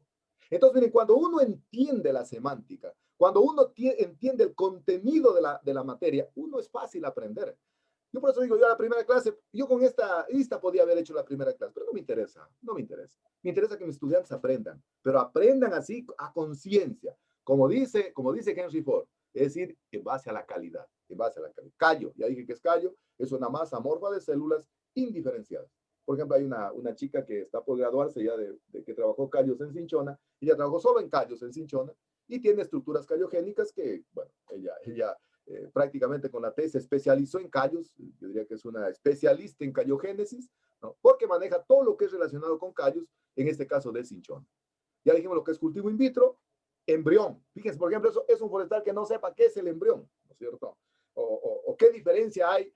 Entonces, miren, cuando uno entiende la semántica, cuando uno entiende el contenido de la materia, uno es fácil aprender. Yo por eso digo, yo a la primera clase, yo con esta podía haber hecho la primera clase, pero no me interesa, no me interesa. Me interesa que mis estudiantes aprendan, pero aprendan así a conciencia, como dice Henry Ford, es decir, en base a la calidad, en base a la calidad. Callo, ya dije que es callo, es una masa amorfa de células indiferenciadas. Por ejemplo, hay una chica que está por graduarse ya de que trabajó callos en Cinchona, ella trabajó solo en callos en Cinchona y tiene estructuras callogénicas que, bueno, ella prácticamente con la tesis se especializó en callos, yo diría que es una especialista en callogénesis, ¿no? Porque maneja todo lo que es relacionado con callos, en este caso de Cinchona. Ya dijimos lo que es cultivo in vitro, embrión. Fíjense, por ejemplo, eso es un forestal que no sepa qué es el embrión, ¿no es cierto? O qué diferencia hay,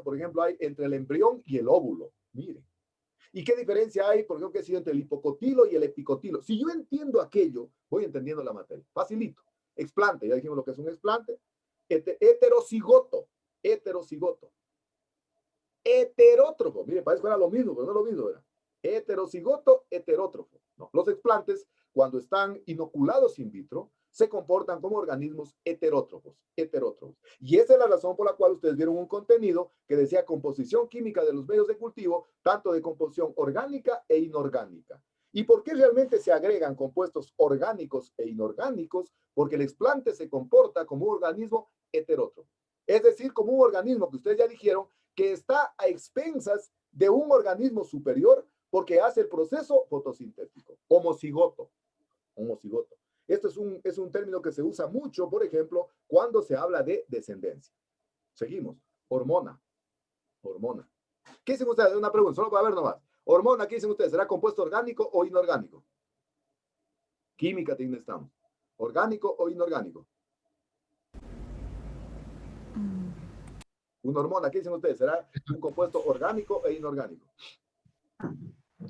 por ejemplo, hay entre el embrión y el óvulo. Miren. ¿Y qué diferencia hay, por ejemplo, que si entre el hipocotilo y el epicotilo? Si yo entiendo aquello, voy entendiendo la materia. Facilito. Explante, ya dijimos lo que es un explante. Heterocigoto. Heterótrofo. Mire, parece que era lo mismo, pero no es lo mismo, ¿verdad? Heterocigoto, heterótrofo. No. Los explantes, cuando están inoculados in vitro, se comportan como organismos heterótrofos. Y esa es la razón por la cual ustedes vieron un contenido que decía composición química de los medios de cultivo, tanto de composición orgánica e inorgánica. ¿Y por qué realmente se agregan compuestos orgánicos e inorgánicos? Porque el explante se comporta como un organismo heterótrofo. Es decir, como un organismo que ustedes ya dijeron que está a expensas de un organismo superior porque hace el proceso fotosintético. Homocigoto. Esto es un término que se usa mucho, por ejemplo, cuando se habla de descendencia. Seguimos. Hormona. ¿Qué dicen ustedes? Una pregunta, solo para ver nomás. Hormona, ¿qué dicen ustedes? ¿Será compuesto orgánico o inorgánico? Química, ¿tiene estamos? ¿Orgánico o inorgánico? Una hormona, ¿qué dicen ustedes? ¿Será un compuesto orgánico e inorgánico?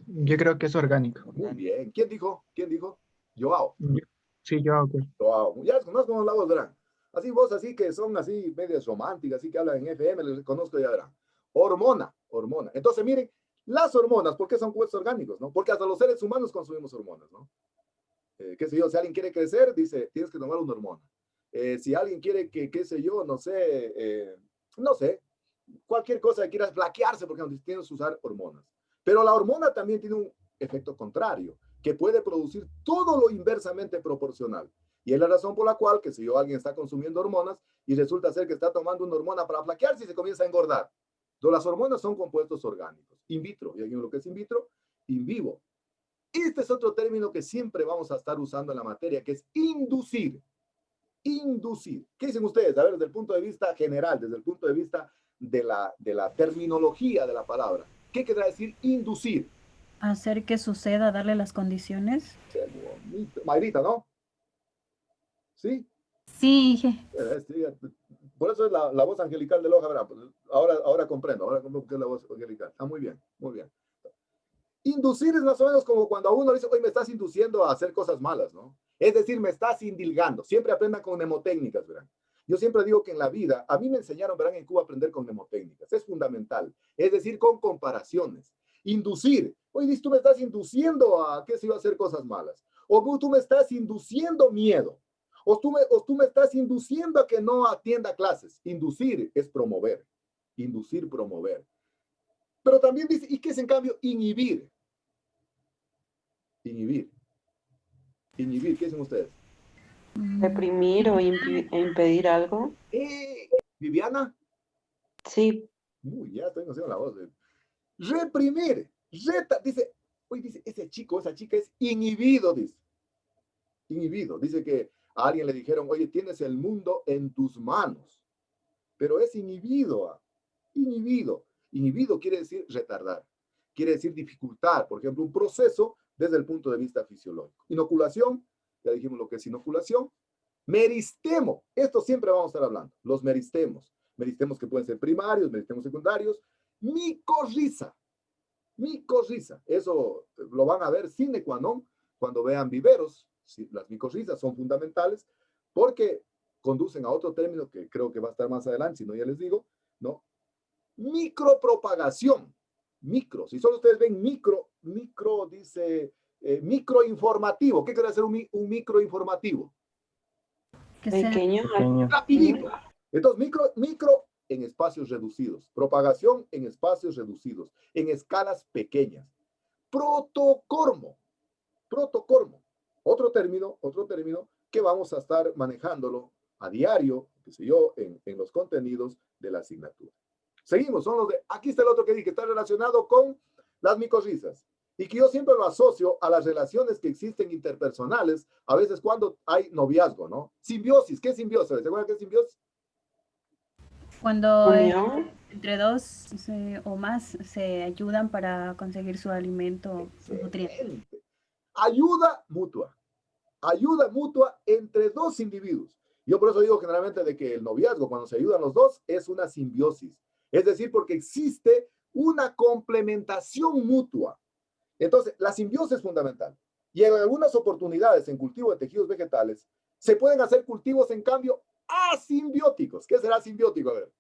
Yo creo que es orgánico. Muy bien. ¿Quién dijo? Joao. Sí, Joao. Joao. Ya les conozco la voz, verán. Así vos, así que son así medias románticas, así que hablan en FM, les conozco ya, verán. Hormona. Entonces, miren, las hormonas, ¿por qué son compuestos orgánicos? ¿No? Porque hasta los seres humanos consumimos hormonas, ¿no? Qué sé yo, si alguien quiere crecer, dice, tienes que tomar una hormona. Si alguien quiere que, qué sé yo, no sé, cualquier cosa que quieras flaquearse, porque tienes que usar hormonas. Pero la hormona también tiene un efecto contrario, que puede producir todo lo inversamente proporcional. Y es la razón por la cual, que si yo, alguien está consumiendo hormonas y resulta ser que está tomando una hormona para flaquearse y se comienza a engordar. Entonces, las hormonas son compuestos orgánicos, in vitro. ¿Y aquí lo que es in vitro? In vivo. Este es otro término que siempre vamos a estar usando en la materia, que es inducir. ¿Qué dicen ustedes? A ver, desde el punto de vista general, desde el punto de vista de la terminología de la palabra. ¿Qué querrá decir inducir? Hacer que suceda, darle las condiciones. Mayrita, ¿no? ¿Sí? Sí. Por eso es la voz angelical de Loja, ¿verdad? Pues ahora comprendo que es la voz angelical. Ah, muy bien. Inducir es más o menos como cuando a uno le dice, oye, me estás induciendo a hacer cosas malas, ¿no? Es decir, me estás indilgando. Siempre aprendan con mnemotécnicas, ¿verdad? Yo siempre digo que en la vida, a mí me enseñaron, verán, en Cuba a aprender con mnemotécnicas. Es fundamental. Es decir, con comparaciones. Inducir. Oye, tú me estás induciendo a que se iba a hacer cosas malas. O tú me estás induciendo miedo. O tú me estás induciendo a que no atienda clases. Inducir es promover. Inducir, promover. Pero también dice, ¿y qué es en cambio inhibir? Inhibir, ¿qué dicen ustedes? Reprimir o impedir algo. ¿Viviana? Sí. Ya estoy conociendo la voz. Reprimir, dice, ese chico, esa chica es inhibido, dice. Inhibido, dice que a alguien le dijeron, oye, tienes el mundo en tus manos, pero es inhibido. Inhibido quiere decir retardar, quiere decir dificultar, por ejemplo, un proceso desde el punto de vista fisiológico. Inoculación, ya dijimos lo que es inoculación. Meristemo, esto siempre vamos a estar hablando, los meristemos que pueden ser primarios, meristemos secundarios. Micorriza, eso lo van a ver sine qua non cuando vean viveros. Sí, las micorrizas son fundamentales porque conducen a otro término que creo que va a estar más adelante, si no ya les digo, ¿no? Micropropagación. Si solo ustedes ven micro dice microinformativo. ¿Qué quiere decir un microinformativo? Pequeño. Rapidito. Entonces, micro en espacios reducidos. Propagación en espacios reducidos. En escalas pequeñas. Protocormo. Otro término que vamos a estar manejándolo a diario, qué sé yo, en los contenidos de la asignatura. Seguimos, aquí está el otro que dije, que está relacionado con las micorrizas y que yo siempre lo asocio a las relaciones que existen interpersonales, a veces cuando hay noviazgo, ¿no? Simbiosis, ¿qué es simbiosis? ¿Se acuerdan qué es simbiosis? Cuando entre dos o más se ayudan para conseguir su alimento, su nutriente. Ayuda mutua entre dos individuos. Yo por eso digo generalmente de que el noviazgo, cuando se ayudan los dos, es una simbiosis. Es decir, porque existe una complementación mutua. Entonces, la simbiosis es fundamental. Y en algunas oportunidades en cultivo de tejidos vegetales, se pueden hacer cultivos, en cambio, asimbióticos. ¿Qué será simbiótico? A ver.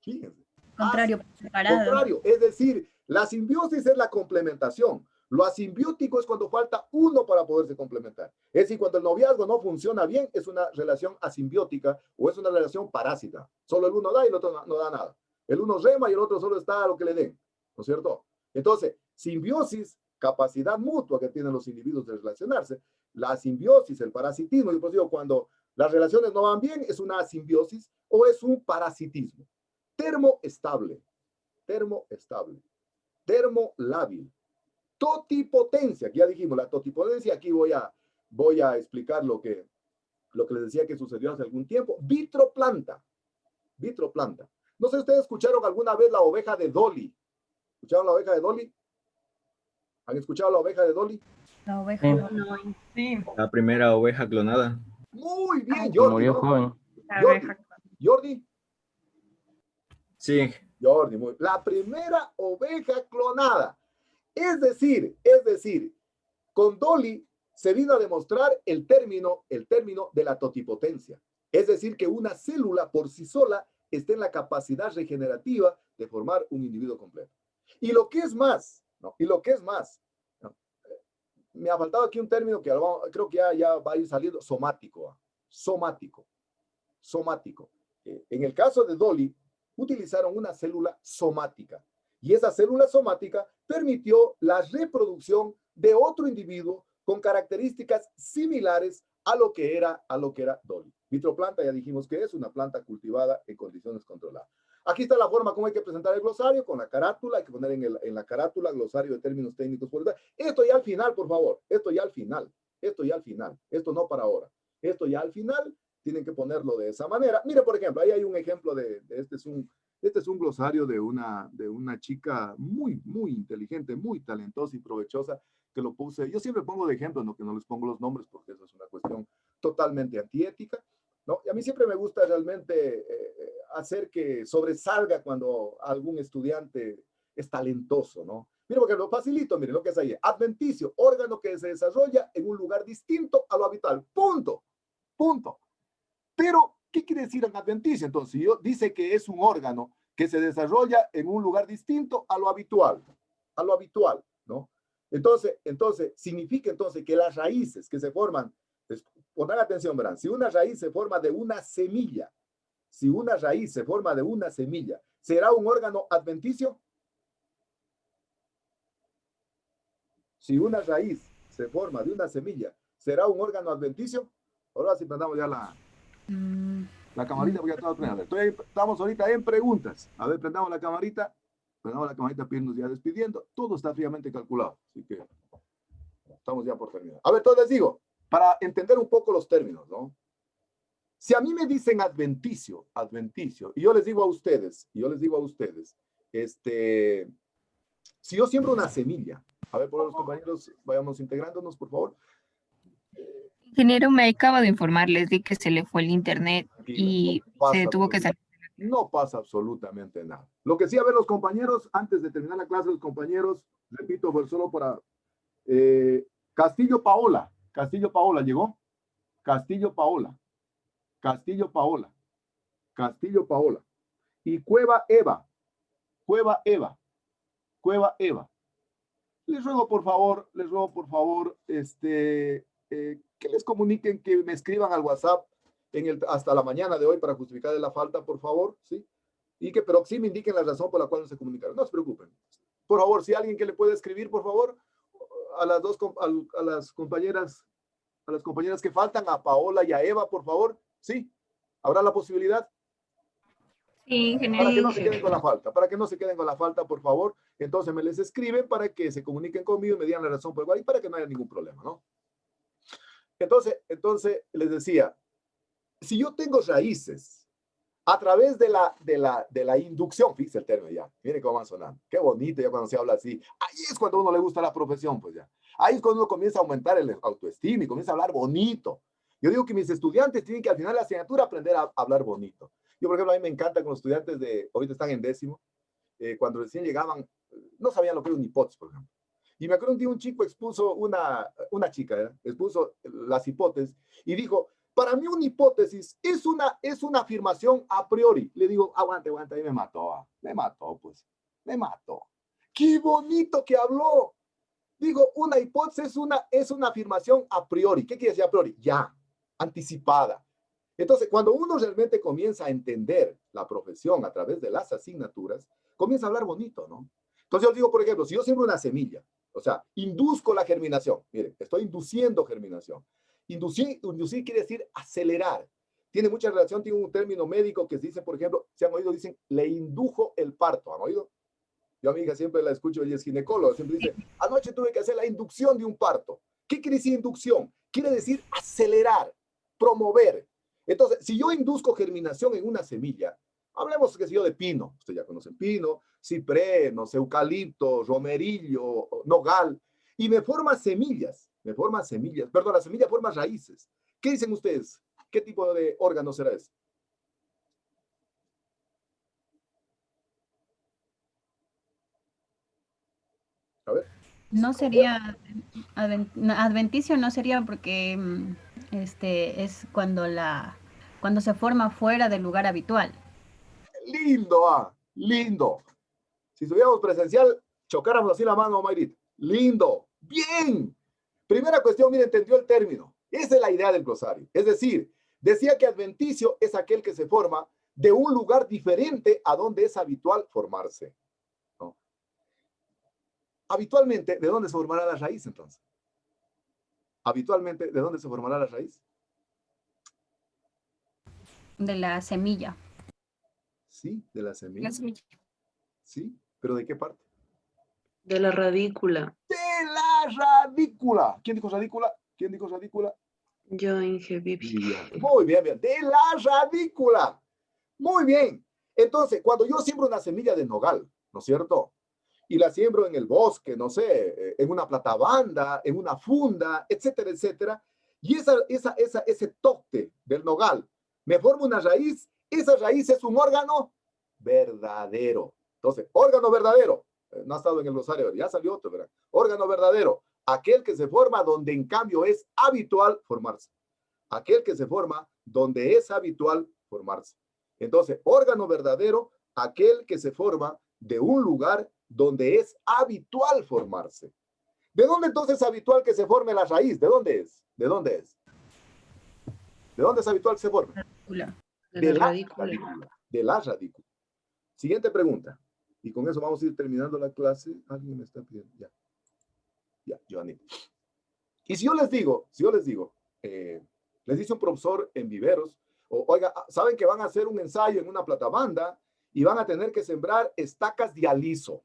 Fíjense. Contrario. Es decir, la simbiosis es la complementación. Lo asimbiótico es cuando falta uno para poderse complementar. Es decir, cuando el noviazgo no funciona bien, es una relación asimbiótica o es una relación parásita. Solo el uno da y el otro no da nada. El uno rema y el otro solo está a lo que le den, ¿no es cierto? Entonces, simbiosis, capacidad mutua que tienen los individuos de relacionarse, la simbiosis, el parasitismo, yo pues digo, cuando las relaciones no van bien, es una simbiosis o es un parasitismo. Termoestable, termolábil. Totipotencia, que ya dijimos, la totipotencia, aquí voy a explicar lo que les decía que sucedió hace algún tiempo. Vitroplanta. No sé si ustedes escucharon alguna vez la oveja de Dolly. ¿Escucharon la oveja de Dolly? ¿Han escuchado la oveja de Dolly? La oveja sí. La primera oveja clonada. Muy bien, Jordi. Murió joven. Jordi. Sí. Jordi, la primera oveja clonada. Es decir, con Dolly se vino a demostrar el término de la totipotencia. Es decir, que una célula por sí sola está en la capacidad regenerativa de formar un individuo completo. Y lo que es más, ¿no? Me ha faltado aquí un término que creo que ya va a ir saliendo, somático. En el caso de Dolly, utilizaron una célula somática. Y esa célula somática permitió la reproducción de otro individuo con características similares a lo que era Dolly. Vitroplanta, ya dijimos que es una planta cultivada en condiciones controladas. Aquí está la forma como hay que presentar el glosario, con la carátula, hay que poner en la carátula glosario de términos técnicos. Esto ya al final, por favor, esto ya al final, esto no para ahora. Esto ya al final tienen que ponerlo de esa manera. Mire, por ejemplo, ahí hay un ejemplo este es un glosario de una chica muy, muy inteligente, muy talentosa y provechosa, que lo puse. Yo siempre pongo de ejemplo, no que no les pongo los nombres, porque eso es una cuestión totalmente antiética, ¿no? Y a mí siempre me gusta realmente hacer que sobresalga cuando algún estudiante es talentoso, ¿no? Mire, porque lo facilito, miren lo que es ahí. Adventicio, órgano que se desarrolla en un lugar distinto a lo habitual. Punto. Pero, ¿qué quiere decir en adventicio? Entonces, dice que es un órgano que se desarrolla en un lugar distinto a lo habitual, ¿no? Entonces, significa entonces que las raíces que se forman, pongan atención, verán, si una raíz se forma de una semilla, ¿será un órgano adventicio? Si una raíz se forma de una semilla, ¿será un órgano adventicio? Ahora sí prendamos ya la camarita, porque ya estamos prendiendo. Estamos ahorita en preguntas. A ver, prendamos la camarita, para irnos ya despidiendo. Todo está fríamente calculado, así que estamos ya por terminar. A ver, entonces les digo, para entender un poco los términos, ¿no? Si a mí me dicen adventicio, y yo les digo a ustedes, si yo siembro una semilla, a ver, por los compañeros, vayamos integrándonos, por favor. Ingeniero, me acabo de informar, les di que se le fue el internet y se tuvo que salir. No pasa absolutamente nada. Lo que sí, a ver, los compañeros, antes de terminar la clase, los compañeros, repito, solo para Castillo Paola, ¿llegó? Castillo Paola. Y Cueva Eva. Les ruego, por favor, que les comuniquen, que me escriban al WhatsApp hasta la mañana de hoy para justificar la falta, por favor, ¿sí? Pero sí me indiquen la razón por la cual no se comunicaron. No se preocupen. Por favor, si alguien que le puede escribir, por favor, a las compañeras que faltan, a Paola y a Eva, por favor, ¿sí? ¿Habrá la posibilidad? Sí, ingeniero. Para que no se queden con la falta, por favor. Entonces me les escriben para que se comuniquen conmigo y me digan la razón por igual y para que no haya ningún problema, ¿no? Entonces les decía, si yo tengo raíces a través de la inducción, fíjense el término ya, miren cómo van sonando, qué bonito ya cuando se habla así, ahí es cuando a uno le gusta la profesión, pues ya, ahí es cuando uno comienza a aumentar el autoestima y comienza a hablar bonito. Yo digo que mis estudiantes tienen que al final de la asignatura aprender a hablar bonito. Yo, por ejemplo, a mí me encanta con los estudiantes ahorita están en 10º, cuando recién llegaban, no sabían lo que era una hipótesis, por ejemplo. Y me acuerdo un día un chico expuso, una chica, expuso las hipótesis y dijo, para mí una hipótesis es una afirmación a priori. Le digo, aguante, ahí me mató. ¡Qué bonito que habló! Digo, una hipótesis es una afirmación a priori. ¿Qué quiere decir a priori? Ya, anticipada. Entonces, cuando uno realmente comienza a entender la profesión a través de las asignaturas, comienza a hablar bonito, ¿no? Entonces yo digo, por ejemplo, si yo siembro una semilla, o sea, induzco la germinación. Miren, estoy induciendo germinación. Inducir quiere decir acelerar. Tiene mucha relación, tiene un término médico que se dice, por ejemplo, se han oído, dicen, le indujo el parto. ¿Han oído? Yo a mi hija siempre la escucho, ella es ginecóloga, siempre dice, anoche tuve que hacer la inducción de un parto. ¿Qué quiere decir inducción? Quiere decir acelerar, promover. Entonces, si yo induzco germinación en una semilla, hablemos, qué sé yo, de pino, ustedes ya conocen pino, ciprés, no sé, eucalipto, romerillo, nogal, y me forma semillas, perdón, la semilla forma raíces. ¿Qué dicen ustedes? ¿Qué tipo de órgano será ese? A ver. No sería adventicio, no sería porque es cuando se forma fuera del lugar habitual. Lindo, lindo. Si estuviéramos presencial, chocáramos así la mano, Mayrit. Lindo, bien. Primera cuestión, mire, entendió el término. Esa es la idea del glosario. Es decir, decía que adventicio es aquel que se forma de un lugar diferente a donde es habitual formarse. ¿No? Habitualmente, ¿de dónde se formará la raíz entonces? Habitualmente, ¿de dónde se formará la raíz? De la semilla. Sí, de la semilla. La semilla. Sí, pero ¿de qué parte? De la radícula. De la radícula. ¿Quién dijo radícula? ¿Quién dijo radícula? Yo, Inge Vivi. Muy bien, bien. De la radícula. Muy bien. Entonces, cuando yo siembro una semilla de nogal, ¿no es cierto? Y la siembro en el bosque, no sé, en una platabanda, en una funda, etcétera, etcétera. Y ese toque del nogal me forma una raíz. Esa raíz es un órgano verdadero. Entonces, órgano verdadero. No ha estado en el glosario, ya salió otro, ¿verdad? Órgano verdadero. Aquel que se forma donde en cambio es habitual formarse. Aquel que se forma donde es habitual formarse. Entonces, órgano verdadero, aquel que se forma de un lugar donde es habitual formarse. ¿De dónde entonces es habitual que se forme la raíz? ¿De dónde es? ¿De dónde es? ¿De dónde es habitual que se forme? De la radícula. De la radícula. Siguiente pregunta. Y con eso vamos a ir terminando la clase. Alguien me está pidiendo. Ya, Joanny. Y si yo les digo, les dice un profesor en viveros, oiga, saben que van a hacer un ensayo en una platabanda y van a tener que sembrar estacas de aliso.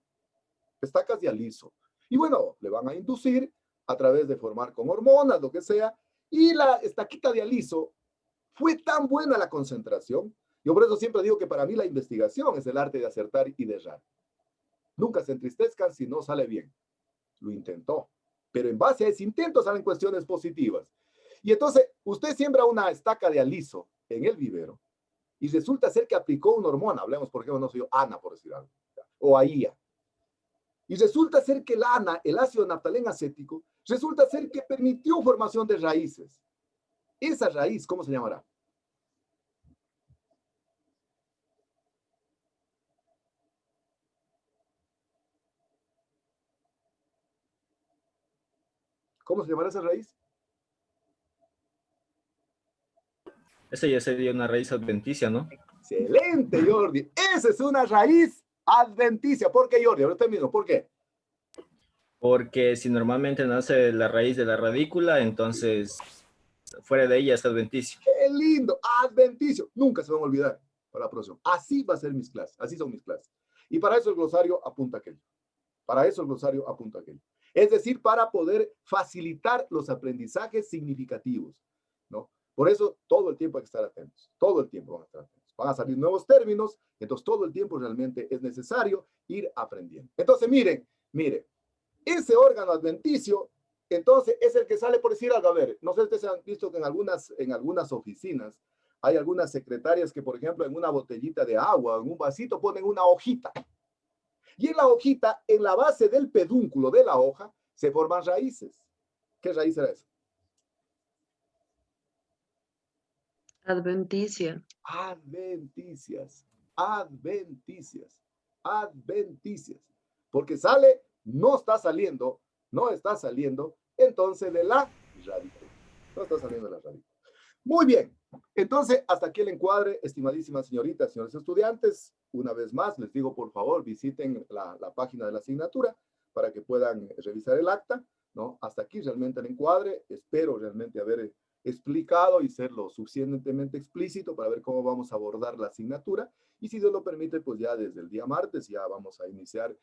Estacas de aliso. Y bueno, le van a inducir a través de formar con hormonas, lo que sea, y la estaquita de aliso fue tan buena la concentración. Yo por eso siempre digo que para mí la investigación es el arte de acertar y de errar. Nunca se entristezcan si no sale bien. Lo intentó. Pero en base a ese intento salen cuestiones positivas. Y entonces, usted siembra una estaca de aliso en el vivero y resulta ser que aplicó una hormona. Hablemos, por ejemplo, no sé yo, ANA, por decir algo, o AIA. Y resulta ser que el ANA, el ácido naftaleno acético, resulta ser que permitió formación de raíces. Esa raíz, ¿cómo se llamará? ¿Cómo se llamará esa raíz? Esa ya sería una raíz adventicia, ¿no? Excelente, Jordi. Esa es una raíz adventicia. ¿Por qué, Jordi? Ahora termino. ¿Por qué? Porque si normalmente nace la raíz de la radícula, entonces fuera de ella es adventicio. ¡Qué lindo! Adventicio. Nunca se van a olvidar para la próxima. Así va a ser mis clases. Así son mis clases. Y para eso el glosario apunta aquello. Para eso el glosario apunta aquello. Es decir, para poder facilitar los aprendizajes significativos, ¿no? Por eso todo el tiempo hay que estar atentos. Todo el tiempo van a estar atentos. Van a salir nuevos términos. Entonces todo el tiempo realmente es necesario ir aprendiendo. Entonces miren. Ese órgano adventicio, entonces, es el que sale por decir algo. A ver, no sé si ustedes han visto que en algunas oficinas hay algunas secretarias que, por ejemplo, en una botellita de agua, en un vasito, ponen una hojita. Y en la hojita, en la base del pedúnculo de la hoja, se forman raíces. ¿Qué raíz era eso? Adventicia. Porque sale, no está saliendo, no está saliendo entonces de la radícula. No está saliendo de la radícula. Muy bien. Entonces, hasta aquí el encuadre, estimadísimas señoritas, señores estudiantes. Una vez más, les digo, por favor, visiten la página de la asignatura para que puedan revisar el acta, ¿no? Hasta aquí realmente el encuadre. Espero realmente haber explicado y ser lo suficientemente explícito para ver cómo vamos a abordar la asignatura. Y si Dios lo permite, pues ya desde el día martes ya vamos a iniciar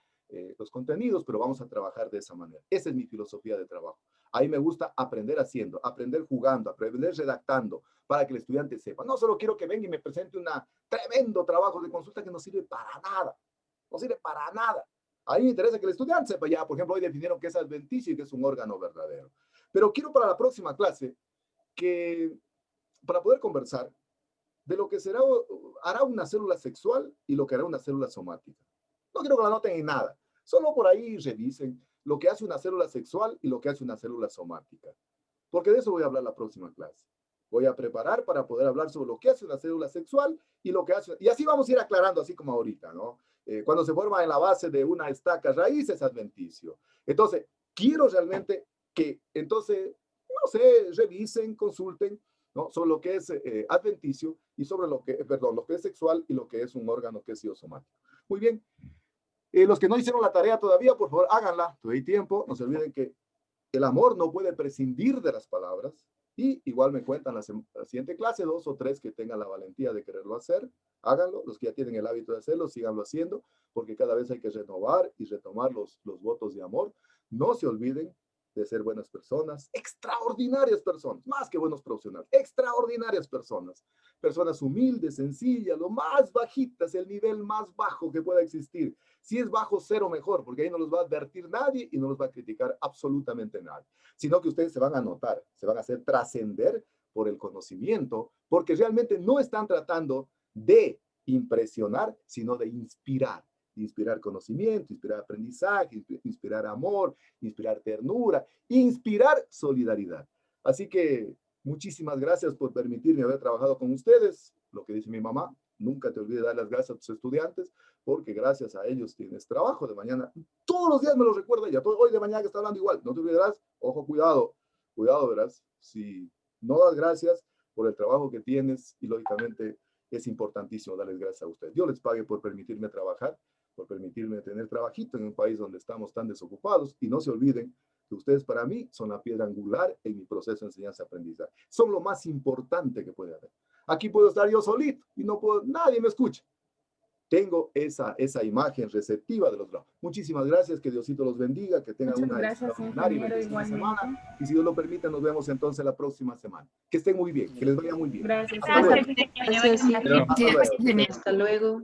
los contenidos, pero vamos a trabajar de esa manera. Esa es mi filosofía de trabajo. Ahí me gusta aprender haciendo, aprender jugando, aprender redactando, para que el estudiante sepa. No solo quiero que venga y me presente un tremendo trabajo de consulta que no sirve para nada. No sirve para nada. A mí me interesa que el estudiante sepa ya, por ejemplo, hoy definieron que es adventicio y que es un órgano verdadero. Pero quiero para la próxima clase que, para poder conversar de lo que hará una célula sexual y lo que hará una célula somática. No quiero que la noten en nada. Solo por ahí revisen lo que hace una célula sexual y lo que hace una célula somática. Porque de eso voy a hablar la próxima clase. Voy a preparar para poder hablar sobre lo que hace una célula sexual y lo que hace... Y así vamos a ir aclarando, así como ahorita, ¿no? Cuando se forma en la base de una estaca raíz es adventicio. Entonces, quiero realmente que, entonces, no sé, revisen, consulten, ¿no? Sobre lo que es adventicio y sobre lo que es sexual y lo que es un órgano que es somático. Muy bien. Los que no hicieron la tarea todavía, por favor, háganla. Todavía hay tiempo. No se olviden que el amor no puede prescindir de las palabras. Y igual me cuentan la siguiente clase, 2 o 3 que tengan la valentía de quererlo hacer. Háganlo. Los que ya tienen el hábito de hacerlo, síganlo haciendo, porque cada vez hay que renovar y retomar los votos de amor. No se olviden de ser buenas personas, extraordinarias personas, más que buenos profesionales, extraordinarias personas, personas humildes, sencillas, lo más bajitas, el nivel más bajo que pueda existir. Si es bajo, 0 mejor, porque ahí no los va a advertir nadie y no los va a criticar absolutamente nadie, sino que ustedes se van a notar, se van a hacer trascender por el conocimiento, porque realmente no están tratando de impresionar, sino de inspirar. Inspirar conocimiento, inspirar aprendizaje, inspirar amor, inspirar ternura, inspirar solidaridad. Así que muchísimas gracias por permitirme haber trabajado con ustedes. Lo que dice mi mamá, nunca te olvides dar las gracias a tus estudiantes, porque gracias a ellos tienes trabajo de mañana. Todos los días me lo recuerda ella, hoy de mañana que está hablando igual. No te olvidarás, ojo, cuidado, verás, si no das gracias por el trabajo que tienes y lógicamente es importantísimo darles gracias a ustedes. Dios les pague por permitirme trabajar, por permitirme tener trabajito en un país donde estamos tan desocupados, y no se olviden que ustedes para mí son la piedra angular en mi proceso de enseñanza-aprendizaje. Son lo más importante que puede haber. Aquí puedo estar yo solito y no puedo, nadie me escucha. Tengo esa imagen receptiva de los lados. Muchísimas gracias, que Diosito los bendiga, que tengan una extraordinaria semana, y si Dios lo permite, nos vemos entonces la próxima semana. Que estén muy bien, que les vaya muy bien. Gracias. Gracias. Hasta luego.